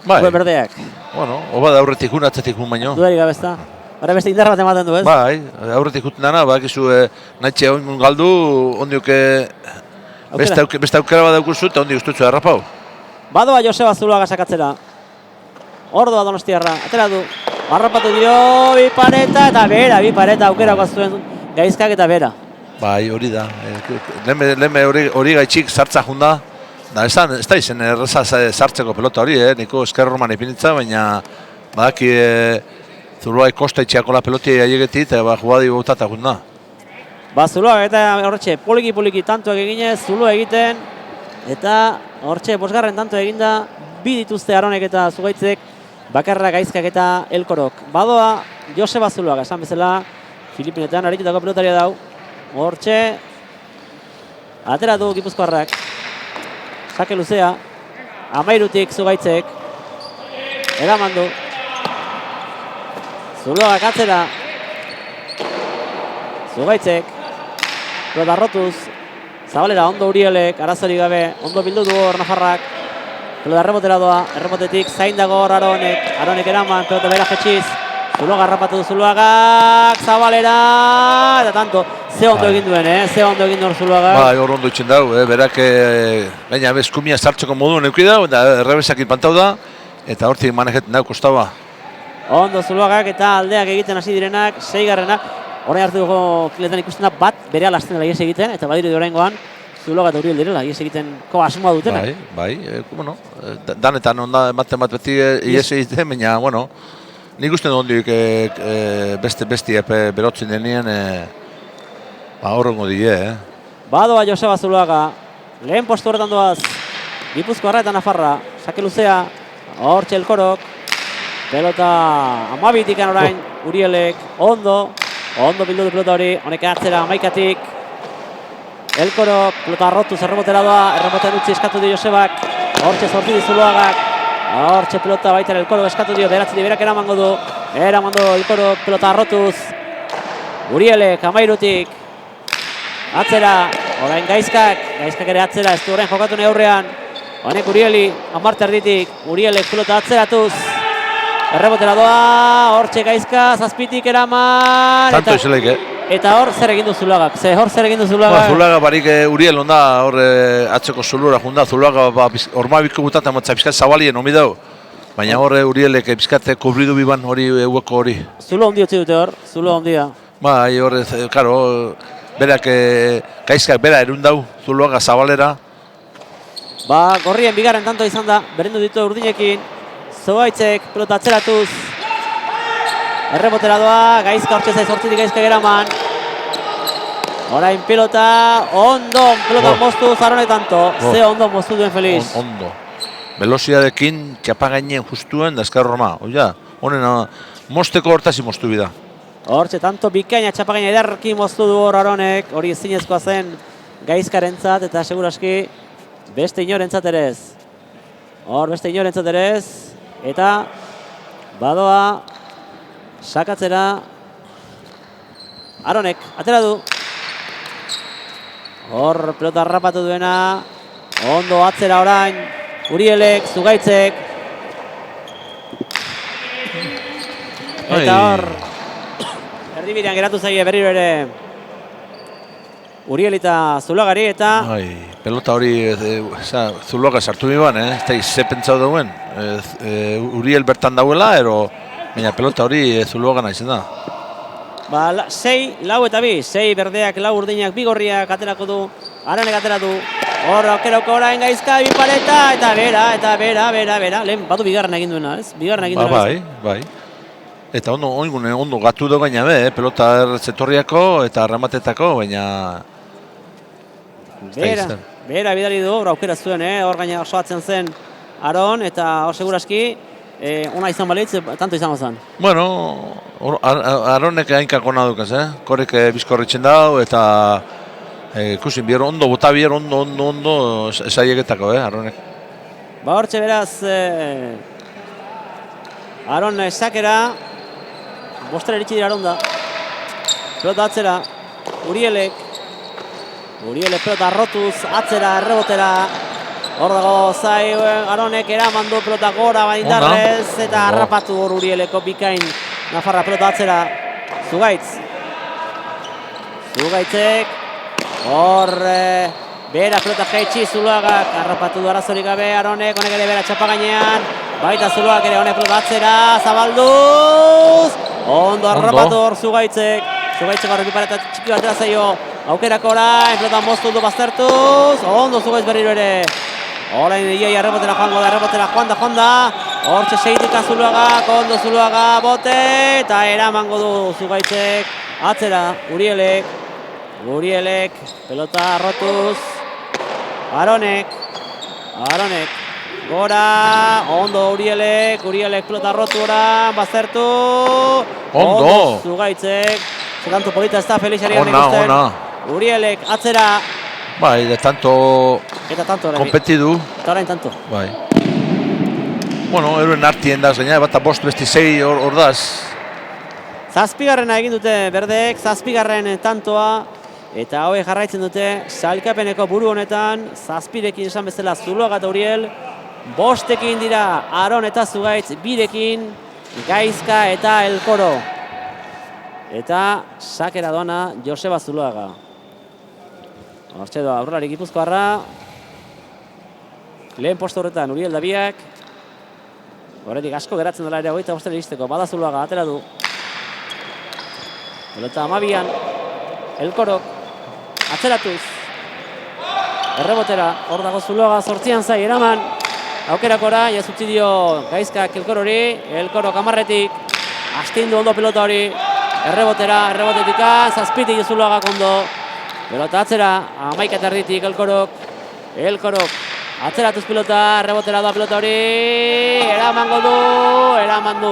gure berdeak. Bueno, oba da aurretik un, atzetik un baino. Dudarik gabezta. Hora beste indar bat ematen du, ez? Bai, aurretik uten dana, bakizu naitxe hon galdu, ondiuk beste aukera bat daukuzu eta ondik ustutzu errapau. Badoa Joseba Zuluaga sakatzera. Ordoa Donostiarra, atera du. Harrapatu dio, bi pareta eta bera, bi pareta aukerako zuen Gaizkak eta bera. Bai, hori da. Lehme hori gaitxik sartza junda. Ez da izen erreza sartzeko pelota hori, niko eskerroman ipinitza, baina badaki Zuluaga kosta itxeako la peloti aiegetit, eta jugadi bautata junda. Zuluaga eta horretxe, poliki tantoak eginez, Zulua egiten, eta horretxe, 5. tanto eginda, bi dituzte Aronek eta Zugaitzek, bakarra Gaizkak eta Elkorok. Badoa Joseba Zuluaga, esan bezala, Filipinetan aritutako pelotaria dau. Hortxe, atera du Gipuzkoarrak, sake luzea, 13tik Zugaitzek, eraman du, Zuluagak atzera, Zugaitzek, pelota arrotuz, zabalera ondo Urielek, arazorik gabe, ondo bildu du hor Nafarrak, pelota errebotera doa, errebotetik zain dago hor Aronek eraman, pelota bera jetxiz, Zuluaga harrapatu du Zuluagak, zabalera, eta tanto, ze ondo egin duen, ze ondo egin duen Zuluagak. Bai, hor ondo itxen dau, berak, baina eskumia sartzeko moduen eukid dau, eta errebesak pantau da, eta hortik manejetan dau kostaba. Ondo Zuluagak eta aldeak egiten hasi direnak, 6. Horrein hartu dugu kiletan ikusten da, bat bere alazten dela ies egiten, eta badiru oraingoan Zuluaga eta Uriel direla, ies egitenko asmoa dutena. Bai, bueno, danetan onda ematen bat beti ies egiten, baina, bueno, nik uste ondik besti berotzen denien, horrengo die, Badoa Joseba Zuluaga, lehen postu horretan doaz, Gipuzkoarra eta Nafarra. Sake luzea, hortxe Elkorok. Pelota amabitik orain, Urielek, ondo bildu du pelota hori, honek atzera amaikatik. Elkorok, pelota arrotuz, errebotera doa, errebotean utzi eskatu dio Josebak. Hortxe sortu Zuloagak. Hortxe pelota baita Elkorok eskatu dio, beratzi di berak eramango du. Eramango Elkorok, pelota arrotuz. Urielek, amairutik. Atzera, orain Gaizkak ere atzera, ez du orain jokatu nahi aurrean. Honek Urieli, amarte erditik, Urielek pelota atzeratuz. Errebotera doa, hortxe Gaizka, zazpitik eraman. Tanto izeleik, Eta hor zer egin du Zuloagak, Zuloagak? Zulaga barik Uriel onda, hor atzeko zulura junda, Zulaga orma biko butata motza pizkat zabalien omi dau. Baina hor Urielek pizkat kubridu biban hori eueko hori. Zulo ondi utzi dute hor, Zulo ondia. Bai, hor, karo, berak Gaizkak bera erundau, Zulaga zabalera. Ba, gorrien bigarren tanto izan da, berendu ditu urdinekin. Zugaitzek, pelota atzeratuz. Errebotera doa, Gaizka hortxe zaiz hortzitik Gaizka geraman. Orain pelota, pelota moztu Aronek tanto. Ze ondo moztu duen Feliz. Ondo. Veloziadekin, txapa gainen justuen da ezker horma. Oia, honen mozteko hortazi moztu bida. Hortxe, tanto bikaina txapa gaina edarki moztu du hor Aronek. Hori ezinezkoa zen Gaizkarentzat eta seguraski beste inorentzat ere ez. Hor beste inorentzat ere ez. Eta badoa sakatzera Aronek, atera du. Hor pelota harrapatu duena. Ondo atzera orain. Urielek, Zugaitzek. Eta hor erdibidean geratu zaie berriro ere Uriel eta Zulagari eta pelota hori Zulaga sartu biban, ez da ze pentsau dauen. Uriel bertan dauela, baina pelota hori Zulaga nahi zen da. Ba, 6, 4 eta 2, 6 berdeak, 4 urdinak, 2 gorriak aterako du, Aronek atera du. Hor, aukerauko orain Gaizka, bipareta, eta bera, lehen batu bigarren egin duena, ez? Bigarren egin duena. Bai. Eta ondo gatu da gaina be, pelota zetorriako eta rematetako, baina... Bera bidali du, aukera zuen, hor gaina oso atzen zen Aron, eta hor seguraski, ona izan balitz, tanto izango zen. Bueno, Aronek hainkako nadukaz, korek bizkorritzen dau, eta ikusin bier ondo, bota bier ondo esaieketako, Aronek. Ba hortxe beraz, Aron esakera, bostera eritxi dira Aron da. Pelota atzera, Urielek pelota arrotuz, atzera, errebotera. Hor dago zai Aronek eraman du pelota gora baindarrez eta harrapatu hor Urieleko bikain Nafarra pelota atzera. Zugaitzek, hor bera pelota jaitsi Zuluagak, harrapatu du arazorik gabe Aronek, honek ere bera txapa gainean. Baita Zuluagak ere honek pelota atzera, zabalduz! Ondo harrapatu hor Zugaitzek. Zugaitzek horrek bipareta txiki batera zaio. Aukerako orain, pelota moztu du baztertuz. Ondo Zugaitz berriro ere. Orain iai errebotera joan da. Hortxe seitika Zuluagak, ondo Zuluaga bote. Eta eramango du Zugaitzek. Atzera, Urielek, pelota arrotuz. Aronek. Gora, ondo Urielek pelota arrotu orain, baztertu. Ondo Zugaitzek. Zetanto polita ez da Felixari garen ikusten. Urielek, atzera. Bai, de tanto kompetidu. Eta orain tanto. Bai. Bueno, eroen artien daz, gaina, bat bost besti 6 hor daz. Zazpigarrena egin dute berdeek, zazpigarren tantoa. Eta hauek jarraitzen dute, sailkapeneko buru honetan, zazpirekin esan bezala Zuluaga eta Uriel. Bostekin dira Aron eta Zugaitz, birekin Gaizka eta Elkoro. Eta sakera doana Joseba Zuluaga. Hortxe doa, aurrelari Gipuzkoarra. Lehen posto horretan Uriel Dabiak. Horretik asko geratzen dela ere hogeita bostera iristeko. Bada Zuluaga, atera du. Pelota amabian. Elkorok. Atzeratuz. Errebotera. Hor dago Zuluaga zortzian zai eraman. Aukerakora, jazutzi dio Gaizkak Elkorori. Elkorok amarretik. Astindu ondo pelota hori. Errebotetik zazpitik Zuluagak ondo. Pelota atzera, 11 erditik Elkorok. Atzeratuz pilota, rebotera doa pilota hori, eraman du.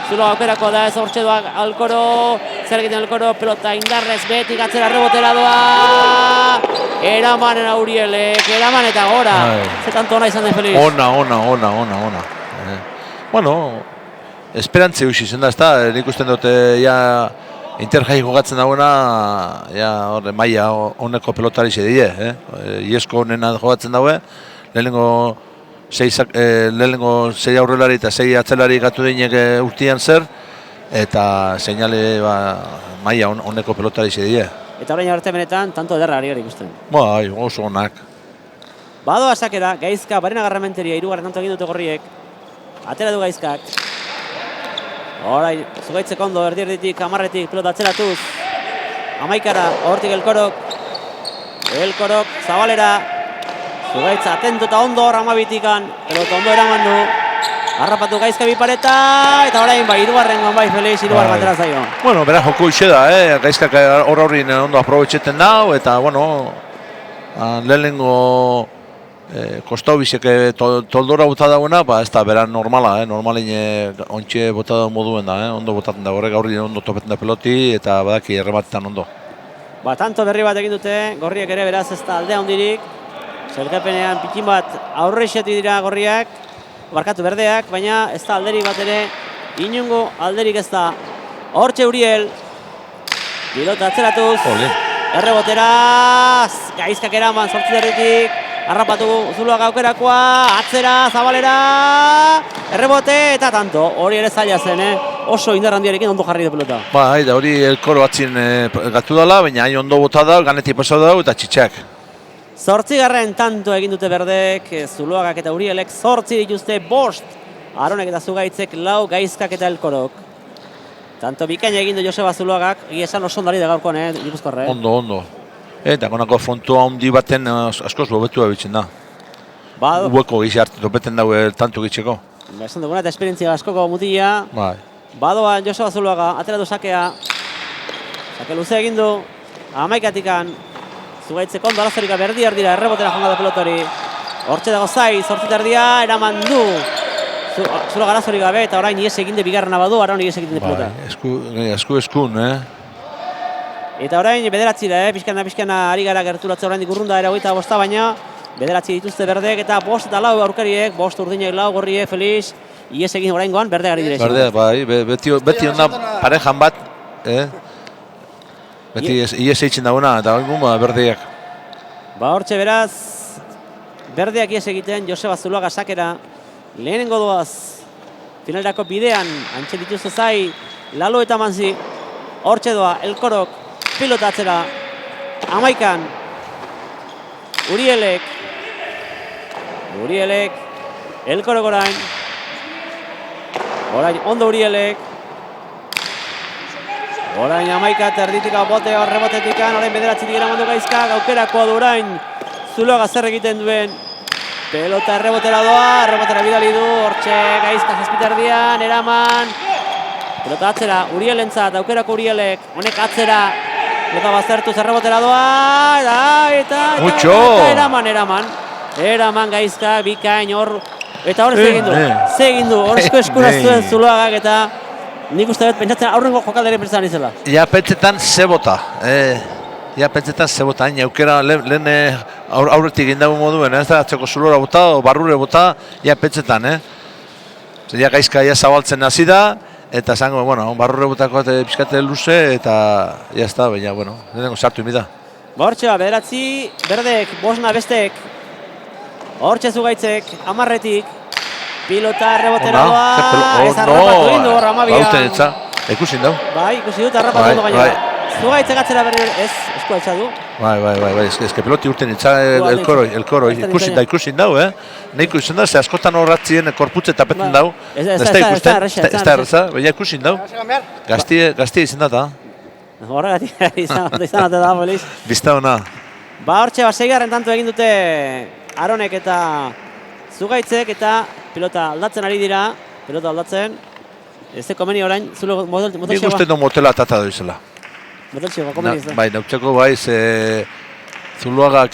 Zulo aukerako da ez hortxe doa Alkoro, zer egiten Alkoro, pelota indarrez betik atzera rebotera doa. Eramanen Aurielek, eraman eta gora. Ze tanto ona izan den Feliz. Ona. Bueno, esperantze huxi zen da, ez da, nik usten dute ja Interjai jokatzen dagoena, ja horre maila honeko pelotari zedie, Iesko honena jokatzen daue, lehenengo sei aurrelari eta sei atzelari gatu dinek urtean zer, eta seinale maila honeko pelotari zedie. Eta orain arte benetan, tanto ederra ari gara ikusten. Bai, oso onak. Badoa sakera, Gaizka, Barena Garramenteria, 3. tanto egin dute gorriek. Atera du Gaizkak. Horai, Zugaitzek ondo, erditik, amarretik, pelota atzeratuz. Amaikara, hortik Elkorok, Zabalera. Zugaitza atento eta ondo hor amabitikan, pelota ondo eraman du. Harrapatu Gaizka bipareta, eta orain bai, 3. bai, Felix, 3. batera zaio. Bueno, bera joko ixe da, Gaizkak horrin ondo aprobetxeten dau, eta, bueno, lehenengo kostau bizek toldora bota dagoena, ez da bera normala, normalin ontxe bota da moduen da, ondo botaten da, horrek aurri ondo topeten da peloti, eta badaki errematetan ondo. Tanto berri bat egin dute, gorriek ere beraz ez da aldea hondirik. Zelkapenean pikin bat aurreixeti dira gorriak, barkatu berdeak, baina ez da alderik bat ere, inungo alderik ez da. Hortxe Uriel, pilota atzeratuz, errebotera, Gaizkak eraman sortziterritik, harrapatu Zuloak aukerakoa, atzera, Zabalera, errebote eta tanto, hori ere zaila zen, oso indar handiarekin ondo jarri du pelota. Bai, da hori Elkoro atzin gatu dela, baina hain ondo bota da, ganetik pasau da eta txitxak. 8. tanto egin dute berdek, Zuloagak eta Urielek 8 dituzte 5, Aronek eta Zugaitzek 4, Gaizkak eta Elkorok. Tanto bikaina egin du Joseba Zuloagak, esan oso ondari da gaurkoan, Gipuzkoarra. Ondo. Eta konako frontua handi baten askoz bobetu ebitzen da. Ueko gizi hartu topeten daue tanto gitzeko. Esan duguna eta esperientzia askoko mutila. Bai. Badoa Joseba Zuloaga, atera du sakea. Sake luze egin du, amaikatikan. Zugaitzek ondo arazorika berdi erdira, errebotera jonga da pelotori. Hortxe dago Zaiz, hortzit erdia, eraman du. Zuloaga arazorik gabe eta orain ies egin de bigarrena badu, araun ies egin de pelota. Eskun, Eta orain bederatzi da, pixkana ari gara gerturatzea orain dikurrunda era 25, baina bederatzi dituzte berdek eta 5 eta 4 aurkariek, 5 urdinek 4 gorriek, Felix, ies egin orain goan berde gari direzio. Berde, bai, beti onda parejan bat, beti ies eitzen dagoena eta oin berdeak. Hortxe beraz, berdeak ies egiten, Joseba Zuloaga sakera, lehenengo doaz, finalerako bidean, antxe dituzte Zai, Lalo eta Manzi, hortxe doa, Elkorok, pilota atzera, amaikan, Urielek, Elkorok orain ondo Urielek, orain amaika terditik bote horrebotetik, orain bederatzitik eramandu Gaizkak, aukerakoa du orain, Zuloaga zer egiten duen, pelota errebotera doa, errebotera bidali du, hortxe Gaizka zazpiterdian, eraman, pelota atzera, Urielentzat, aukerako Urielek, honek atzera, pelota baztertuz errebotera doa, eta eraman Gaizka, bikain hor, eta hor ez egin du, hor eskura zuen Zuloagak, eta nik uste dut pentsatzen aurrengo jokaldari pentsatzen izela. Ja pentsetan zebota, hain aukera lehen aurretik indago moduen, ez da atzeko Zulora bota, o barrure bota, ja pentsetan, ja Gaizka zabaltzen hasi da, eta zango, barrure botako pixkate luze, eta jazta, baina, lehenengo sartu imida. Hortxe bederatzi, berdek, bosna bestek, hortxe Zugaitzek, amarretik, pilota errebotera doa, ez harrapatu indu hor amabian. Ikusin dau. Bai, ikusi dut, harrapatu indu gainera. Zugaitzek atzera berri ez, eskua etxa du. Bai, eske peloti urten itza Elkoro, ikusin dau, Neiko izan da, ze askotan horratzien korputze tapeten dau. Ez da erreza, baina ikusin dau. Gaztie izan da. Horregatik izan da, Feliz. Bizta hona. Hortxe, 6. tanto egin dute Aronek eta Zugaitzek eta pilota aldatzen ari dira, ez da komeni orain, Zulo motelxegoa. Nik uste du motela atata doizela. Motelxegoa, komeni ez da. Bai, nautxeko bai, Zuluagak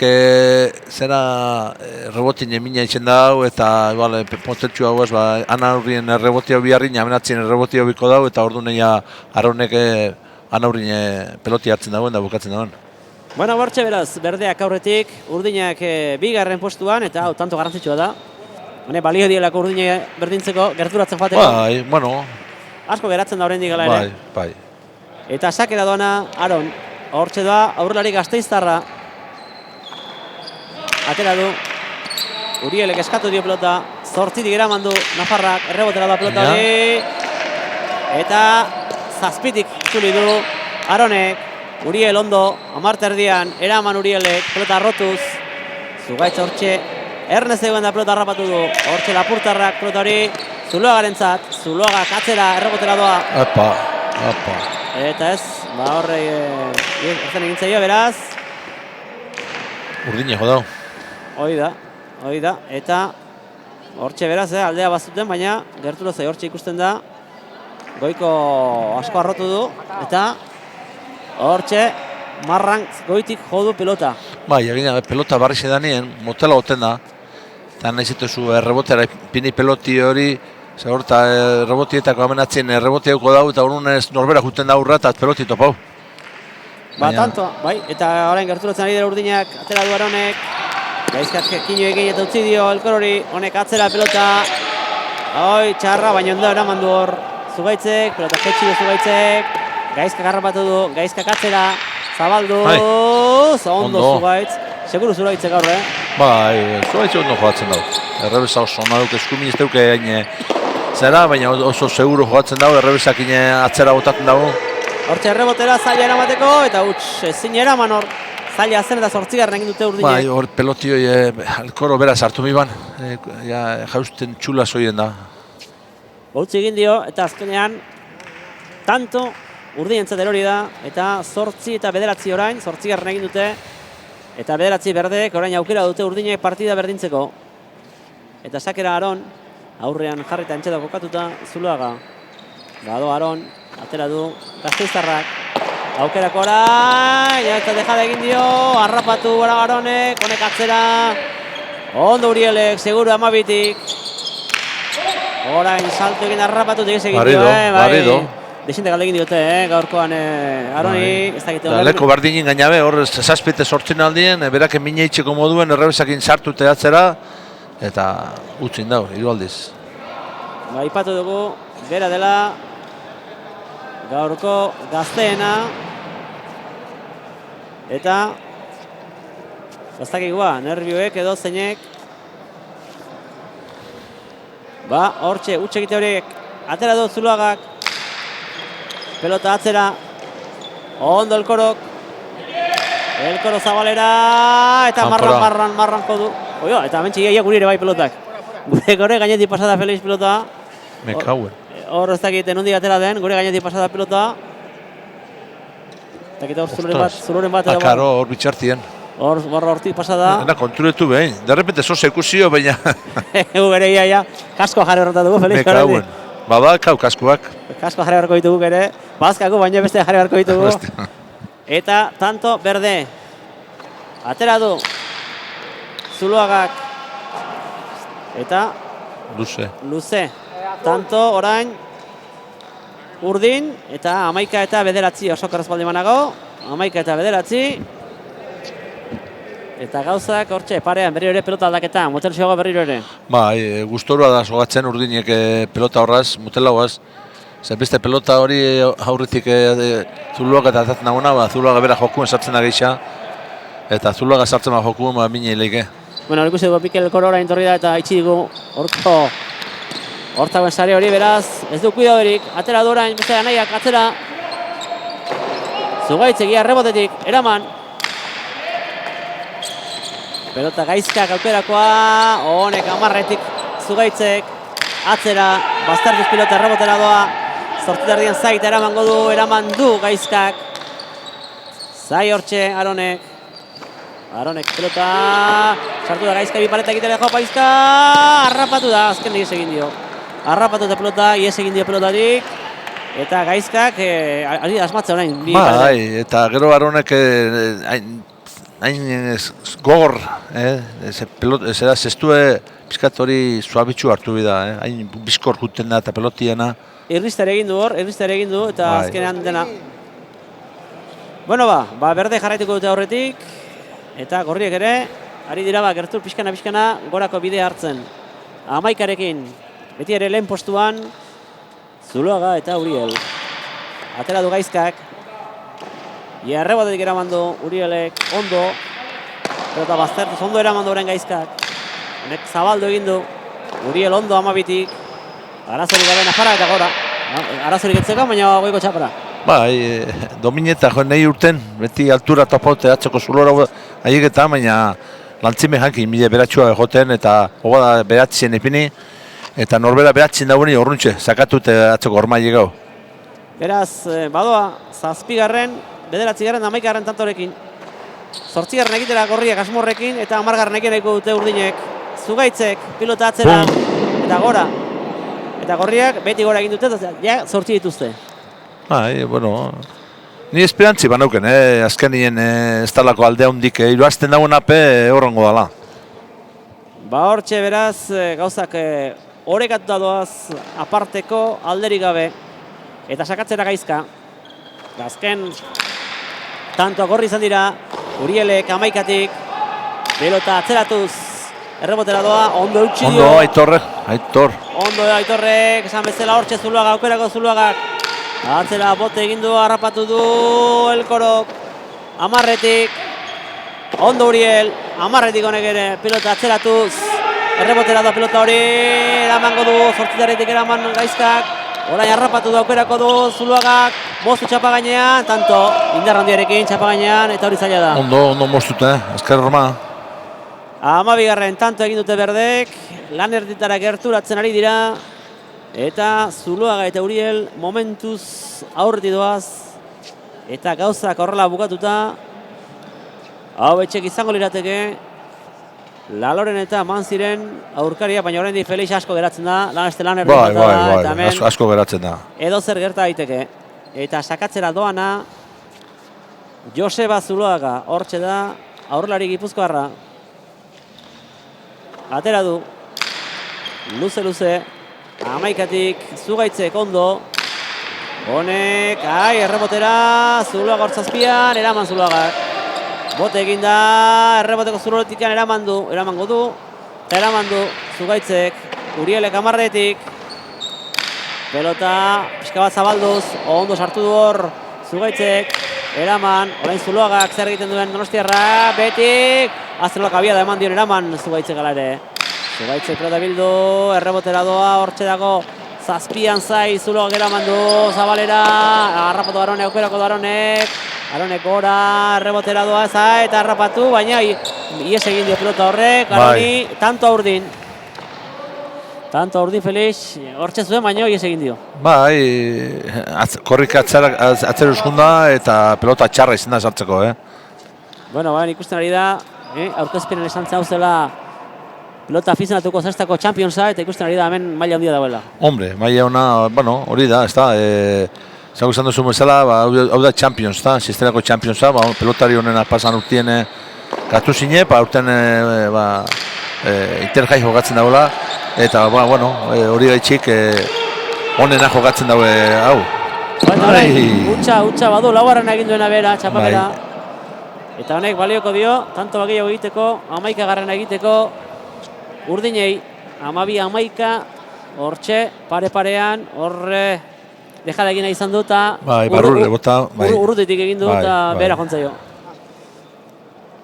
zera rebotin emina itzen dau, eta potentzio hau ez, Ana Urrien rebotia biharrin, amenatzen rebotia biko dau, eta ordu neia Aronek Ana Urrien pelotia hartzen dauen da bukatzen dauen. Bueno, bortxe beraz, berdeak aurretik, urdinak bigarren postuan, eta hau tanto garrantzitsua da. Balio dielako urdine berdintzeko, gerturatzen joateko. Bai, bueno. Asko geratzen da horrendik gala ere. Bai. Eta sakera doana, Aron, hortxe da, aurrelari Gasteiztarra. Atera du, Urielek eskatu dio pelota, 8tik eraman du Nafarrak, errebotera da pelota hori. Eta zazpitik itzuli du Aronek, Uriel ondo, amarte erdian, eraman Urielek, pelota arrotuz. Zugaitz hortxe, Ernest egoen da pelota harrapatu du, hortxe Lapurtarrak pelota hori, Zuloagarentzat, Zuloagak atzera errebotera doa. Apa. Eta ez, horre, erzen egin zaio, beraz. Urdine jodau. Hoi da, eta hortxe beraz, aldea bazuten, baina gerturo zai hortxe ikusten da, goiko asko arrotu du, eta hortxe Marran goitik jodu pelota. Bai, egina pelota barri zedanien, motela goten da, eta nahi zituzu errebotera pini peloti hori, horta errebotietako amenatzen errebotiauko dau, eta horren norbera juten da urra, eta peloti topau. Tanto, bai, eta orain gerturatzen ari dira urdinak, atera du Aronek, Gaizkak kino egin eta utzi dio Elkorori, honek atzera pelota, txarra, baina ondo eraman du hor Zugaitzek, pelota jetxi du Zugaitzek, Gaizkak harrapatu du, Gaizkak atzera, zabaldu, ondo Zugaitz, seguru Zugaitzek gaur, Bai, Zugaitzek ondo joatzen dau, errebesa oso ondo duk eskumin ez duke zera, baina oso seguru joatzen dau, errebesak atzera botatzen dago. Hortxe errebotera zaila eramateko, eta ezin eraman hor. Zaila zen eta 8garren egin dute urdinek. Bai, hor pelotioi Alkoro beraz hartu mi ban, jausten txula zoien da. Gautzi egin dio, eta azkenean, tanto urdinentzat erori da, eta 8 eta 9 orain, 8garren egin dute, eta 9 berdek orain aukera dute urdinek partida berdintzeko. Eta sakera Aron, aurrean jarrita entxeda kokatuta, Zuloaga. Bado Aron, atera du Gasteiztarrak. Aukerako orain, eta dejada egin dio, harrapatu gara Aronek, honek atzera. Ondo Urielek, seguru 12tik. Orain salto egin harrapatu egin egin dio, Barrido. Desinte galde egin diote, gaurkoan Aroni, ez dakite. Leko bardinin gainabe, hor zazpite sortzen aldien, berak emine itxeko moduen errebesakin sartu teatzera, eta utzin dau, 3 aldiz. Aipatu dugu, bera dela, gaurko gazteena, eta gaztakigua, nervioek edo zeinek, hortxe, utxegite horiek, atera du Zuloagak, pelota atzera, ondo Elkorok, Elkoro zabalera, eta marran jodu. Eta mentxe ia guri ere bai pelotak. Gure gore gainetik pasada Felix pelota. Me kauen. Hor ez dakiten nondi atera den, gure gainetik pasada pelota. Eta kita hor zuloren bat. Akaro, hor bitxartien. Hortik pasada. Ena konturetu behin, derrepente zoz ekusio, baina... Egu bere ia, kasko jarri horretat dugu, Felix. Me kauen. Badakau kaskoak. Kasko jarri horreko ditugu ere. Bazkako, baina beste jarri horreko ditugu. Eta tanto berde. Atera du. Zuloagak. Eta... Luze. Tanto orain urdin eta 11 eta 9 oso korrespaldi manago. 11 eta 9. Eta gauzak hortxe parean berriro ere pelota aldaketa, motel xoga berriro ere. Bai, gustorua da sogatzen urdinek pelota horraz, motelauaz. Zer beste pelota hori aurretik Zuloaga eta atatzen dagoena, Zuloaga bera jokuen sartzen da geisha. Eta Zuloaga sartzen da jokuen, mine hileke. Bueno, hori ikusi dugu Mikel Korora intorri da eta itxi dugu hortzagoen sare hori beraz, ez du kuidadorik, atera du orain, beste anaiak atzera. Zugaitz egia rebotetik, eraman. Pelota Gaizkak aukerakoa, honek 10etik Zugaitzek, atzera, Bastarduz pilota rebotera doa. Zortzitardian zaita eraman du Gaizkak. Zai hortxe Aronek. Aronek pelota, sartu da Gaizka, bi paleta egitera joa Gaizka, harrapatu da, azken ies egin dio. Harrapatu da pelota, ies egin dio pelotatik, eta Gaizkak, ari da asmatze orain. Bai, eta gero Aronek hain gogor, zera zestue pizkat hori suabitxu hartu bida, hain bizkor juten da eta pelotiena. Irristare egin du hor, irristare egin du eta azkenean dena. Bueno berde jarraituko dute aurretik eta gorriek ere, ari dira gertur pixkana gorako bidea hartzen. 11arekin, beti ere lehen postuan, Zuloaga eta Uriel. Atera du Gaizkak. Errebotetik eraman du Urielek, ondo. Eta baztertuz, ondo eraman du orain Gaizkak. Honek zabaldu egin du. Uriel ondo 12tik. Arazorik gabe Nafara eta gora. Arazorik etzeko, baina goiko txapara. Bai, domineta joan nahi urten, beti altura topote atzeko zulora haiek eta, baina lantzime jakin, mila beratxua joten eta hoga da beratzen epini eta norbera beratzen dagoeni horruntxe, sakatute atzeko ormaile gau. Beraz, badoa, 7garren, 9garren, 11garren tantorekin. 8garren egitera gorriak asmorrekin eta 10garren egiteko dute urdinek. Zugaitzek, pilota atzera eta gora. Eta gorriak beti gora egin dute, ja 8 dituzte. Bai, bueno, ni esperantzi banauken, azkenien ez talako alde hondik, iruazten dagoen ape horrengo dala. Hortxe beraz, gauzak orekatuta doaz aparteko alderik gabe. Eta sakatzera Gaizka. Azken tantoak gorri izan dira, Urielek 11tik, pelota atzeratuz, errebotera doa, ondo eutxi dio. Ondo, Aitor. Ondo Aitorrek, esan bezala hortxe Zuloaga, aukerako Zuloagak. Atzera bote egin du, harrapatu du Elkorok. 10tik, ondo Uriel, 10tik honek ere, pilota atzeratuz. Errebotera doa pilota hori, eramango du, 8tik eraman Gaizkak. Orain harrapatu du, aukerako du Zuloagak. Moztu txapa gainean, tanto indar handiarekin txapa gainean, eta hori zaila da. Ondo moztuta, azkar horma. 12garren tanto egin dute berdek, lan erditara gerturatzen ari dira. Eta Zuloaga eta Uriel momentuz aurreti doaz. Eta gauzak horrela bukatuta. Hau etxek izango lirateke. Laloren eta Manziren aurkaria, baina oraindik Felix asko geratzen da. Lan erditara da, eta hemen asko geratzen da. edo zer gerta daiteke. Eta sakatzera doana Joseba Zuloaga, hortxe da, aurrelari Gipuzkoarra. Atera du, luze, 11tik, Zugaitzek ondo. Honek, errebotera, Zuloaga hortzazpian, eraman Zuloaga. Bote egin da, erreboteko Zuloetikan eramango du. Eta eraman du, Zugaitzek, Urielek 10tik. Pelota, pixka bat zabalduz, ondo sartu du hor, Zugaitzek, eraman, orain Zuloagak zer egiten duen Donostiarra, betik, aztenolak abia da eman dion eraman Zugaitzek gala ere. Zugaitzek pelota bildu, errebotera doa, hortxe dago, zazpian zai, Zuloagak eraman du, zabalera, harrapatu Aronek, aukerako du Aronek gora, errebotera doa zai, eta harrapatu, baina ies egin dio pelota horrek, Aroni, tanto urdin Felix, hortxe zuen, baina ies egin dio. Bai, korrik atzera euskunda eta pelota txarra izan da sartzeko, Bueno, ikusten ari da, aurkezpenen esan hau zela pelota afizionatuko zestako Championsa, eta ikusten ari da hemen maila handia dagoela. Hombre, maila ona, bueno, hori da, ez da, zago izan duzu bezala, hau da Champions, da, sisterako Championsa, pelotari honena pasan urtien gatu zine, urten Interjai jokatzen dagoela, eta, bueno, hori gaitxik onena jokatzen dago hau. Utsa badu, laugarren egin duena bera, txapapera. Eta honek balioko dio, tanto bagehiago egiteko, 11garren egiteko, urdinei, 12-11, hortxe, pare-parean, horre, dejada egina izan du, eta urrutitik egin du, eta bera jontzaio.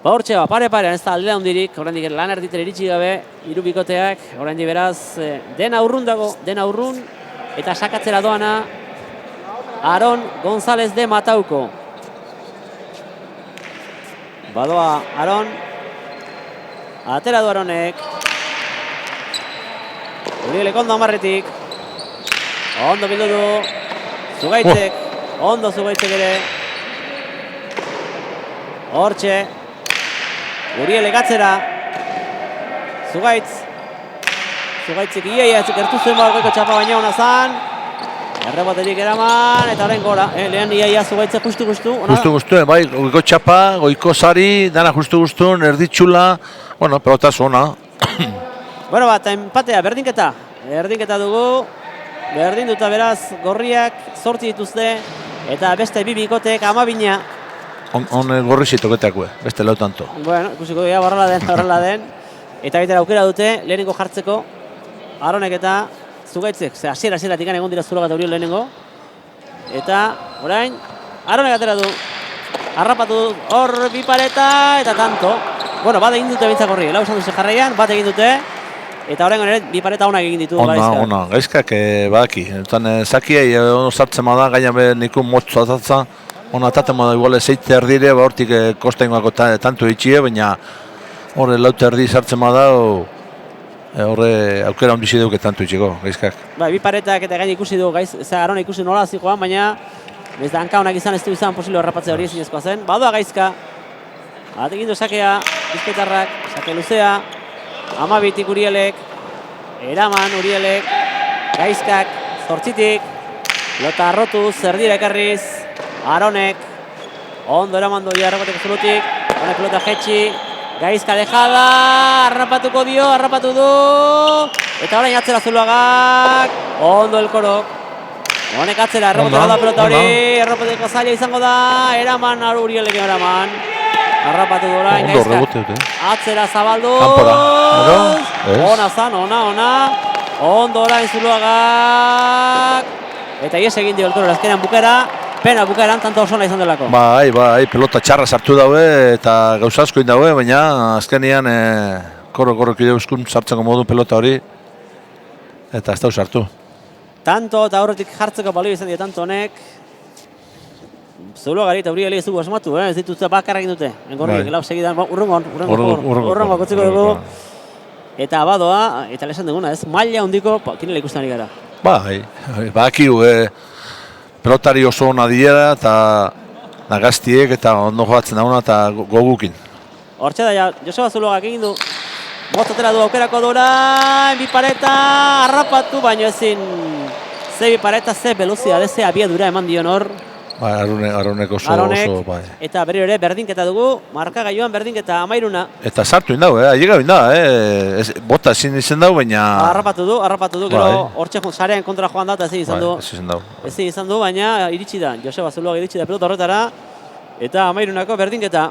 Hortxe, pare-parean, ez da aldea hundirik, oraindik lan erditera iritsi gabe, hiru bikoteak, oraindik beraz, dena urrun dago, eta sakatzera doana, Aron González de Matauko. Badoa Aron, atera du Aronek. Urielek ondo 10tik. Ondo bildu du. Zugaitzek, ondo Zugaitzek ere. Hortxe. Urielek atzera. Zugaitzik iaia gertu zuen bargoiko txapa baina hona zan. Erreboterik eraman, eta orain gora. Lehen iaia Zugaitze justu. Justu, bai, goiko txapa, goiko sari, dana justu, erditxula, bueno, pelotaz ona. Bueno, bat, empatea, berdinketa. Berdinketa dugu. Berdinduta beraz, gorriak 8 dituzte, eta beste 2 bikotek 12. On gorri zitoketeak, beste lau tanto. Bueno, ikusiko dira, horrela den. Eta baita aukera dute, lehenengo jartzeko. Aronek eta Zugaitzek, hasieratik egon dira Zuloaga eta Uriol lehenengo. Eta, orain, Aronek atera du. Harrapatu du, hor bi pareta, eta tanto. Bueno, bat egin dute bintzak horri, lau esan duzu jarraian, bat egin dute. Eta orain ere, bi pareta onak egin ditu. Ona, gaizkak badaki. Zakiei sartzen da, gaina nikun motzu atatza. Ona ataten da, igual zeite erdire, hortik kostengoako tanto itxie, baina horre laute erdi sartzen da, horre aukera ondizi duke tanto itxiko, gaizkak. Bi paretak eta gaina ikusi du, Arona ikusi nola zikoan, baina ez da hanka honak izan ez du izan posible harrapatzea hori ezinezkoa zen. Badoa gaizka, bat egin du sakea, bizkaitarrak, sake luzea, 12 Urielek, eraman Urielek, gaizkak, 8tik, pelota arrotuz, erdira ekarriz, Aronek, ondo eraman du harrapateko Zulotik, honek pelota jetxi, gaizka alejada, harrapatuko dio, harrapatu du, eta orain atzera Zuloagak, ondo elkorok. Honek atzera, errepotera da pelota hori, errepoteko zaila izango da, eraman Urielek eraman. Harrapatu du orain, gaizka. Atzera zabalduz. Ona zan, ona. Ondo orain Zuloagak. Eta ies egin dio elkoro, azkenean bukera. Pena bukaeran tanto oso izan delako. Bai, pelota txarra sartu daue eta gauza asko daue, baina azkenean korro kide euskun sartzeko modu pelota hori. Eta ez dau sartu. Tanto eta aurretik jartzeko balio izan dira tanto honek. Zuloagari eta Urieli ez dugu asmatu, ez dituzte bakarra egin dute. Engorriek, lau segidan, urrungo kotziko dugu. Eta badoa, eta lesan duguna ez, maila hondiko kinela ikusten ari gara. Bai, bakiu, pelotari oso hona diera eta nagaztiek eta ondo joatzen dauna eta gogukin. Hortxe da, Joseba Zuloagak egin du. Mozatera du aukerako dora, bi pareta, harrapatu, baino ezin. Ze bi pareta, ze velozidade, ze abiadura eman dion hor. Aronek oso, bai. Eta berriro ere berdinketa dugu, markagailuan berdinketa 13. Eta sartu indau, ailega indau, bota ezin izan dau, baina... Harrapatu du, gero hortxe sarean kontra joan da eta ezin izan du. Ezin izan du, baina iritsi da, Joseba Zuloaga iritsi da pelota horretara. Eta 13ko berdinketa.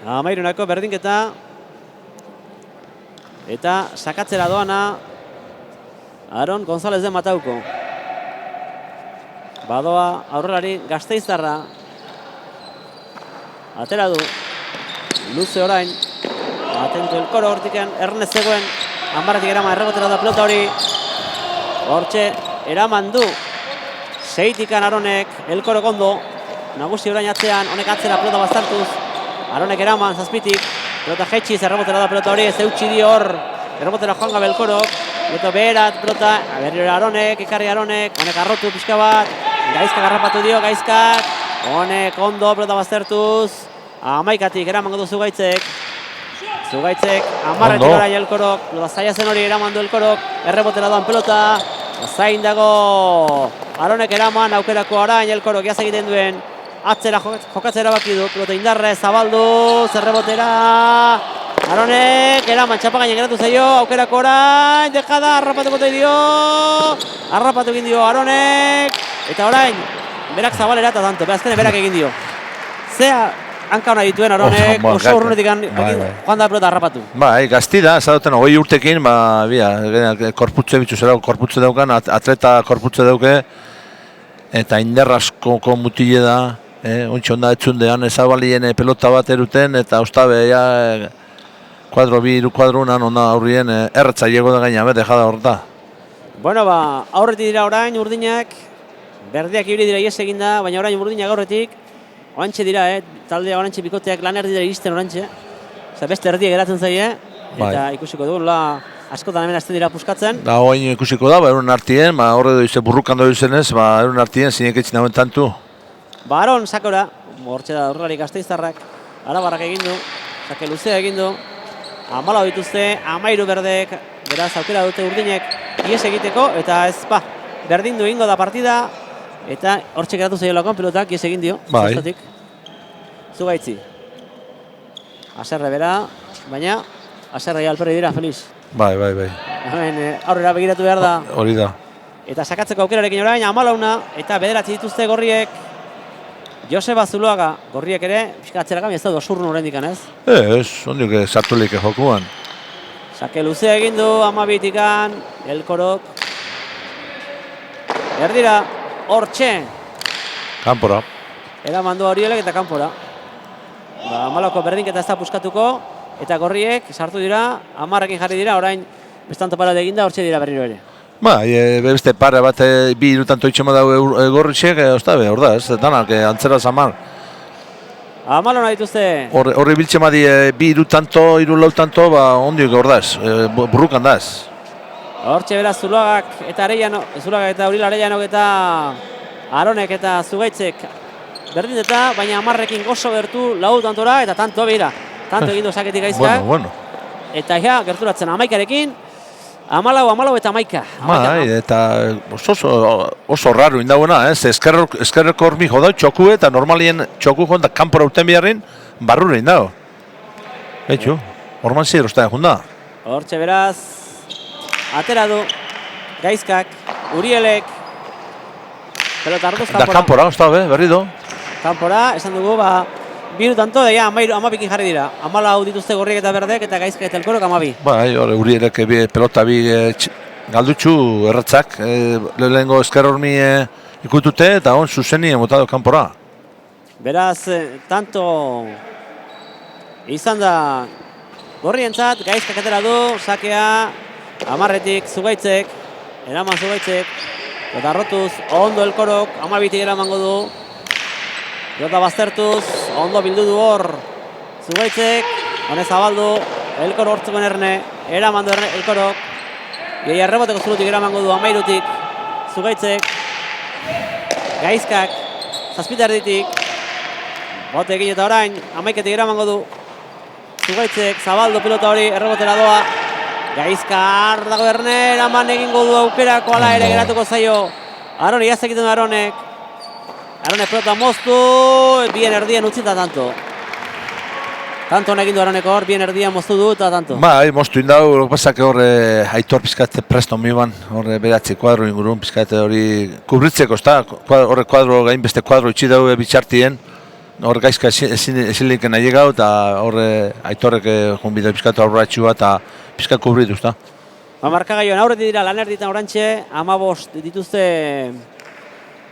13ko berdinketa. Eta sakatzera doana Aron González de Matauko. Badoa aurrelari Gasteiztarra. Atera du. Luze orain. Atento elkoro hortiken Ernest zegoen. Anbarretik eraman errebotera da pelota hori. Hortxe eraman du. Seitikan Aronek elkoro kondo. Nagusi orain atzean. Honek atzera pelota bastartuz. Aronek eraman zazpitik. Pelota jetxiz errebotera da pelota hori. Ez eutxi dio hor. Errebotera joan gabe elkorok. Pelota beherat pelota. Berriro Aronek, ekarri Aronek. Honek arrotu pixka bat. Gaizkak harrapatu dio, gaizkak. Honek ondo pelota baztertuz. 11tik eraman du Zugaitzek. Zugaitzek 10etik orain elkorok. Pelota zaila zen hori eraman du elkorok. Errebotera doan pelota. Zain dago. Aronek eraman aukerako orain elkorok jaz egiten duen. Atzera jokatzera baki du. Pelota indarrez zabaldu. Zerrebotera. Aronek eraman txapagainen geratu zaio. Aukerako orain. Dejada. Harrapatuko dio. Harrapatu egin dio Aronek. Eta orain, berak zabalera eta tanto, azkene berak egin dio. Zea hanka hona dituen Aronek, oso urrunetik joan da pelota harrapatu. Bai, gazti da, zaten 20 urtekin, korputze bitzu zera, korputze daukan, atleta korputze dauke, eta inderraskoko mutile da, ontsi onda etzundean, ezabalien pelota bat eruten, eta ostabe, kuadro bi, kuadrunan, onda aurrien, erretza llego da gaina, dejada horta. Bueno, aurretik dira orain urdinak, berdeak ibili dira ies eginda, baina orain urdinak aurretik, orantxe dira, taldea orantxe bikoteak lan erdi dira iristen orantxe. Beste erdia geratzen zaie, eta ikusiko dugu, askotan hemen azten dira puskatzen. Oain ikusiko da, erun artien, horre doize burrukan doizenez, erun artien zinek etxin dauen tantu. Aron sakora, hortxe da aurrelari Gasteiztarrak, arabarrak egin du, sake luzea egin du, 14 dituzte, 13 berdek, beraz aukera dute urdinek ies egiteko, eta ez berdindu egingo da partida, eta hortxe geratu zaiolakon pilotak, ies egin dio, Bai. zestotik. Zugaitzi. Aserre bera, baina aserre alperri dira, Felix. Bai. Hemen aurrera begiratu behar da. Hori da. Eta sakatzeko aukerarekin orain, 14 eta 9 dituzte gorriek. Joseba Zuloaga, gorriek ere, pixka atzeraka, ez da dosurrun horrendik, ez? Ez, ondik sartulik jokuan. Sake luzea egin du, 12-tikan, Elkorok. Erdira, hortxe, Kanpora. eraman du Oriolek eta kanpora. 14ko berdinketa ez da puskatuko, eta gorriek sartu dira, 10ekin jarri dira, orain bestan topara eginda, hortxe dira berriro ere. Beste pare bat, bi irutanto itxema dago gorritxek, ostabe, hor da, ez, danak, antzera zamar. 14 dituzte, Horri biltxema di, bi irutanto, irulautanto, ondik hor da, burrukan da, ez. hortxe beraz Zuloagak eta Zuloagak eta Uriel Areianok eta Aronek eta Zugaitzek berdindeta, baina 10ekin oso gertu, lau tantora eta tanto bera. Tanto egin du saketik Gaizkak. Bueno. Eta ja, gerturatzen 11ekin, 14 eta 11. Eta oso raro indauena, ez? Eskerreko hormi jodau txoku eta normalien txoku jonda kanpora uten biharrin, barrure indau. Betxu, horman zier usta junda. Hortxe beraz, atera du Gaizkak, Urielek, pelota hartuz Da kanpora, ostabe, berri do. Kanpora, esan dugu, biru tanto, da ja, 12 jarri dira. 14 dituzte gorriek eta berdek, eta Gaizkak eta Elkorok 12. Bai, Urielek pelota bi galdutxu erratzak, lehenengo esker hormi ikutute eta on zuzeni emotado kanpora. Beraz, tanto izan da gorrientzat, Gaizkak atera du, sakea, 10etik Zugaitzek, eraman Zugaitzek, eta arrotuz, ondo Elkorok, 12etik eramango du, pelota baztertuz, ondo bildu du hor Zugaitzek, honez zabaldu, Elkor hortzeko erne, eraman du Elkorok, gehi arreboteko zurutik eramango du 13etik Zugaitzek, Gaizkak, 7 erditik, bote egin eta orain, 11etik eramango du Zugaitzek, zabaldu pilota hori, errebotera doa, Gaizka dago erne, eraman egingo du aukerako ala ere geratuko zaio, Arone, jazte egiten du Aronek, Aronek pelota moztu, bien erdien utzita tanto. Tanto egin du Aronek hor, bien erdian moztu du eta tanto. Bai, moztu indau, lo pasak hor Aitor pizkate presto miban, hor beratzi kuadro ingurun pizkate hori kubritzeko, horre kuadro, gainbeste kuadro itxi dau bitxartien, hor Gaizka ezin linken nahi egau, eta horre Aitorrek junbide pizkate horratxua eta pizkat kubritu, ezta. Markagaioan aurretik dira lan erditan orantxe, 15 dituzte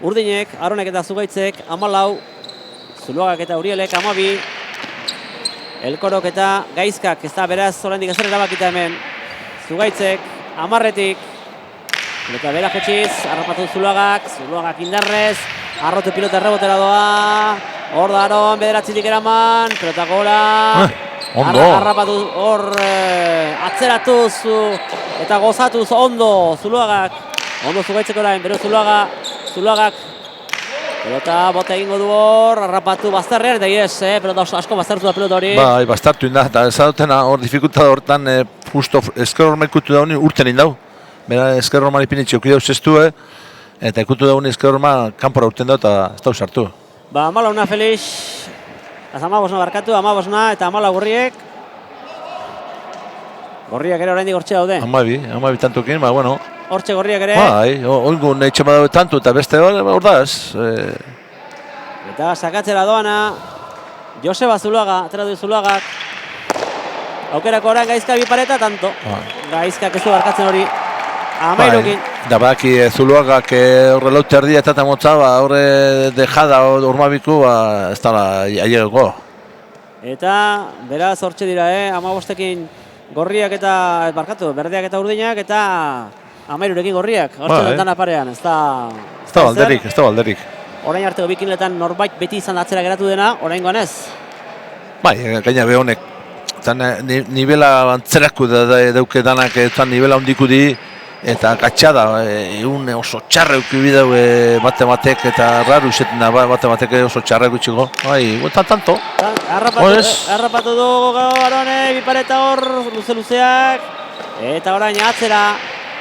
Urdinek, Aronek eta Zugaitzek, 14, Zuloagak eta Urielek, 12, Elkorok eta Gaizkak, ez da beraz oraindik ezer erabakita hemen. Zugaitzek, 10etik, pelota bera jetxiz, harrapatu Zuloagak indarrez, arrotu pilota errebotera doa, hor da Aron, 9etik eraman, pelota gora, Ondo. harrapatu hor atzeratuz eta gozatuz ondo Zuloagak, ondo Zugaitzeko orain, bero Zuloagak, pelota bota egingo du hor, harrapatu bazterrean, eta pelota asko baztertu da pelota hori. Bai, bastartu inda, eta ez adotena hor dificultad hortan justo esker horma ikutu dauni urten indau. Bera esker horma ipinitxe okidau zestue, eta ikutu dauni esker horma kanpora urten dau eta ez dau sartu. 14 Felix, 15 barkatu, 15 eta 14 gorriek. Gorriak ere oraindik hortxe daude. 12 tantokin, bueno. Hortxe gorriak ere. Bai, oingo nahi txema daue tanto eta beste hor da ez. Eta sakatzera doana, Joseba Zuloaga, atera du Zuloagak. Aukerako orain Gaizka bi pareta, tanto. Gaizkak ez du barkatzen hori. 13ekin. Da baki Zuloagak horre laute erdia eta motza, horre dejada hormabiku, ez dala ailegoko. Eta beraz hortxe dira, 15ekin gorriak eta, berdeak eta urdinak, eta 13ekin gorriak. Hortxe dantana parean, ez da... Ez da balderik. Orain arteko bikinletan norbait beti izan atzera geratu dena, oraingoan ez. Bai, gaina be honek. Nibela antzerako dauke danak, nibela hondiku di, eta katxada, egun oso txarra eukibidau bate-batek, eta raru izetan da bate-batek oso txarra eukitxiko. Bai, tanto. Harrapatu du Arone, bipareta hor, luze-luzeak. Eta orain atzera,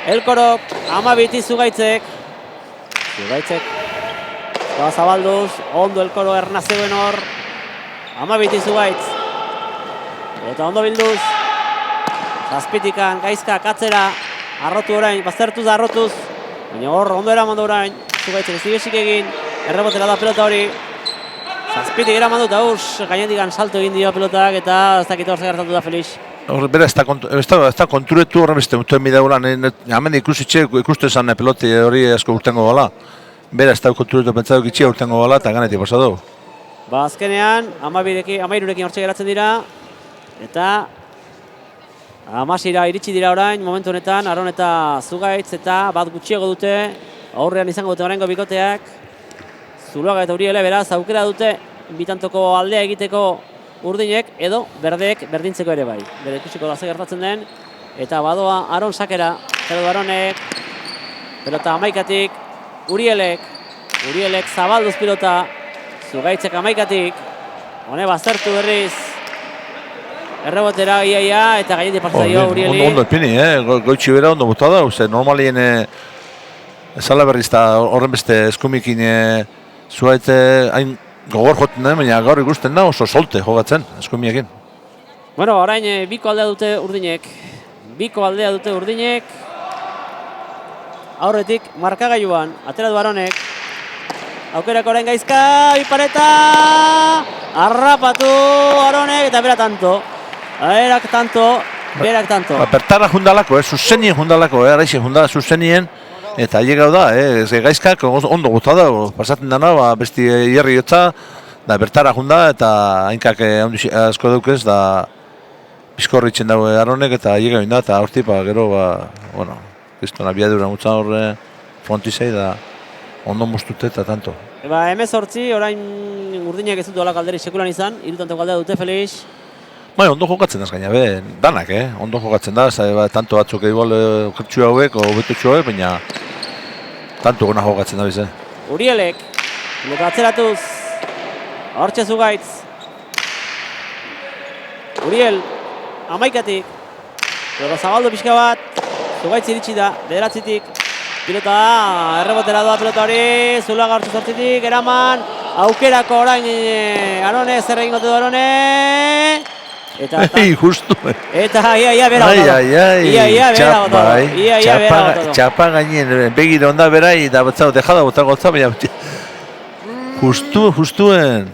Elkorok, 12 Zugaitzek. Zugaitzek. Zabalduz, ondo elkoro erna zegoen hor. 12 Zugaitz. Eta ondo bilduz. Zazpitikan, Gaizkak atzera. Arrotu orain, baztertuz da arrotuz. Baina hor, ondo eramandu orain. Zugaitzek ez dibesik egin. Errebotera da pelota hori. Zazpitik eramandu eta gainetikan salto egin dio pelotak eta ez dakit hor gertatu da Felix. Hor, bera, ez da konturetu horren beste, utuen bidea hemen ikustu esan peloti hori asko urtengo gala. Bera, ez da konturetu pentsatu itxia urtengo gala eta ganetik pasatu. Ba, azkenean, 13 hortxe geratzen dira, eta 16 iritsi dira orain, momentu honetan, Aron eta Zugaitz, eta bat gutxiago dute, aurrean izango dute oraingo bikoteak. Zuluaga eta Uriele beraz aukera dute bitantoko aldea egiteko urdinek edo berdeek berdintzeko ere bai. Bere ikusiko da ze gertatzen den, eta badoa Aron sakera, Gerardo Aronek, pelota 11-tik, Urielek zabalduz pilota, Zugaitzek 11-tik, hone baztertu berriz, errebotera iaia eta gainetik pasa dio Urieli. Ondo epini, goitxi bera ondo buta da, normalien ezala berriz da horren beste eskumikin Zugaitze hain gogor joten den, baina gaur ikusten da oso solte jogatzen eskumiekin. Bueno, orain biko aldea dute urdinek. Aurretik markagailuan, atera du Aronek. Aukerak orain Gaizka, Bipareta! Arrapatu Aronek eta berak tanto. Bertara jundalako, zuzenien jundalako, araixe jundala zuzenien. Eta llegau da, Gaizkak ondo guta da, pasatzen dana, besti hierri jotza, da bertara junda eta hainkak asko daukez, da bizkorritzen dago Aronek eta llegau da, eta hortik, gero, bueno, kriston abiadura mutzen horre frontizei da ondo moztute eta tanto. 18, orain urdinak ez dut olak alderi sekulan izan, 3 tantoko aldea dute, Felix. Bai, ondo jokatzen az gaina, danak, ondo jokatzen da, tanto batzuk igual okertxu hauek, o betutxu hauek, baina tanto gona jokatzen da bize. Urielek, pilota atzeratuz, hortxe Zugaitz. Uriel, 11-tik, pilota zabaldu pixka bat, Zugaitz iritsi da, 9-tik, pilota errebotera doa pilota hori, Zuluaga hartu 8-tik, eraman, aukerako orain Arone, zer egingo du Arone. Justu. Eta ia bera botado. Txapa gainen, begir onda berai, da batzau, dejada botago otza, baina justuen.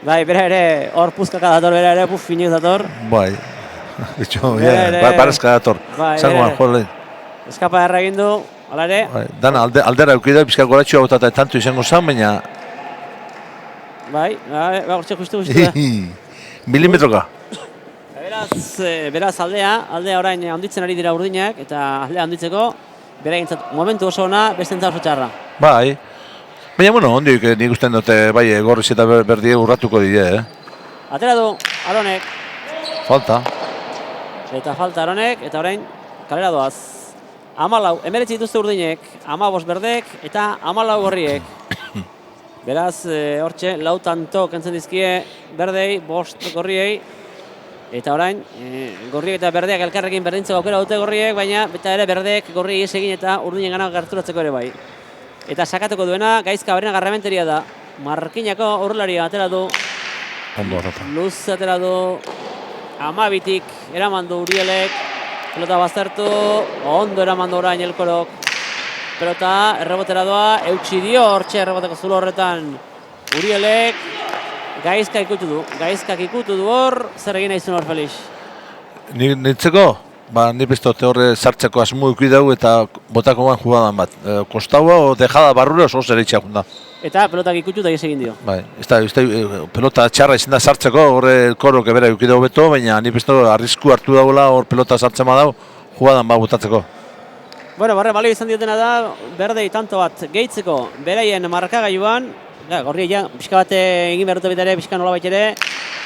Bai, bera ere, hor puzkaka dator, bera ere, finez dator. Bai, barazka dator, zangoan, jole. Eskapa erra egin du, ala ere. Dana aldera eukida, pizka goratxua botata tanto izango zan, baina... Bai, hortxe justu da. Milimetroka. Beraz aldea orain handitzen ari dira urdinak, eta aldea handitzeko, beragintzat momentu oso ona, bestentzat oso txarra. Bai, baina bueno, ondik nik usten dute, bai, gorriz eta berdie urratuko dide, Atera du Aronek. Falta. Eta falta Aronek, eta orain kalera doaz. 14, 19 dituzte urdinek, 15 berdek eta 14 gorriek. Beraz, hortxe, 4 tanto kentzen dizkie berdei, 5 gorriei. Eta orain, gorriek eta berdeak elkarrekin berdintzeko aukera dute gorriek, baina eta ere berdeek gorriei ez egin eta urdinen gana gerturatzeko ere bai. Eta sakatuko duena, Gaizka barena garramenteria da. Markinako aurrelaria atera du. Luz atera du. 12-tik eraman du Urielek. Pelota baztertu, ondo eraman du orain elkorok. Pelota errebotera doa, eutxi dio hortxe erreboteko zulo horretan Urielek. Gaizkak ikutu du hor, zer egin nahi zuen hor, Felix? Nintzeko, ni bestote horre sartzeko asmu ikidau eta botako ban jugadan bat. Kostaua o dejada barrura oso zer eitxak da. Eta pelotak ikutu eta egin dio. Bai, pelota txarra izan da sartzeko, horre korok ebera ikidau beto, baina ni besto arrisku hartu dagoela hor pelota sartzen badau, jugadan bat botatzeko. Bueno, balio izan diotena da, berdei tanto bat gehitzeko beraien markagailuan, gorria pixka bat egin behar dute bitare, pixka nola ere.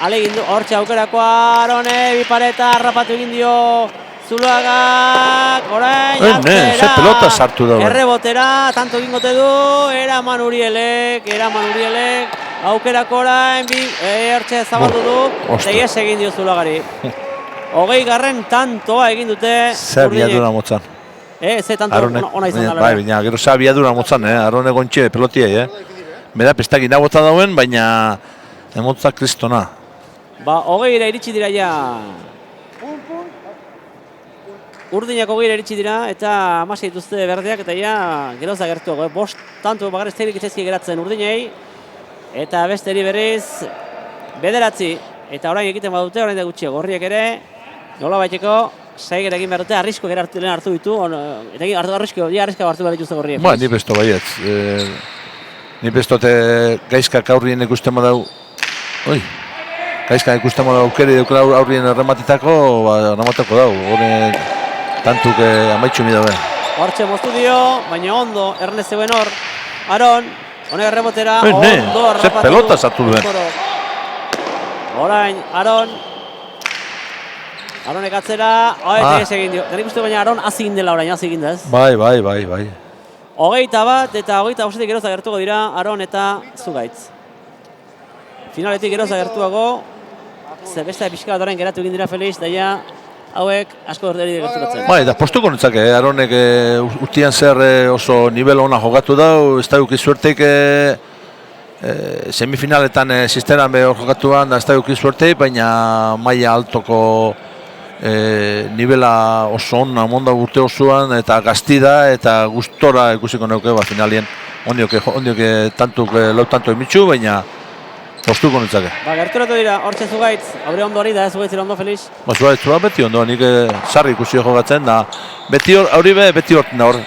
Alegin du, hortxe aukerakoa, Arone, Bipareta, harrapatu egin dio Zuluagak, orain, ze pelota sartu da. Errebotera, tanto egin gote du, eraman Urielek, aukerako orain, hortxe zabaldu du, eta ies egin dio Zuluagari. 20. tantoa egin dute. Zer biadura motzan. Ze tanto ona izan da. Bai, baina gero abiadura motzan, Arone gontxe pelotiai, Bera pestak inabota dauen, baina emotza kristona. Ba, 20 iritsi dira ja. Urdinak 20 iritsi dira eta amasi dituzte berdeak eta ja geroz da gertuago. Bost tanto bagarrez terik itxezki geratzen urdinei. Eta besteri berriz bederatzi. Eta orain egiten badute, orain da gutxi gorriek ere. Nola baiteko, saigera egin behar dute, arrisko gara hartu ditu. Eta arrisko hartu behar dituzte gorriek. Ba, ni besto baietz. Ni bestote gaizkak aurrien ikusten badau. Gaizkak ikusten badau aukeri daukela aurrien errematitako, errematako dau. Hore tantuk amaitxu mi dabe. Hortxe moztu dio, baina ondo, erne zeuen hor. Aron, honek erremotera, ondo ze pelota sartu duen. Orain, Aronek atzera, ez egin dio. Denik uste baina Aron hazi egin dela orain, hazi egin da ez? Bai. 21 eta 25 geroz agertuko dira Aron eta Zugaitz. Finaletik geroz agertuago, ze beste pixka bat orain geratu egin dira Felix, daia hauek asko erderi gerturatzen. Bai, da postuko nintzak, Aronek urtean zer oso nivel ona jogatu dau, ez da duki suerteik semifinaletan sisteran behor jogatuan, ez da duki suerteik, baina maila altoko nivela oso ona monda urte osoan eta gaztida eta gustora ikusiko neuke finalien ondioke lau tanto emitxu, baina postuko nintzake. Ba, gerturatu dira, hortxe Zugaitz, aurre ondo hori da, Zugaitz ondo Felix? Ba, Zugaitz beti ondo, nik sarri ikusi jogatzen da, beti horten da hor.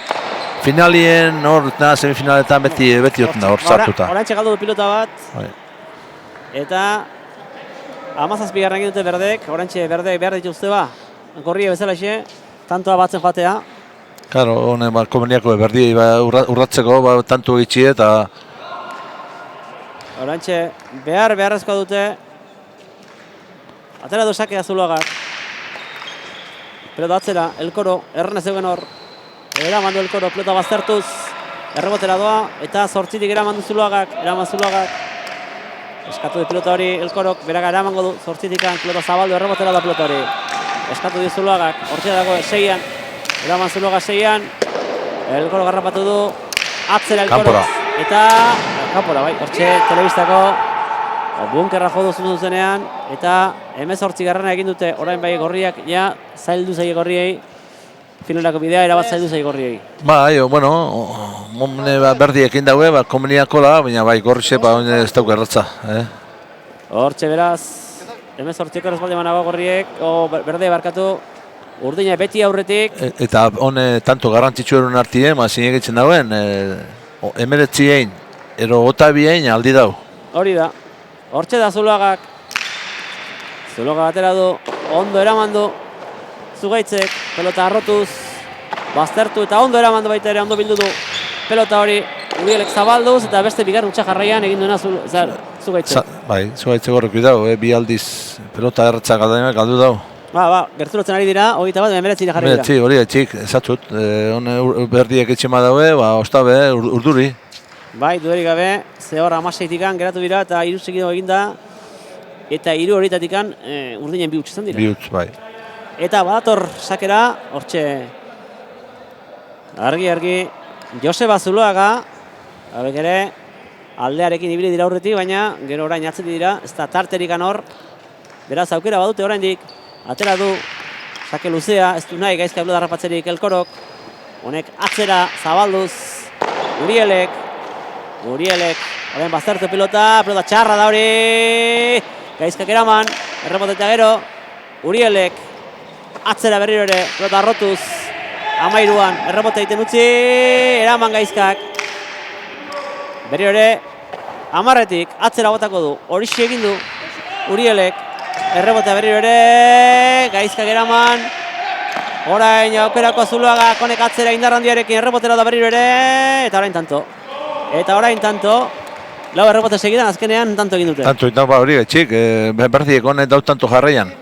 Finalien hor, semifinaletan beti horten da hor, sartuta. Horantxe galdu du pilota bat, eta 17 egin dute berdek, orantxe berdek behar dituzte ba, gorria bezalaxe, tantoa batzen joatea. Claro, honen komeniako berdi urratzeko, tanto egitxie eta... Orantxe beharrezkoa dute, atera du sakea Zuluagak. Pelota atzera, Elkoro, erren ez eugen hor, eraman du Elkoro, pelota baztertuz, errebotera doa, eta 8tik eraman du Zuluagak, eskatu du pilota hori Elkorok, beraga eramango du, 8tikan, pelota zabaldu, errebotera da pelota hori. Eskatu du Zuluagak, hortzea dago 6an, eraman Zuluagak 6an, Elkorok garrapatu du, atzera Elkorok. Eta, kanpora bai, hortxe telebistako bunkerra jo duzu zuzenean, eta 18 egin dute, orain bai gorriak, ja, zaildu zaie gorriei, finalako bidea, erabat zaildu zaie gorriei. Bai, berdi ekin daue, komeniakola, baina bai, gorrixe, ez dauk erratza. Hortxe beraz, 18 errezbalde manago gorriek, berde barkatu, urdina beti aurretik. Eta hone tanto garrantzitsu erun artien, zinegitzen dauen, 19 ero 22 aldi dau. Hori da. Hortxe da Zuluagak. Zuluagak atera du, ondo eramandu. Zugaitzek, pelota arrotuz, baztertu eta ondo eramandu baita ere, ondo bildu du. Pelota hori, Urielek zabalduz eta beste bigarren utxa jarraian egin duena Zugaitzek. Bai, Zugaitzek horrek dau, bi aldiz pelota erratzak galdu dau. Gerturatzen ari dira, 21 jarri dira. Hori etxik, ezatzut, berdiek etxema daue, ostabe, urduri. Bai, duderik gabe, ze hor 16tikan geratu dira eta 3 segido eginda, eta 3 horietatikan urdinen bi izan dira. Bi huts, bai. Eta badator sakera, hortxe, argi, Joseba Zuluaga, hauek ere, aldearekin ibili dira aurretik, baina gero orain atzeti dira, ez da tarterikan hor, beraz aukera badute oraindik, atera du, sake luzea, ez du nahi gaizka pelota harrapatzerik Elkorok, honek atzera zabalduz, Urielek, orain baztertu pelota txarra da hori, gaizkak eraman, errepotetea gero, Urielek, atzera berriro ere, pelota arrotuz, 13an, errepote egiten utzi, eraman gaizkak, berriro ere, 10etik, atzera botako du, horixe egin du, Urielek, errebotea berriro ere, gaizkak eraman, orain aukerako Zuluagak honek atzera indar handiarekin errebotera da berriro ere, eta orain tanto, lau errebote segidan azkenean tanto egin dute. Tanto egin dut hori etxik, berdiek honek daut tanto jarraian.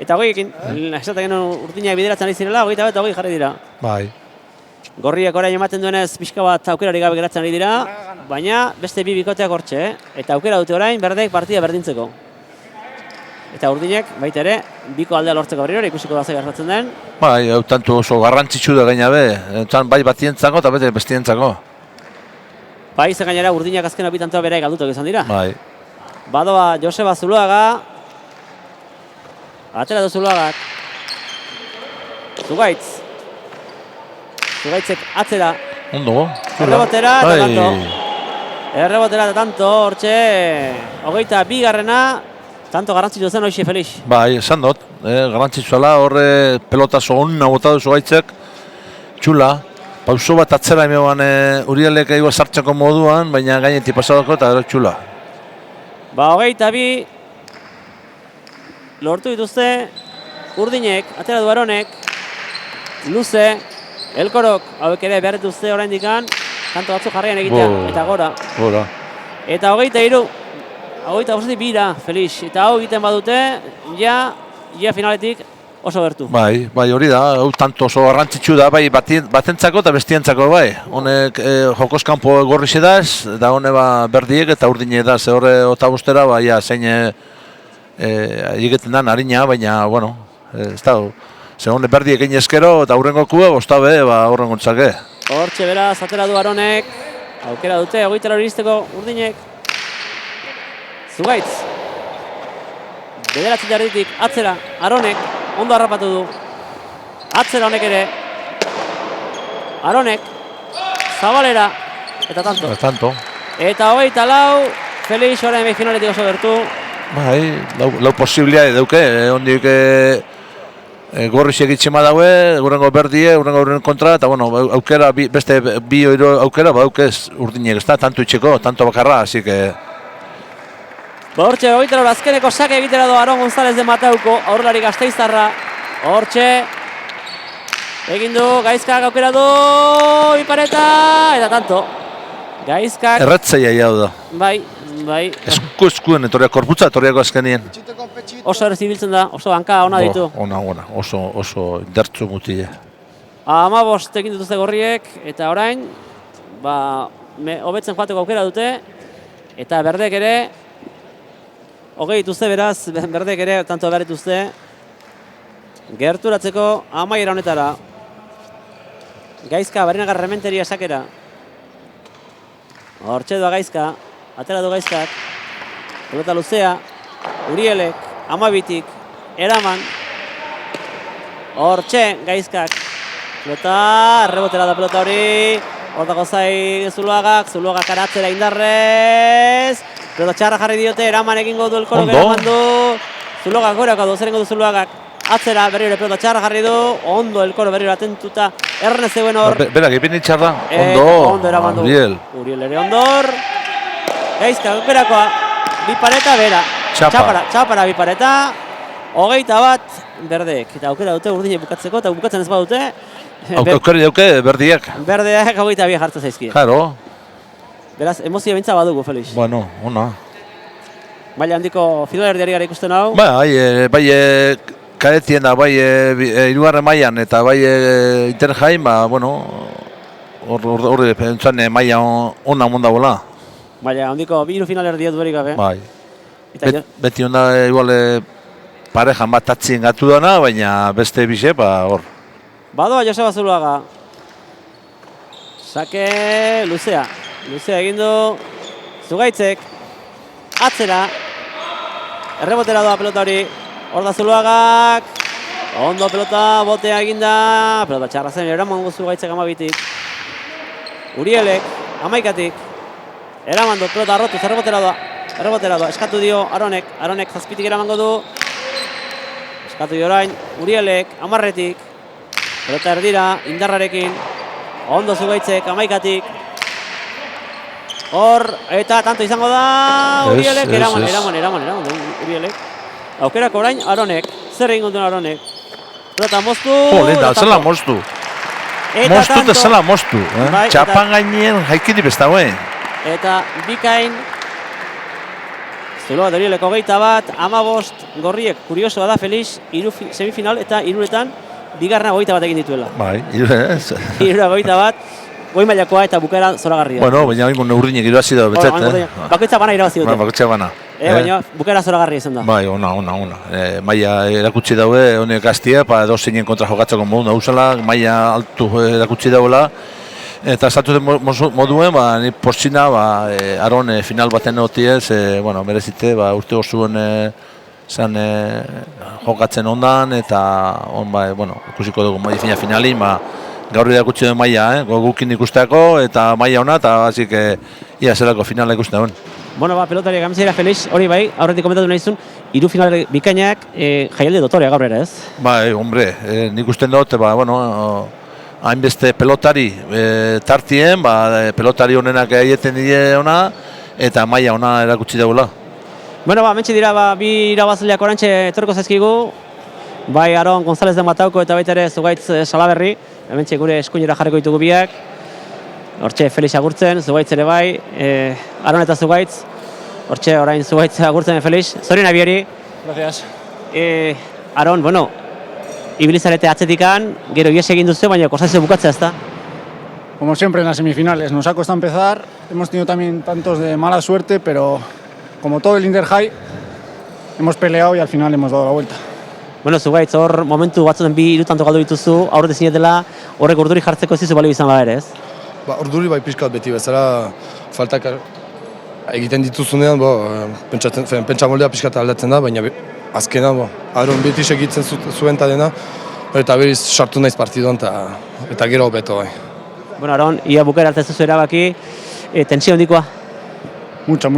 Eta hogeiekin, esatak genuen urtinak bideratzen ari zirela, 21 eta 20 jarri dira. Bai. Gorriak orain ematen duenez pixka bat aukerari gabe geratzen ari dira, baina beste bi bikoteak hortxe, eta aukera dute orain berdek partida berdintzeko. Eta Urdinek, baita ere, biko aldea lortzeko berriro ere ikusiko da zer gertatzen den. Bai, hau tanto oso garrantzitsu da gaina be, bai batientzako eta bete bestientzako. Bai, ze gainera Urdinak azken abitantoa bere galdutak izan dira. Bai. Badoa Joseba Zuluaga. Atera du Zuluagak. Zugaitz. Zugaitzek atzera. Ondo. Errebotera eta tanto. Errebotera eta tanto, hortxe, 22garrena, tanto garrantzitsu zen hoxe, Felix. Bai, esan dut, garrantzitsuala, horre pelotazo onna bota duzu gaitzek, txula, pauso bat atzera emean Urielek egua sartzeko moduan, baina gainetik pasadoko eta gero txula. Ba, 22, lortu dituzte, Urdinek, atera du Aronek, luze, Elkorok, hauek ere behar dituzte orain dikan, kanto batzu jarraian egitea, eta gora. Eta 23 bira, Felix, eta hau egiten badute, ja finaletik oso gertu. Bai, hori da, hau tanto oso garrantzitsu da, bai batentzako eta bestientzako bai. Honek jokoz kanpo gorri zedaz, eta hone berdiek eta Urdine da, ze horre otabostera, ja, zein egiten dan harina, baina, bueno, ez da, ze hone berdiek egin eskero, eta hurrengo kua, bostabe, horrengo entzake. Hortxe beraz, atera du Aronek, aukera dute, 23 iristeko Urdinek. Zugaitz. Bederatzen jarditik, atzera, Aronek, ondo harrapatu du. Atzera honek ere. Aronek, Zabalera, eta tanto. Eta 24, Felix orain finaletik oso gertu. Bai, lau posibilea dauke, ondik gorri segitxema daue, urrengo berdie, urrengo kontra, eta bueno, aukera, beste bi oiro aukera, badaukez Urdinek, ez da, tanto itxeko, tanto bakarra, así que... Hortxe, 23 azkeneko sake egitera du Aron González de Mateuko, aurrelari gasteiztarra. Hortxe, egin du, Gaizkak aukera du, Ipareta, eta tanto. Gaizkak... Erratzaia jau da. Bai. Eskuen, etorriak korputza, etorriako azkenien. Oso errez ibiltzen da, oso hanka ona ditu. Ona, oso indartzu mutile. 15 egin dituzte gorriek, eta orain, hobetzen joateko aukera dute, eta berdek ere, hogei dituzte beraz, berdek ere, tanto behar dituzte, gerturatzeko amaiera honetara. Gaizka, Barinagar Rementeria esakera. Hortxe doa Gaizka, atera du Gaizkak, pelota luzea, Urielek, 12tik, eraman, hortxe Gaizkak, pelota, rebotera da pelota hori, hortako zai Zuluagak aratzera indarrez, pelota txarra jarri diote, eraman egingo du Elkorok, eraman du, Zuluagak gorako du, zerengo du Zuluagak, atzera berriro pelota txarra jarri du, ondo Elkoro berriro atentuta, erne zeuen hor. Berak, ipini txarra, ondo eraman du, Uriel ere ondor, Gaizka, berakoa, Bipareta, bera. Txapara Bipareta, 21 berdeek. Eta aukera dute Urdine bukatzeko, eta bukatzen ez badute. Aukera dauke berdiak. Berdeak 22 jartzen zaizkie. Claro. Beraz, emozia bintza badugu, Felix. Bueno, ona. Maila handiko finalerdiari gara ikusten hau. Bai, kadetien da, bai, 3. mailan eta bai Interjain, bueno, hori pentsane maila ona monda bola. Maila handiko 3 finalerdia duerik gabe. Bai. Beti onda igual parejan bat atzien gatu dana, baina beste bize, hor. Badoa Joseba Zuluaga. Sake luzea. Luzea egin du Zugaitzek. Atzera. Errebotera doa pelota hori. Hor da Zuluagak. Ondo pelota botea eginda. Pelota txarra zen, eraman Zugaitzek 12tik. Urielek, 11tik. Eraman du, pelota arrotuz, errebotera doa. Eskatu dio Aronek zazpitik eramango du. Eskatu dio orain, Urielek, 10tik. Pelota erdira, indarrarekin. Ondo Zugaitzek, 11tik. Hor, eta tanto izango da, Urielek, eraman, Urielek. Aukerak orain, Aronek, zer egin duen Aronek. Pelota moztu, eta zela moztu. Moztu eta zela moztu. Txapan gainien haikini bestauen. Eta bikain, Zuluaga Urielek 21, 15 gorriek, kuriosoa da Felix, semifinal eta 3etan, bigarrena 21 egin dituela. Bai, 3 21, goi mailakoa eta bukaera zoragarria. Bueno, baina ingo neurrinek irabazi da betzet, Bakoitza bana irabazi dute. Bakoitza bana. Baina bukaera zoragarria izan da. Bai, ona. Maila erakutsi daue, honek aztia, dozeinen kontra jokatzeko modu nauzela, maila altu erakutsi dauela. Eta esatu den moduen, ni portzina, aron final baten notiez, merezite, urte osuen zan jokatzen ondan, eta ikusiko dugu maila finalin, gaur erakutsi duen maila, gukin ikusteako, eta maila ona, eta basik ia zelako finala ikusten duen. Pelotari gamitzaira Felix, hori bai, aurretik komentatu nahizun, 3 final bikainak jaialdi dotorea gaur ere, ez? Bai, hombre, nik usten dut, hainbeste pelotari tartien, pelotari honenak egiten die ona, eta maila ona erakutsi dagoela. Mentxe dira, bi irabazleak orantxe etorko zaizkigu, bai Aron González de Matauko eta baita ere Zugaitz Salaberri, mentxe gure eskuinera jarriko ditugu biak, hortxe Felix agurtzen, Zugaitz ere bai, Aron eta Zugaitz, hortxe orain Zugaitz agurtzen Felix, zorien abieri. Gracias. Aron, ibilizarete atzetikan, gero ies egin duzu, baina kostazio bukatzea, ezta? Como siempre en las semifinales, nos ha costado empezar, hemos tenido también tantos de mala suerte, pero como todo el Inter High, hemos peleado y al final hemos dado la vuelta. Zugaitz, hor momentu batzuten 2 hirutanto galdu dituzu, aurretik zinetela, horrek urduri jartzeko ez dizu balio izan ere, ez? Urduri pixkat beti bezala, faltak egiten dituzunean, pentsamoldea pixkat aldatzen da, baina azkenan, Aron beti segitzen zuen eta dena, eta beriz sartu naiz partiduan eta gero hobeto bai. Aron, ia bukaera arte zuzu erabaki, tensio handikoa? Mucha.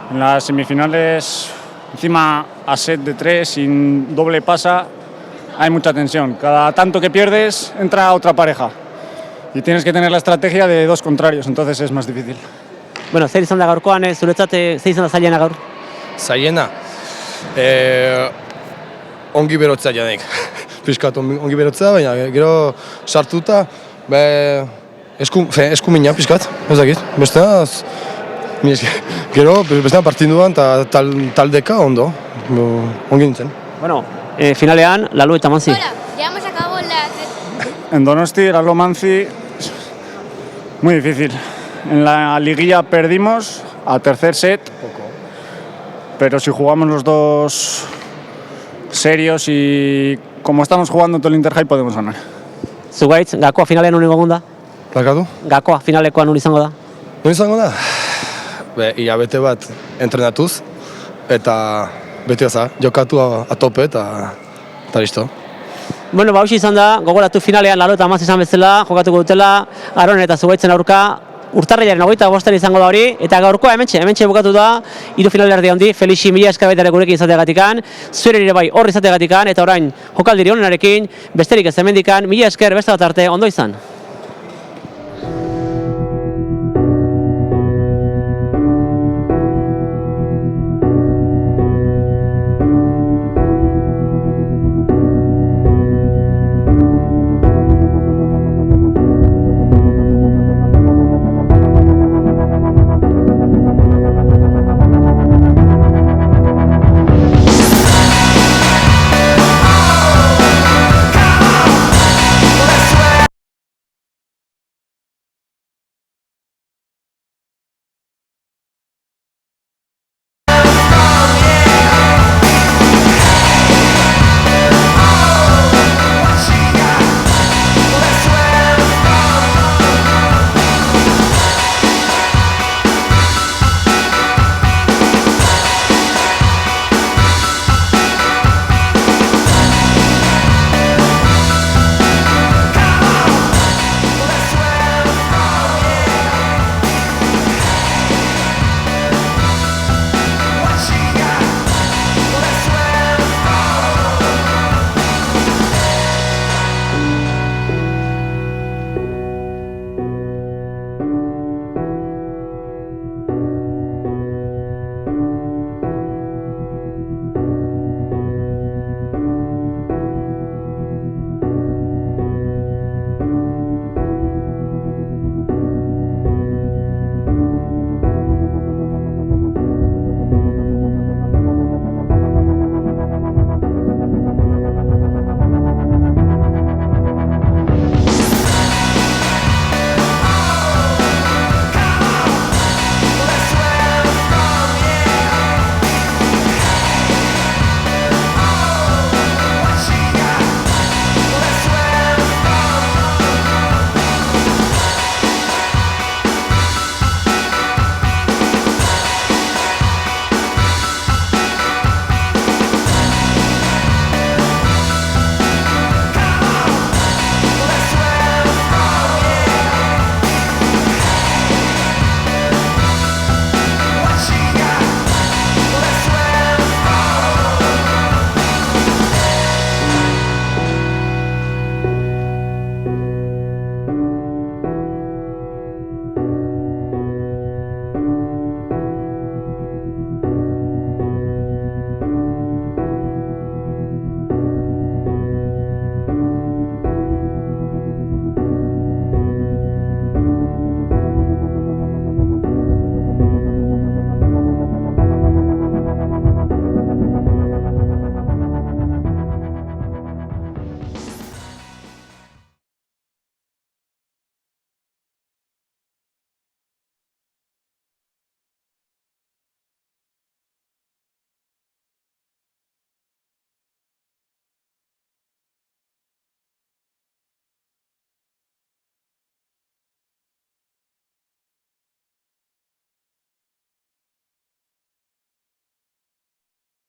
En las semifinales, encima a set de 3, sin doble pasa, hay mucha tensión. Cada tanto que pierdes, entra otra pareja. Y tienes que tener la estrategia de 2 contrarios, entonces es más difícil. Zer izan da gaurkoan, zuretzat, zer izan da zailena gaur? Zailena? Ongi berotzea janek. Piskat ongi berotzea, baina gero sartuta, eskumina piskat, ez dakit. Gero, bestean partinduan eta taldeka ondo, ongi nintzen. Finalean, Lalu eta Manzi. Hola, ya hemos acabado la... En Donosti, Lalo Manzi, muy difícil. En la liguilla perdimos a tercer set, pero si jugamos los dos serios y como estamos jugando todo el Inter High podemos ganar. Zugaitz, gakoa finalean nun egongo da? Bakatu? Gakoa finalekoa nun izango da? Nun izango da? Hilabete bat entrenatuz, eta beti jokatu a tope eta listo. Hauxe izan da, gogoratu finalean Lalo eta Manzi izan bezala, jokatuko dutela, Aron eta Zugaitzen aurka, urtarrilaren 25 izango da hori, eta gaurkoa hementxe bukatu da, 3 finalerdi handi, Felixi mila esker baita ere gurekin izateagatikan, zueren ere bai hor izateagatikan, eta orain jokaldiri honenarekin, besterik ez hemendikan, mila esker beste bat arte, ondo izan.